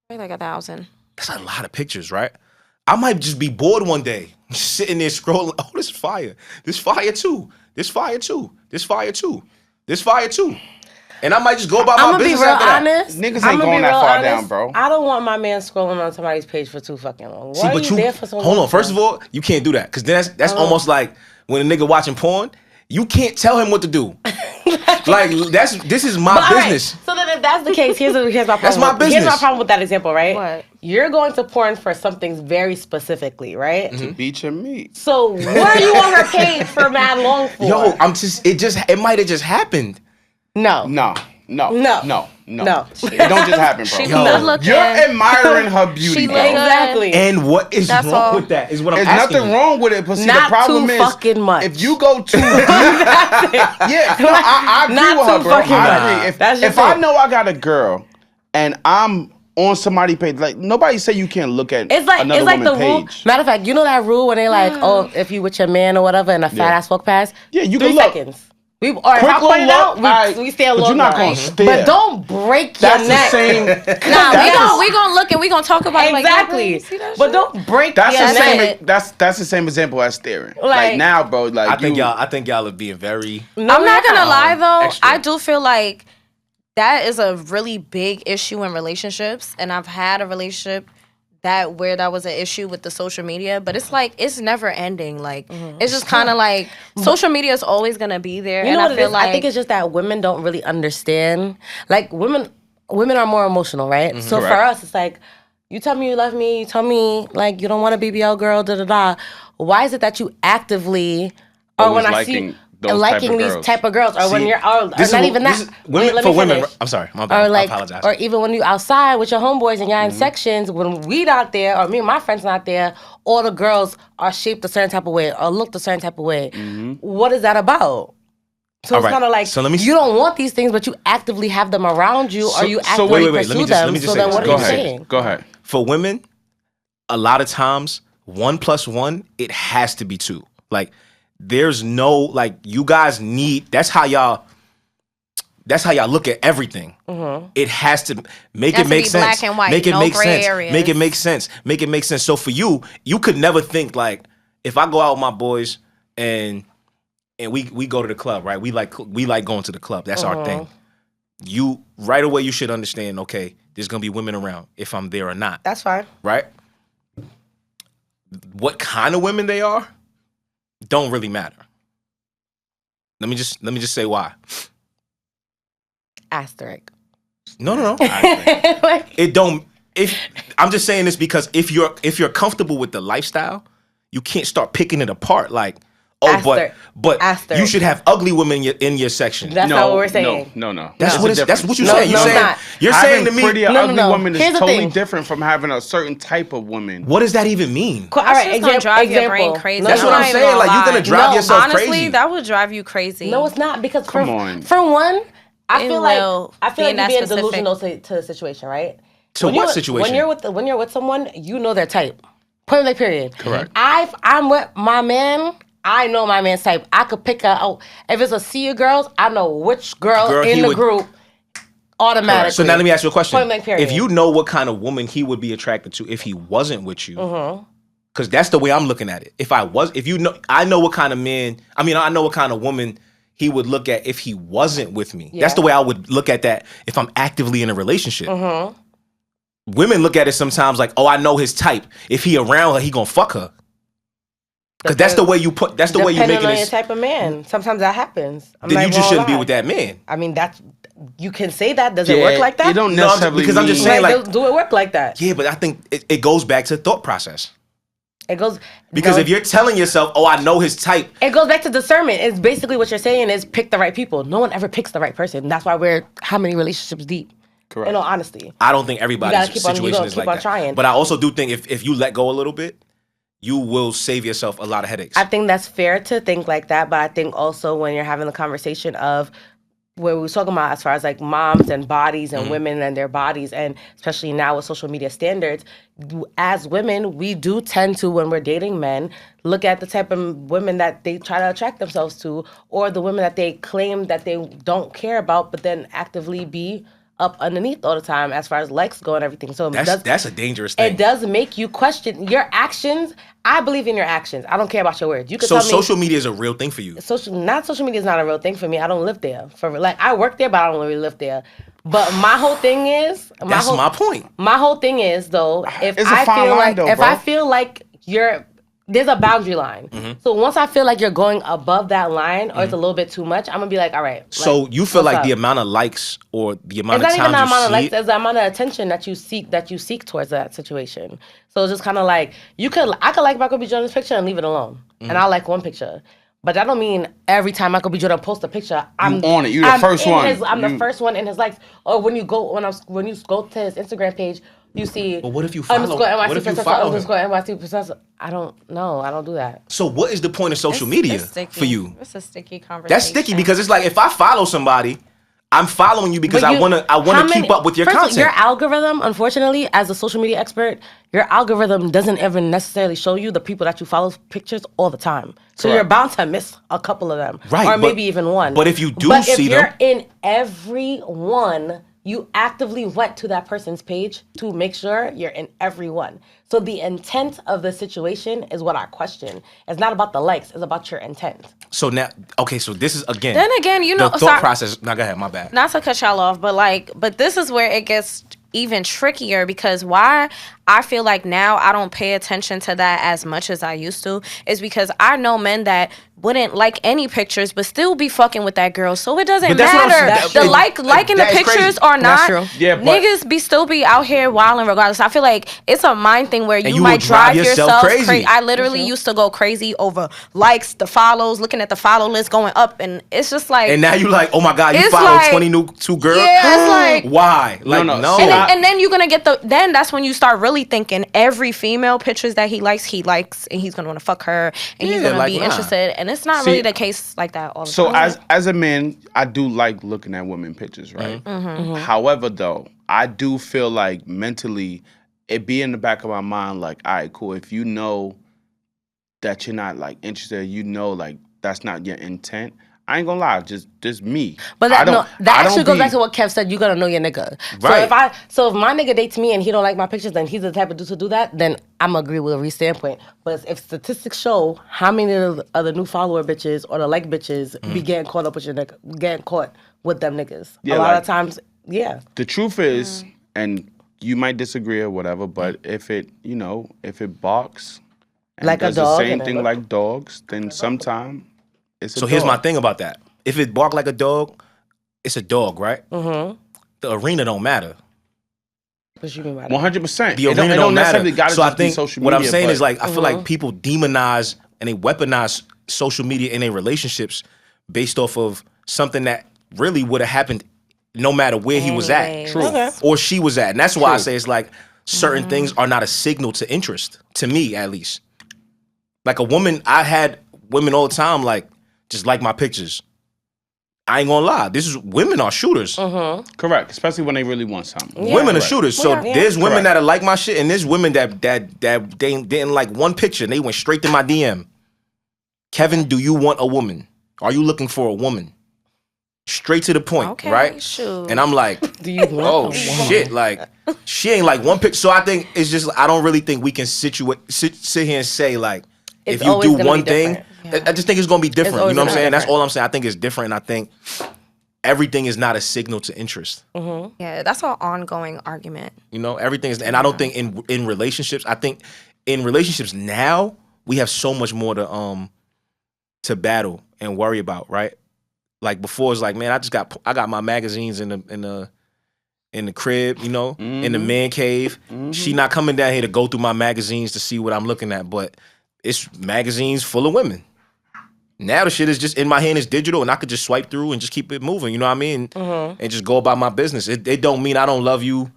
Like 1,000. That's a lot of pictures, right? I might just be bored one day, sitting there scrolling. Oh, this is fire. This fire too. This fire too. This fire too. This fire too. And I might just go about my business after that. Niggas ain't going that far down, bro. I don't want my man scrolling on somebody's page for too fucking long. Why are you there for so long? Hold on. First of all, you can't do that because that's almost like when a nigga watching porn. You can't tell him what to do. Like this is my business. Right. So then if that's the case, here's my problem. That's my business. Here's my problem with that example, right? What? You're going to porn for something very specifically, right? To beat your meat. So what are you on her page for mad long for? Yo, it might have just happened. No. It don't just happen, bro. She good looking. You're admiring her beauty, bro. Exactly. And what is wrong with that? Is what I'm asking. There's nothing wrong with it, but see, the problem is fucking much. if you go too deep. I agree with her, bro. I agree. If I know I got a girl and I'm on somebody's page, like nobody say you can't look at another woman's page. Matter of fact, you know that rule when they like, oh, if you with your man or whatever and a fat ass walk past, you 3 can look. seconds. If I point it out, we stay alone. You're not gonna stare. But don't break your neck. That's the same. we gonna look and we gonna talk about exactly. It. Like, but don't break your neck. That's the same example as staring. Like now, bro. Like I think y'all are being very. I'm not gonna lie though. Extra. I do feel like that is a really big issue in relationships, and I've had a relationship where that was an issue with the social media, but it's like it's never ending. Like it's just kind of like social media is always gonna be there. You know and what I feel it is? like I think it's just that women don't really understand. Like women are more emotional, right? So for us, it's like you tell me you love me, you tell me like you don't want a BBL girl, da da da. Why is it that you actively or Always when I see liking those liking these girls. type of girls, or when See, you're, or not even that. Women, Let for me women, finish. I'm sorry, my bad. Or like, I apologize. or even when you outside with your homeboys and y'all in sections, when we not there, or me and my friends not there, all the girls are shaped a certain type of way or looked a certain type of way. What is that about? So it's kind of like you don't want these things, but you actively have them around you, or you actively pursue them. So then, what are you saying? Go ahead. For women, a lot of times 1 + 1 it has to be 2. Like there's no like you guys need. That's how y'all look at everything. It has to make it make sense. Black and white, make it no make gray sense. areas. Make it make sense. Make it make sense. So for you could never think like if I go out with my boys and we go to the club, right? We like going to the club. That's our thing. You right away you should understand. Okay, there's gonna be women around if I'm there or not. That's fine, right? What kind of women they are don't really matter. Let me just say why. Asterisk. No. It don't. If I'm just saying this because if you're comfortable with the lifestyle, you can't start picking it apart. Like, but Asterisk. you should have ugly women in your section. That's not what we're saying. No. That's what you're saying. Not. You're saying to me, pretty ugly woman is Here's the totally thing. different from having a certain type of woman. what does that even mean? All right, That's just gonna drive your brain crazy. That's what I'm not even saying. Like, you're gonna lie. drive yourself honestly, crazy. that would drive you crazy. No, it's not because Come on. for one, I It feel will like be you're in that being specific- delusional to the situation, right? To what situation? When you're with someone, you know their type. Point blank period. Correct. I'm with my man. I know my man's type. I could pick out if it's a sea of girls. I know which girl in the group automatically. So now let me ask you a question. Point blank period. If you know what kind of woman he would be attracted to if he wasn't with you, because that's the way I'm looking at it. I know what kind of man. I mean, I know what kind of woman he would look at if he wasn't with me. Yeah. That's the way I would look at that if I'm actively in a relationship. Women look at it sometimes like, oh, I know his type. If he around her, he gonna fuck her. Because that's the way you put. That's the way you make it. Depending on your type of man, sometimes that happens. Then you just shouldn't be with that man. I mean, you can say that. Does it work like that? You don't necessarily. Because I'm just saying, like, do it work like that? Yeah, but I think it goes back to thought process. It goes because if you're telling yourself, "Oh, I know his type," it goes back to discernment. It's basically what you're saying is pick the right people. No one ever picks the right person. That's why we're how many relationships deep. Correct. In all honesty, I don't think everybody's situation is like that. Trying. But I also do think if you let go a little bit, you will save yourself a lot of headaches. I think that's fair to think like that, but I think also when you're having the conversation of where we were talking about as far as like moms and bodies and women and their bodies, and especially now with social media standards, as women, we do tend to, when we're dating men, look at the type of women that they try to attract themselves to, or the women that they claim that they don't care about, but then actively be up underneath all the time as far as likes go and everything. So that's a dangerous thing. It does make you question your actions. I believe in your actions. I don't care about your words. You could so tell me social media is a real thing for you. Social media is not a real thing for me. I don't live there. I work there, but I don't really live there. But my whole thing is my point. My whole thing is though, if I feel like there's a boundary line. So once I feel like you're going above that line or it's a little bit too much, I'm gonna be like, all right. So you feel like the amount of likes or the amount of time you see it's not even the amount of likes, it's the amount of attention that you seek towards that situation. So it's just kind of like I could like Michael B. Jordan's picture and leave it alone, and I'll like one picture. But that don't mean every time Michael B. Jordan posts a picture, I'm on it. You're the first one. I'm the first one in his likes. Or when you go to his Instagram page, you see. But what if you follow? _NYC Professor. I don't know. I don't do that. So what is the point of social media for you? It's a sticky conversation. That's sticky because it's like if I follow somebody, I'm following you because I wanna keep up with your content. Your algorithm, unfortunately, as a social media expert, your algorithm doesn't ever necessarily show you the people that you follow pictures all the time. So you're bound to miss a couple of them, right? Or maybe even one. But if you do see them, if you're in every one, you actively went to that person's page to make sure you're in every one. So the intent of the situation is what I question. It's not about the likes, it's about your intent. So now, okay, so this is again. Then again, you know, the thought process. Now, go ahead. My bad. Not to cut y'all off, but this is where it gets even trickier, because why I feel like now I don't pay attention to that as much as I used to is because I know men that wouldn't like any pictures but still be fucking with that girl, so it doesn't matter the liking the pictures or not. Yeah, but niggas still be out here wilding regardless. I feel like it's a mind thing where you might drive yourself crazy. I literally used to go crazy over likes, the follows, looking at the follow list going up, and it's just like, and now you like, oh my god, you follow like, 22 girls. Yeah, it's like, why? Like no. And then you're gonna get then that's when you start really thinking every female pictures that he likes, and he's gonna want to fuck her, and he's gonna be interested, and it's not really the case like that all the time. So as a man, I do like looking at women pictures, right? However, though, I do feel like mentally, it be in the back of my mind, like, all right, cool. If you know that you're not like interested, you know, like that's not your intent. I ain't gonna lie, just me. But that actually goes back to what Kev said. You gotta know your nigga. Right. So if my nigga dates me and he don't like my pictures, then he's the type of dude to do that. Then I'm agree with Reese's standpoint. But if statistics show how many of the new follower bitches or the like bitches be getting caught up with your nigga, getting caught with them niggas. Yeah, a lot of times, yeah. The truth is, and you might disagree or whatever, but if it barks and like does a dog, the same thing like dogs, then sometime. So here's my thing about that. If it bark like a dog, it's a dog, right? Mm-hmm. The arena don't matter. What you mean by that? 100%. The arena don't matter. So I think what I'm saying is like, I feel Mm-hmm. like people demonize and they weaponize social media in their relationships based off of something that really would have happened no matter where he was at. True. Okay. Or she was at. And that's why I say it's like certain things are not a signal to interest, to me at least. Like a woman, I had women all the time like, just like my pictures. I ain't gonna lie. Women are shooters. Correct. Especially when they really want something. Yeah. Women are shooters. So there's women that like my shit, and there's women that they didn't like one picture and they went straight to my DM. Kevin, do you want a woman? Are you looking for a woman? Straight to the point, right? Shoot. And I'm like, do you want shit. Like, she ain't like one picture. So I think it's just, I don't really think we can sit here and say like, if you do one thing, I just think it's gonna be different. You know what I'm saying? That's all I'm saying. I think it's different, and I think everything is not a signal to interest. Mm-hmm. Yeah, that's an ongoing argument. You know, everything is, and I don't think in relationships. I think in relationships now we have so much more to battle and worry about, right? Like before, it's like, man, I got my magazines in the crib, you know, in the man cave. She not coming down here to go through my magazines to see what I'm looking at, but it's magazines full of women. Now the shit is just in my hand, it's digital, and I could just swipe through and just keep it moving, you know what I mean? And just go about my business. It don't mean I don't love you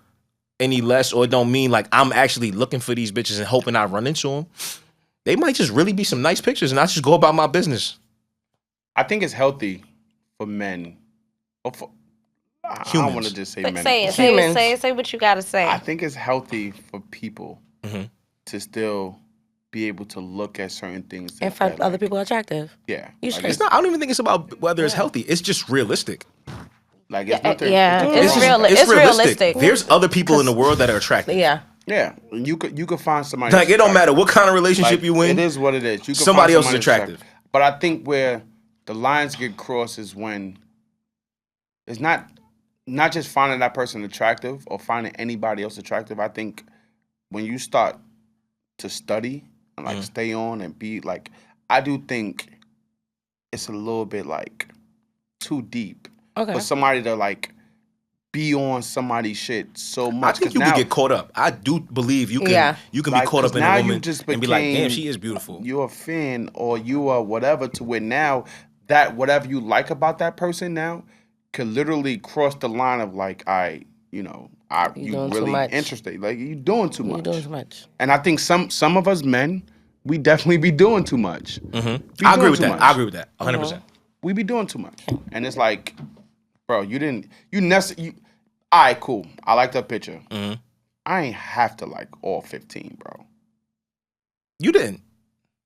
any less, or it don't mean like I'm actually looking for these bitches and hoping I run into them. They might just really be some nice pictures, and I just go about my business. I think it's healthy for men. Or for, I don't want to just say men. Say what you gotta say. I think it's healthy for people to still be able to look at certain things and find other people attractive. Yeah, it's not. I don't even think it's about whether it's healthy. It's just realistic. Like it's nothing. It's realistic. There's other people in the world that are attractive. Yeah. You could find somebody. Like it don't matter what kind of relationship you in. It is what it is. You could somebody find else is attractive. But I think where the lines get crossed is when it's not just finding that person attractive or finding anybody else attractive. I think when you start to study and like stay on and be like, I do think it's a little bit like too deep for somebody to like be on somebody's shit so much. I think you can get caught up. I do believe you can be caught up in a woman and be like, damn, she is beautiful. You're a fan or you are whatever, to where now that whatever you like about that person now could literally cross the line of like, you really interested. Like you doing too much. You're doing too much. And I think some of us men, we definitely be doing too much. I agree with that. I agree with that. 100%. We be doing too much. And it's like, bro, all right, cool. I like that picture. I ain't have to like all 15, bro. You didn't.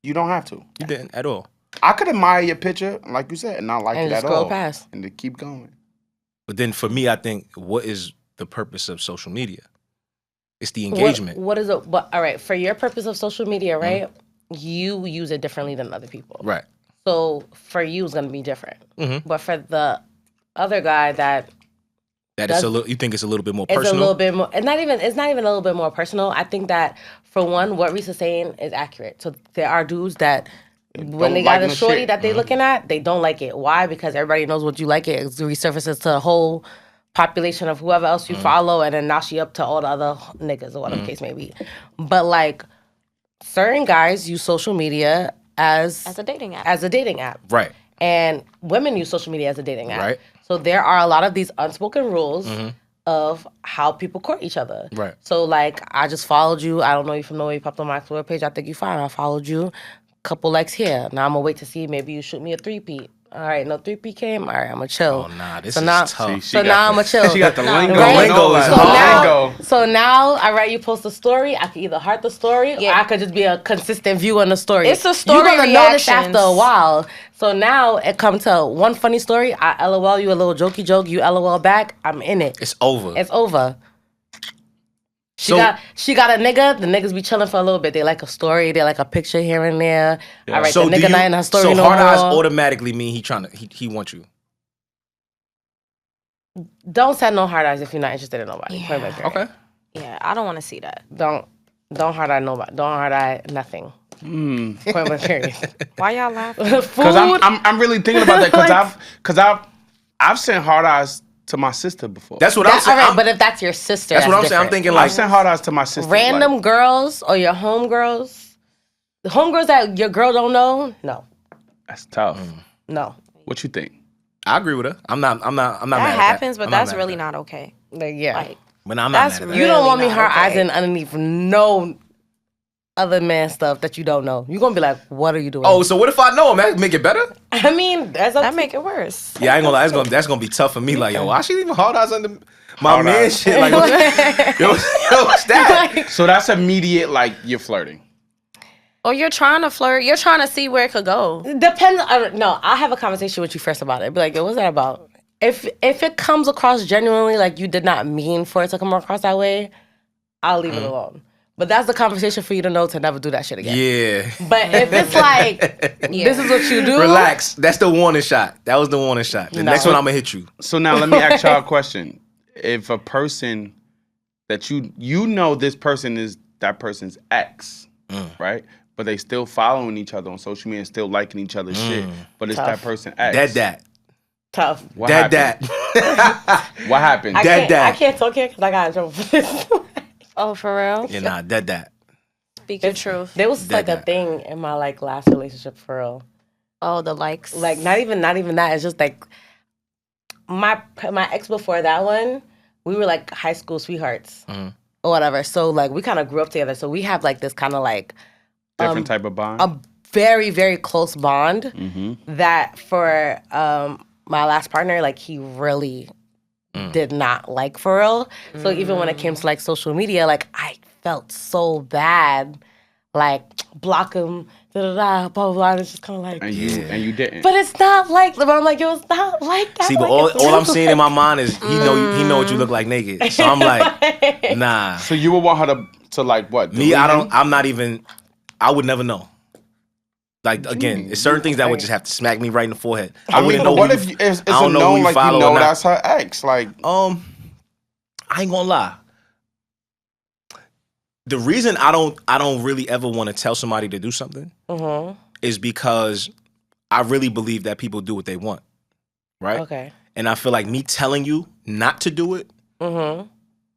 You don't have to. You didn't at all. I could admire your picture, like you said, and not like it at all. Scroll past. And to keep going. But then for me, I think, what is the purpose of social media? It's the engagement. What is it? But all right, for your purpose of social media, right? You use it differently than other people. Right. So for you, it's going to be different. But for the other guy you think it's a little bit more personal? It's a little bit more. It's not even a little bit more personal. I think that for one, what Reese is saying is accurate. So there are dudes that when they got a shorty that they looking at, they don't like it. Why? Because everybody knows what you like it. It resurfaces to the whole population of whoever else you follow, and then now she up to all the other niggas or whatever the case may be. But like certain guys use social media as a dating app. As a dating app. Right. And women use social media as a dating app. Right. So there are a lot of these unspoken rules of how people court each other. Right. So like I just followed you. I don't know you from nowhere. You popped on my Explore page. I think you fine. I followed you. Couple likes here. Now I'm gonna wait to see maybe you shoot me a 3-peat. All right, no 3P came. All right, I'm gonna chill. Oh nah, this is tough. So now I'm gonna chill. She got the lingo. Right? Lingo is So now, all right, you post a story. I can either heart the story, or I could just be a consistent view on the story. It's a story. You're gonna reactions. notice after a while. So now it comes to one funny story. I LOL you a little jokey joke. You LOL back. I'm in it. It's over. It's over. She got a nigga. The niggas be chilling for a little bit. They like a story. They like a picture here and there. Yeah. All right, so the nigga not in her story no more. So hard eyes automatically mean he wants you. Don't set no hard eyes if you're not interested in nobody. Yeah. Okay. Yeah, I don't want to see that. Don't hard eye nobody. Don't hard eye nothing. Point blank period. Why y'all laughing? Because I'm really thinking about that because I've sent hard eyes to my sister before. That's what I'm saying. All right, but if that's your sister, that's what I'm different. saying. I'm thinking like I've sent hard eyes to my sister. Random girls or your homegirls, the homegirls that your girl don't know. No, that's tough. No. What you think? I agree with her. I'm not mad at that. That happens, but that's really not okay. Like, yeah. Like, but I'm not mad at that. You don't want me hard eyes in underneath no other man stuff that you don't know. You're gonna be like, what are you doing? Oh, so what if I know him? That make it better? I mean, that make it worse. Yeah, I ain't gonna lie. That's gonna be tough for me. Like, yo, why she leaving hard eyes under my man shit? Like, what's that? So that's immediate. Like you're flirting. Or you're trying to flirt. You're trying to see where it could go. Depends. No, I'll have a conversation with you first about it. Be like, yo, what's that about? If it comes across genuinely like you did not mean for it to come across that way, I'll leave it alone. But that's the conversation for you to know to never do that shit again. Yeah. But if it's like, this is what you do. Relax. That's the warning shot. That was the warning shot. The next one, I'm going to hit you. So now let me ask y'all a question. If a person that you know this person is that person's ex, right? But they still following each other on social media and still liking each other's shit. But it's that person ex. That. Tough. What happened? What happened? I can't talk here because I got in trouble for this. Oh, for real? Yeah, nah, that. Speak your truth. There was like a thing in my like last relationship for real. Oh, the likes. Like not even that. It's just like my ex before that one, we were like high school sweethearts or whatever. So like we kind of grew up together. So we have like this kind of like different type of bond. A very, very close bond that for my last partner, like he really did not like for real. So even when it came to like social media, like I felt so bad, like block him, blah blah blah. It's just kind of like and you didn't. But it's not like. But I'm like, it was not like that. See, but like, all I'm seeing in my mind is he know what you look like naked. So I'm like, nah. So you would want her to like what? Me, I'm not even. I would never know. Like again, it's certain things that would just have to smack me right in the forehead. I mean, but what if it's a known like you know that's her ex? Like, I ain't gonna lie. The reason I don't really ever want to tell somebody to do something is because I really believe that people do what they want, right? Okay. And I feel like me telling you not to do it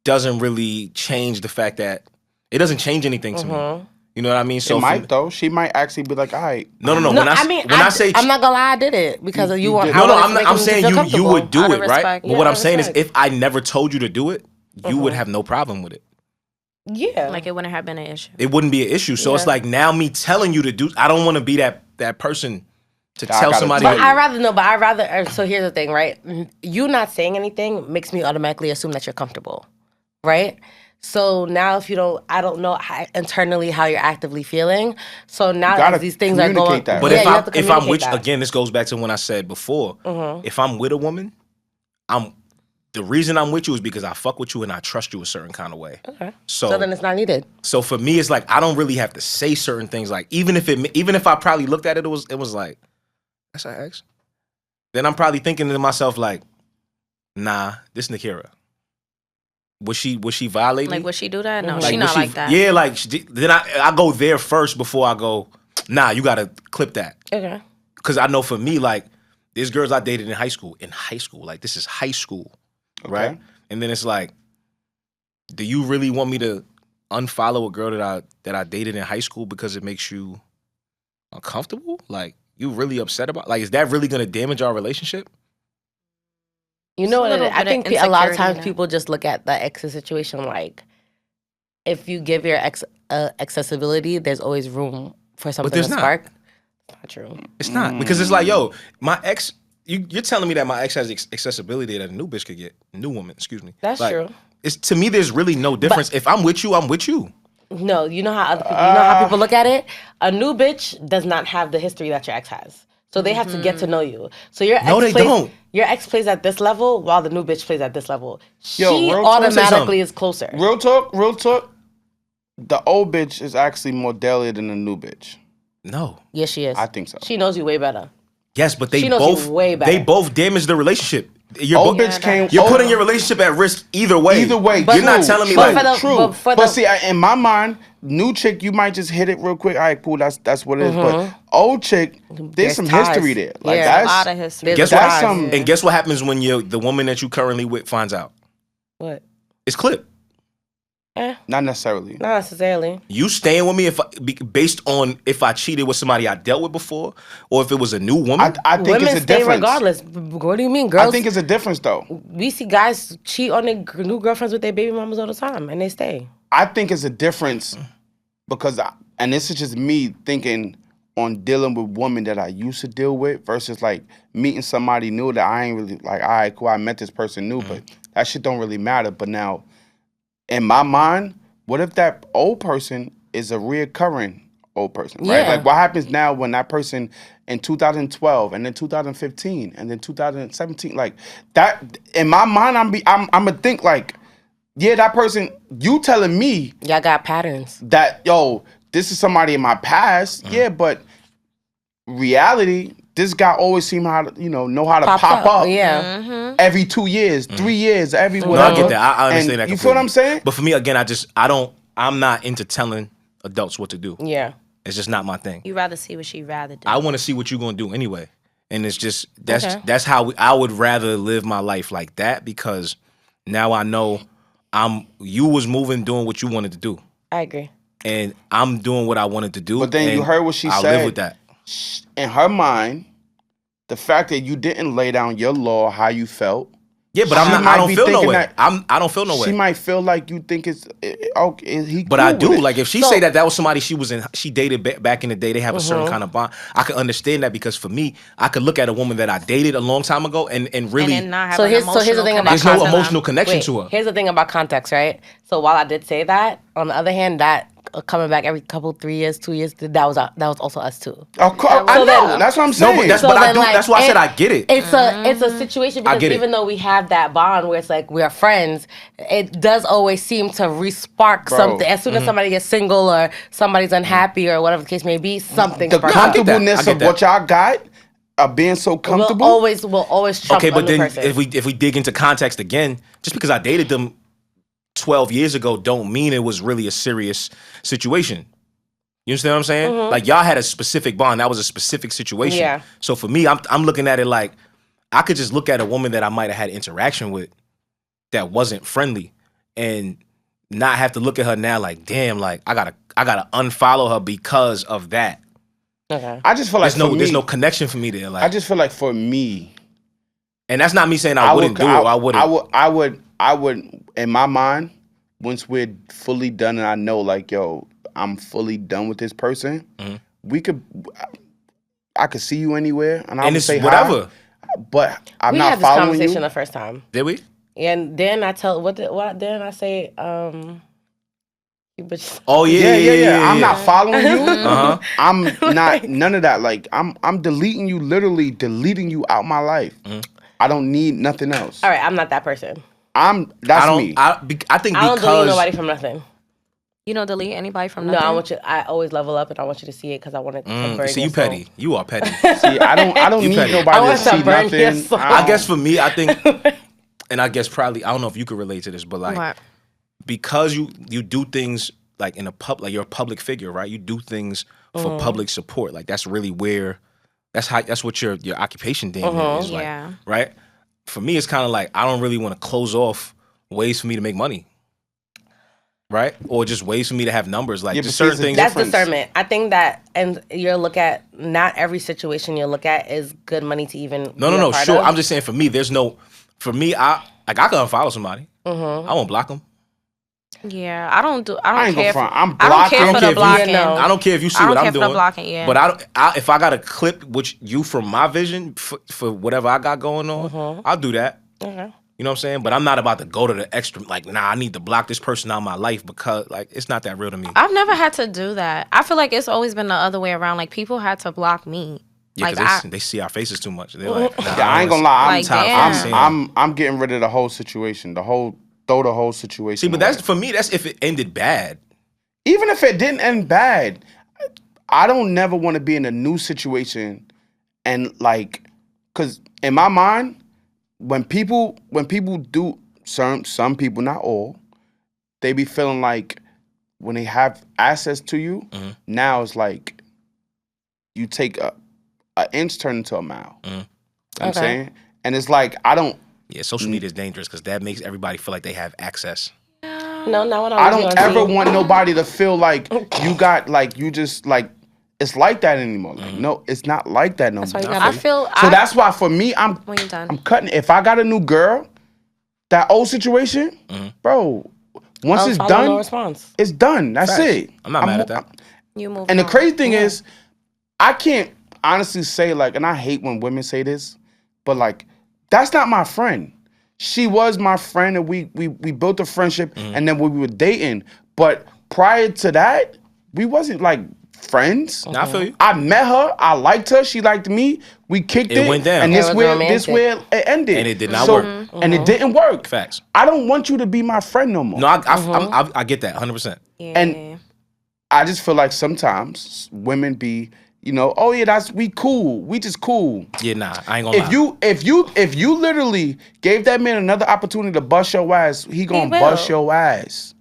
doesn't really change the fact that it doesn't change anything to me. You know what I mean? So it might though. She might actually be like, all right. No. When I say I'm not gonna lie, I did it because you want. I'm saying you would do it, right? But what I'm saying is, if I never told you to do it, you would have no problem with it. Yeah, like it wouldn't have been an issue. It wouldn't be an issue. So it's like now me telling you to do. I don't want to be that person to tell somebody. But I rather. So here's the thing, right? You not saying anything makes me automatically assume that you're comfortable, right? So now I don't know internally how you're actively feeling. So now as these things are going, that. But if I'm with, again, this goes back to when I said before, if I'm with a woman, the reason I'm with you is because I fuck with you and I trust you a certain kind of way. Okay. So then it's not needed. So for me, it's like I don't really have to say certain things. Like even if I probably looked at it, it was like, that's an ex. Then I'm probably thinking to myself like, nah, this Nakira. Was she violating? Like, would she do that? No, like, she not like that. Yeah, like then I go there first before I go. Nah, you gotta clip that. Okay. Because I know for me, like, there's girls I dated in high school. Like this is high school, right? And then it's like, do you really want me to unfollow a girl that I dated in high school because it makes you uncomfortable? Like, you really upset about? Like, is that really gonna damage our relationship? You know what? I think a lot of times now. people just look at the ex's situation like, if you give your ex accessibility, there's always room for something to spark. It's not true. It's not, because it's like, yo, my ex. You're telling me that my ex has accessibility that a new bitch could get, new woman. Excuse me. That's like, true. It's, to me, there's really no difference. If I'm with you, I'm with you. No, you know how people look at it. A new bitch does not have the history that your ex has, so they have to get to know you. So your ex don't. Your ex plays at this level while the new bitch plays at this level. She real automatically is closer. Real talk. The old bitch is actually more deadly than the new bitch. No. Yes, she is. I think so. She knows you way better. Yes, but they She knows both you way better. they both damage the relationship. You're putting your relationship at risk either way. Either way, you're not telling me but like for the, But see, in my mind, new chick, you might just hit it real quick. All right, cool. That's what it is. But old chick, there's some ties. history there. Like Yeah. that's A lot of history. guess that's what? And guess what happens when the woman that you currently with finds out? What? It's clipped. Not necessarily. Not necessarily. You staying with me based on if I cheated with somebody I dealt with before, or if it was a new woman? I think Women it's a stay difference. regardless. What do you mean, girls? I think it's a difference though. We see guys cheat on their new girlfriends with their baby mamas all the time, and they stay. I think it's a difference because, and this is just me thinking on dealing with women that I used to deal with versus like meeting somebody new that I ain't really like. All right, cool. I met this person new, but that shit don't really matter. But now, in my mind, what if that old person is a reoccurring old person, right? Yeah. Like, what happens now when that person in 2012 and then 2015 and then 2017, like that? In my mind, I'm gonna think like, yeah, that person. You telling me Y'all got patterns. that this is somebody in my past, yeah, but reality, this guy always seemed how to know how to pop up. Yeah. Every 2 years, 3 years, every No, whatever. I get that. I understand And that. you feel what I'm saying? But for me, again, I'm not into telling adults what to do. Yeah. It's just not my thing. You rather see what she rather do. I want to see what you're gonna do anyway, and it's just that's how I would rather live my life like that, because now I know you was moving, doing what you wanted to do, I agree. and I'm doing what I wanted to do. But then you and heard what she I'll said. live with that. In her mind, the fact that you didn't lay down your law, how you felt. Yeah, but She I might don't be feel no thinking way. that- I don't feel no way. She might feel like you think it's okay. But I do. With it. Like, if she say that was somebody she dated back in the day, they have a certain kind of bond. I could understand that, because for me, I could look at a woman that I dated a long time ago and really and then not have So an here's the thing about there's connection no to them. emotional connection to her. Here's the thing about context, right? So while I did say that, on the other hand, that coming back every couple 3 years, 2 years, that was also us too. Of course, I know. That's what I'm saying. No, but that's why I said I get it. It's a situation, because get it. even though we have that bond where it's like we are friends, it does always seem to re-spark something. As soon as somebody gets single or somebody's unhappy or whatever the case may be, something The sparks up. comfortableness of what y'all got, being so comfortable. We'll always trump Okay, but on the then person. if we dig into context again, just because I dated them 12 years ago don't mean it was really a serious situation. You understand what I'm saying? Like, y'all had a specific bond. That was a specific situation. Yeah. So for me, I'm looking at it like I could just look at a woman that I might have had interaction with that wasn't friendly and not have to look at her now like, damn, like I gotta unfollow her because of that. Okay. I just feel like There's no connection for me there. Like, I just feel like for me, and that's not me saying I wouldn't do it. I wouldn't. I would, in my mind, once we're fully done and I know, like, yo, I'm fully done with this person, I could see you anywhere and I would it's say whatever. hi, but I'm We not had this following conversation you. the first time. Did we? And then I tell what then I say, you bitch. Oh yeah. I'm not following you. Uh-huh. I'm not none of that. Like I'm deleting you, literally deleting you out my life. I don't need nothing else. All right, I'm not that person. That's me. I think I don't because delete nobody from nothing. You don't delete anybody from No, nothing? I always level up and I want you to see it because I want it to burn see, your you soul. petty. You are petty. See, I don't You need petty. I nobody want to to see burn your nothing. soul. I guess for me, I think, and I guess probably I don't know if you could relate to this, but like What? because you do things like in a like you're a public figure, right? You do things for public support. Like that's really where that's what your occupation thing is like, Yeah. right? For me, it's kind of like I don't really want to close off ways for me to make money, right? Or just ways for me to have numbers. Like Yeah, just but certain see, things. That's difference. discernment. I think that, and you'll look at, not every situation you look at is good money to even No, part sure. of. I'm just saying for me, for me, I can unfollow somebody. I won't block them. Yeah, I don't I ain't care. gonna front. I'm I don't care blocking. for care the if you- blocking. Yeah, no. I don't care if you see I don't what care I'm for the doing. blocking, yeah. But if I got a clip which you from my vision for whatever I got going on, I'll do that. Okay. You know what I'm saying? But I'm not about to go to the extra. Like, nah, I need to block this person out of my life because like it's not that real to me. I've never had to do that. I feel like it's always been the other way around. Like people had to block me. Yeah, like because they see our faces too much. They're like, nah, Yeah, I ain't gonna lie. Like, damn. I'm getting rid of the whole situation. Throw the whole situation. See, but away. that's for me. That's if it ended bad. Even if it didn't end bad, I don't never want to be in a new situation and like, cause in my mind, when people do some people, not all, they be feeling like when they have access to you, now it's like you take a inch turn into a mile. You know what I'm saying? And it's like I don't. Yeah, social media is dangerous because that makes everybody feel like they have access. No, not what I don't ever want nobody to feel like you got like you just like it's like that anymore. Like no, it's not like that no more. I feel. So that's why for me, I'm cutting. If I got a new girl, that old situation, bro. Once it's done, no response. it's done. That's Facts. it. I'm not mad at that. You move. And the crazy thing is, I can't honestly say like, and I hate when women say this, but like, that's not my friend. She was my friend, and we built a friendship, and then we were dating. But prior to that, we wasn't like friends. Nah, I feel you. I met her. I liked her. She liked me. We kicked it. It went down. And It this was where romantic. it ended. And it did not work. And it didn't work. Facts. I don't want you to be my friend no more. No, I get that 100%. And I just feel like sometimes women be, you know, oh yeah, we cool. We just cool. Yeah, nah, I ain't gonna lie. If you literally gave that man another opportunity to bust your ass, he gonna bust your ass.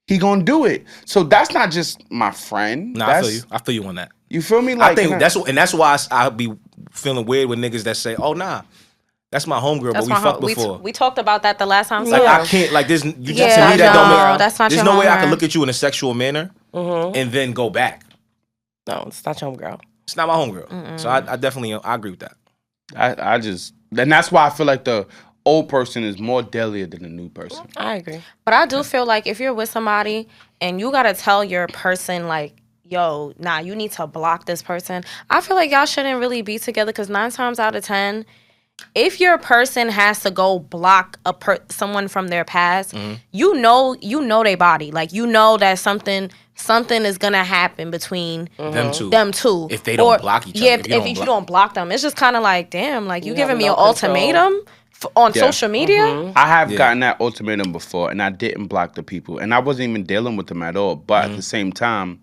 He gonna do it. So that's not just my friend. Nah, I feel you. I feel you on that. You feel me? Like I think that's why I'll be feeling weird with niggas that say, "Oh nah, that's my homegirl, but we fucked before." We talked about that the last time. Like I can't like this. You just Yeah, to me that no, don't make. that's not There's your no way I homegirl. can look at you in a sexual manner and then go back. No, it's not your homegirl. It's not my homegirl. So I definitely I agree with that. I just, and that's why I feel like the old person is more deadlier than the new person. I agree. But I do feel like if you're with somebody and you gotta tell your person like, yo, nah, you need to block this person. I feel like y'all shouldn't really be together because 9 times out of 10, if your person has to go block someone from their past, you know their body. Like you know that something is gonna happen between them two. If they don't block each other. Yeah, if you don't block them, it's just kind of like, damn, like you giving me an ultimatum on social media. I have gotten that ultimatum before, and I didn't block the people, and I wasn't even dealing with them at all. But at the same time,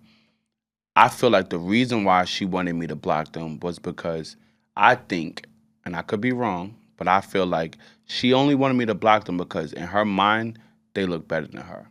I feel like the reason why she wanted me to block them was because I think, and I could be wrong, but I feel like she only wanted me to block them because in her mind, they look better than her.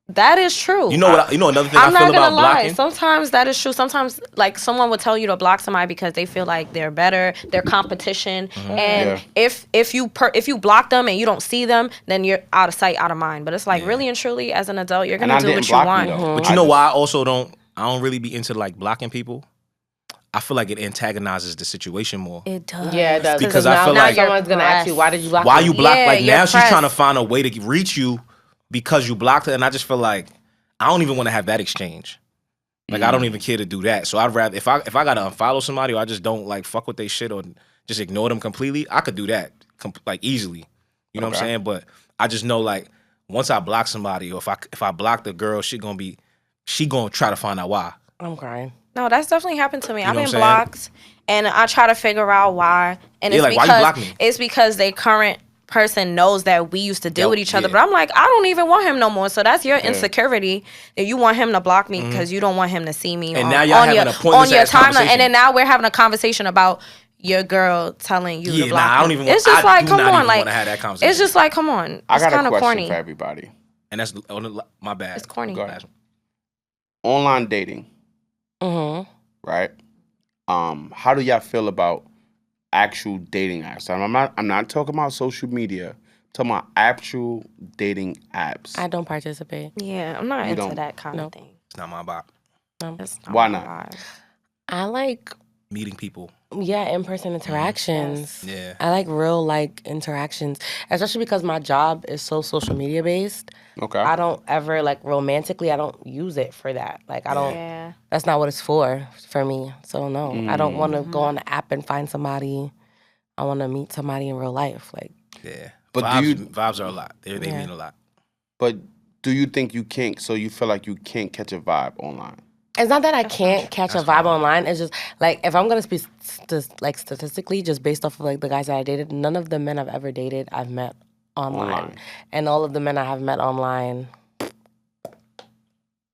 That is true. You know what? You know another thing I'm I feel not gonna about lie. blocking. Sometimes that is true. Sometimes like someone would tell you to block somebody because they feel like they're better, they're competition, and if you block them and you don't see them, then you're out of sight, out of mind. But it's like really and truly, as an adult, you're gonna do what you want. But you know why I don't really be into like blocking people. I feel like it antagonizes the situation more. It does. Yeah, it does. Because I feel like someone's gonna ask you, why did you block why me? you block? Yeah, like you're now she's pressed. trying to find a way to reach you because you blocked her, and I just feel like I don't even want to have that exchange. Like I don't even care to do that. So I'd rather if I gotta unfollow somebody or I just don't like fuck with their shit or just ignore them completely, I could do that like easily. You know what I'm saying? But I just know like once I block somebody or if I block the girl, she gonna try to find out why. I'm crying. No, that's definitely happened to me. know I've what been I'm saying? blocked, and I try to figure out why. And Yeah, it's like, why you block me? it's because they current person knows that we used to deal with each other. Yeah. But I'm like, I don't even want him no more. So that's your insecurity that you want him to block me because you don't want him to see me And on, now y'all on having your a pointless ass timeline. conversation. And then now we're having a conversation about your girl telling you to block I don't him. even. It's just like, come on, want like to have that conversation. it's just like, come on. I It's got kind a of question corny. for everybody. And that's my bad. It's corny. Go ahead. Online dating, right? How do y'all feel about actual dating apps? I'm not talking about social media. I'm talking about actual dating apps. I don't participate. Yeah, I'm not You into don't? that kind No. of thing. It's not my vibe. That's Why my not? vibe. I like, Meeting people. yeah, in-person interactions. Yeah. I like real, like, interactions, especially because my job is so social media based. Okay. I don't ever, like, romantically, I don't use it for that. Like, I don't, Yeah. that's not what it's for me. So, no, I don't want to go on the app and find somebody. I want to meet somebody in real life. Like, Yeah. But vibes are a lot. They mean a lot. But do you think you can't? So you feel like you can't catch a vibe online? it's not that I can't catch a vibe online. It's just, like, if I'm going to speak, like, statistically, just based off of, like, the guys that I dated, none of the men I've ever dated I've met online. And all of the men I have met online.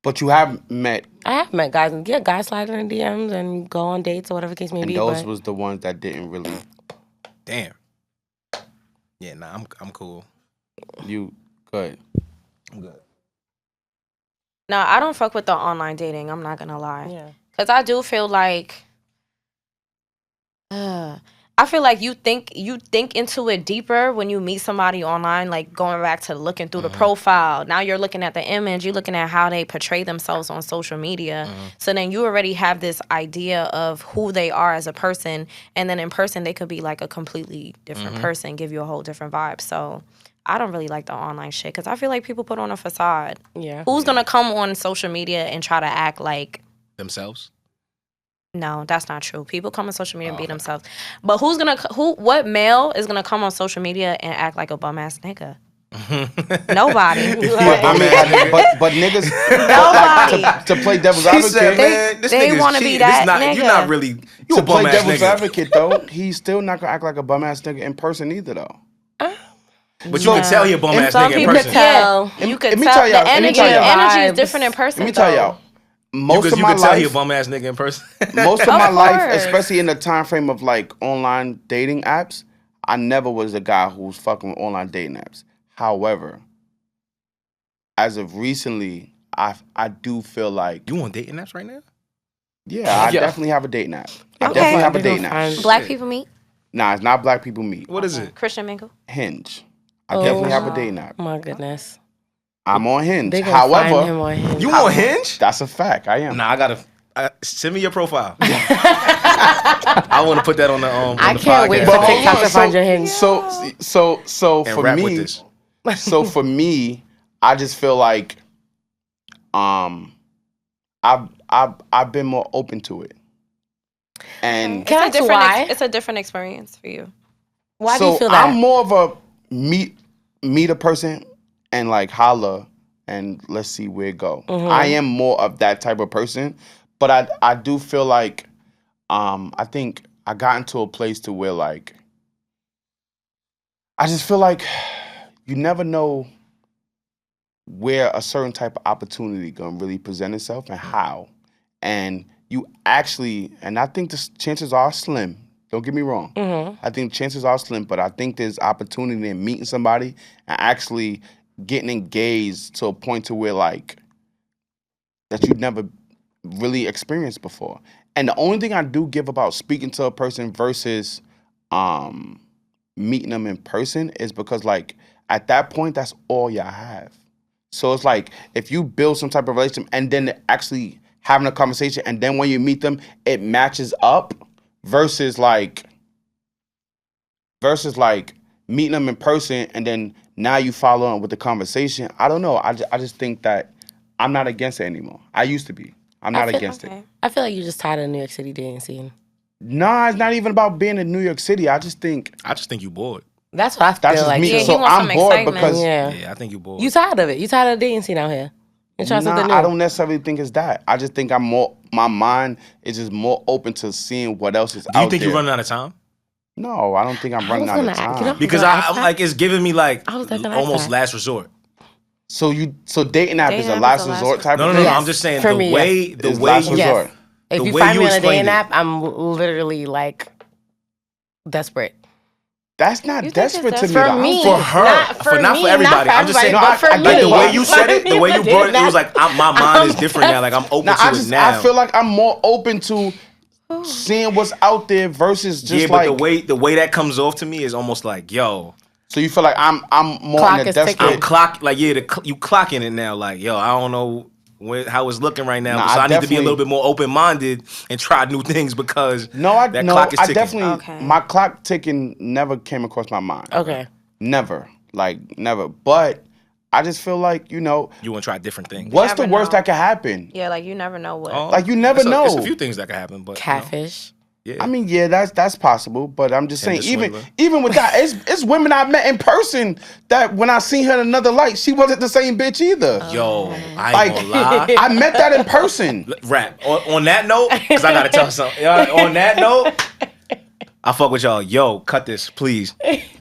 But you have met, I have met guys, and guys slide in DMs and go on dates or whatever the case may and be. those But was the ones that didn't really. Damn. Yeah, nah, I'm cool. You good? I'm good. No, I don't fuck with the online dating. I'm not gonna lie. yeah. Cause I do feel like, I feel like you think into it deeper when you meet somebody online. Like going back to looking through the profile. Now you're looking at the image. You're looking at how they portray themselves on social media. So then you already have this idea of who they are as a person, and then in person they could be like a completely different person, give you a whole different vibe. So I don't really like the online shit because I feel like people put on a facade. Yeah. Who's gonna come on social media and try to act like Themselves? no, that's not true. People come on social media and be themselves. But what male is gonna come on social media and act like a bum ass nigga? Nobody. But niggas Nobody. to play devil's She advocate. said, man, this they nigga's wanna be cheating. that You're nigga. not really. You a to play bum ass devil's nigga. advocate though, he's still not gonna act like a bum ass nigga in person either though. But you can tell he a bum ass some nigga in people person. tell. You Let could me tell tell y'all- the let me energy. tell y'all. Energy is Vibes. different in person. Let me tell though. y'all, most Because of you my can tell he a life, bum ass nigga in person. most of my life, course. especially in the time frame of like online dating apps, I never was a guy who was fucking with online dating apps. However, as of recently, I do feel like You on dating apps right now? I definitely have a dating app. I Okay. definitely have a They don't dating app. find- Black people meet. Nah, it's not black people meet. What is it? Christian mingle. Hinge. I definitely have a dating app. My goodness. I'm on Hinge. They gonna find him However, on Hinge. You on Hinge? that's a fact. I am. Nah, I gotta send me your profile. I want to put that on the I the can't wait podcast. for But hold TikTok on, to find your Hinge. So and for rap me, with this. so for me, I just feel like I've been more open to it. And Can I ask why? It's a different experience for you. Why do so you feel that? I'm more of a meet a person and like holla and let's see where it go. I am more of that type of person, but I do feel like I think I got into a place to where like I just feel like you never know where a certain type of opportunity gonna really present itself and how. And you actually, and I think the chances are slim. Don't get me wrong. I think chances are slim, but I think there's opportunity in meeting somebody and actually getting engaged to a point to where like that you've never really experienced before. And the only thing I do give about speaking to a person versus meeting them in person is because like at that point that's all y'all have. So it's like if you build some type of relationship and then actually having a conversation and then when you meet them it matches up versus like meeting them in person and then now you follow on with the conversation. I don't know. I just think that I'm not against it anymore. I used to be. I'm not against it. I feel like you're just tired of New York City dating scene. Nah, it's not even about being in New York City. I just think you bored. That's what I that's feel just like. me. Yeah, he so wants I'm some bored excitement. because Yeah. Yeah, I think you bored. You tired of it. You tired of the dating scene out here. You're trying something new. I don't necessarily think it's that. I just think my mind is just more open to seeing what else is out there. Do you think you're running out of time? No, I don't think I'm running out of time. Because I'm like, it's giving me like almost last resort. So dating app is a last resort type of thing? No. I'm just saying the way last resort. If you find me on a dating app, I'm literally like desperate. That's not desperate to me. For me. For her. Not for everybody. I'm just saying, but for me. Like the way you said it, the way you brought it, it was like my mind is different now. Like I'm open to it now. I feel like I'm more open to seeing what's out there versus just but the way that comes off to me is almost like, yo. So you feel like I'm more in a desperate. I'm you clocking it now. Like, yo, I don't know how it's looking right now. So I need to be a little bit more open-minded and try new things because clock is ticking. Definitely, my clock ticking never came across my mind. Okay. Never. But I just feel like, you want to try different things. What's the worst that could happen? Yeah, like you never know what. Like you never know. There's a few things that could happen, but catfish. Yeah. I mean, that's possible, but I'm just saying, even with that, it's women I met in person that when I seen her in another light, she wasn't the same bitch either. Yo, I ain't gonna lie. I met that in person. Rap. On that note, because I gotta tell something. On that note, I fuck with y'all. Yo, cut this, please.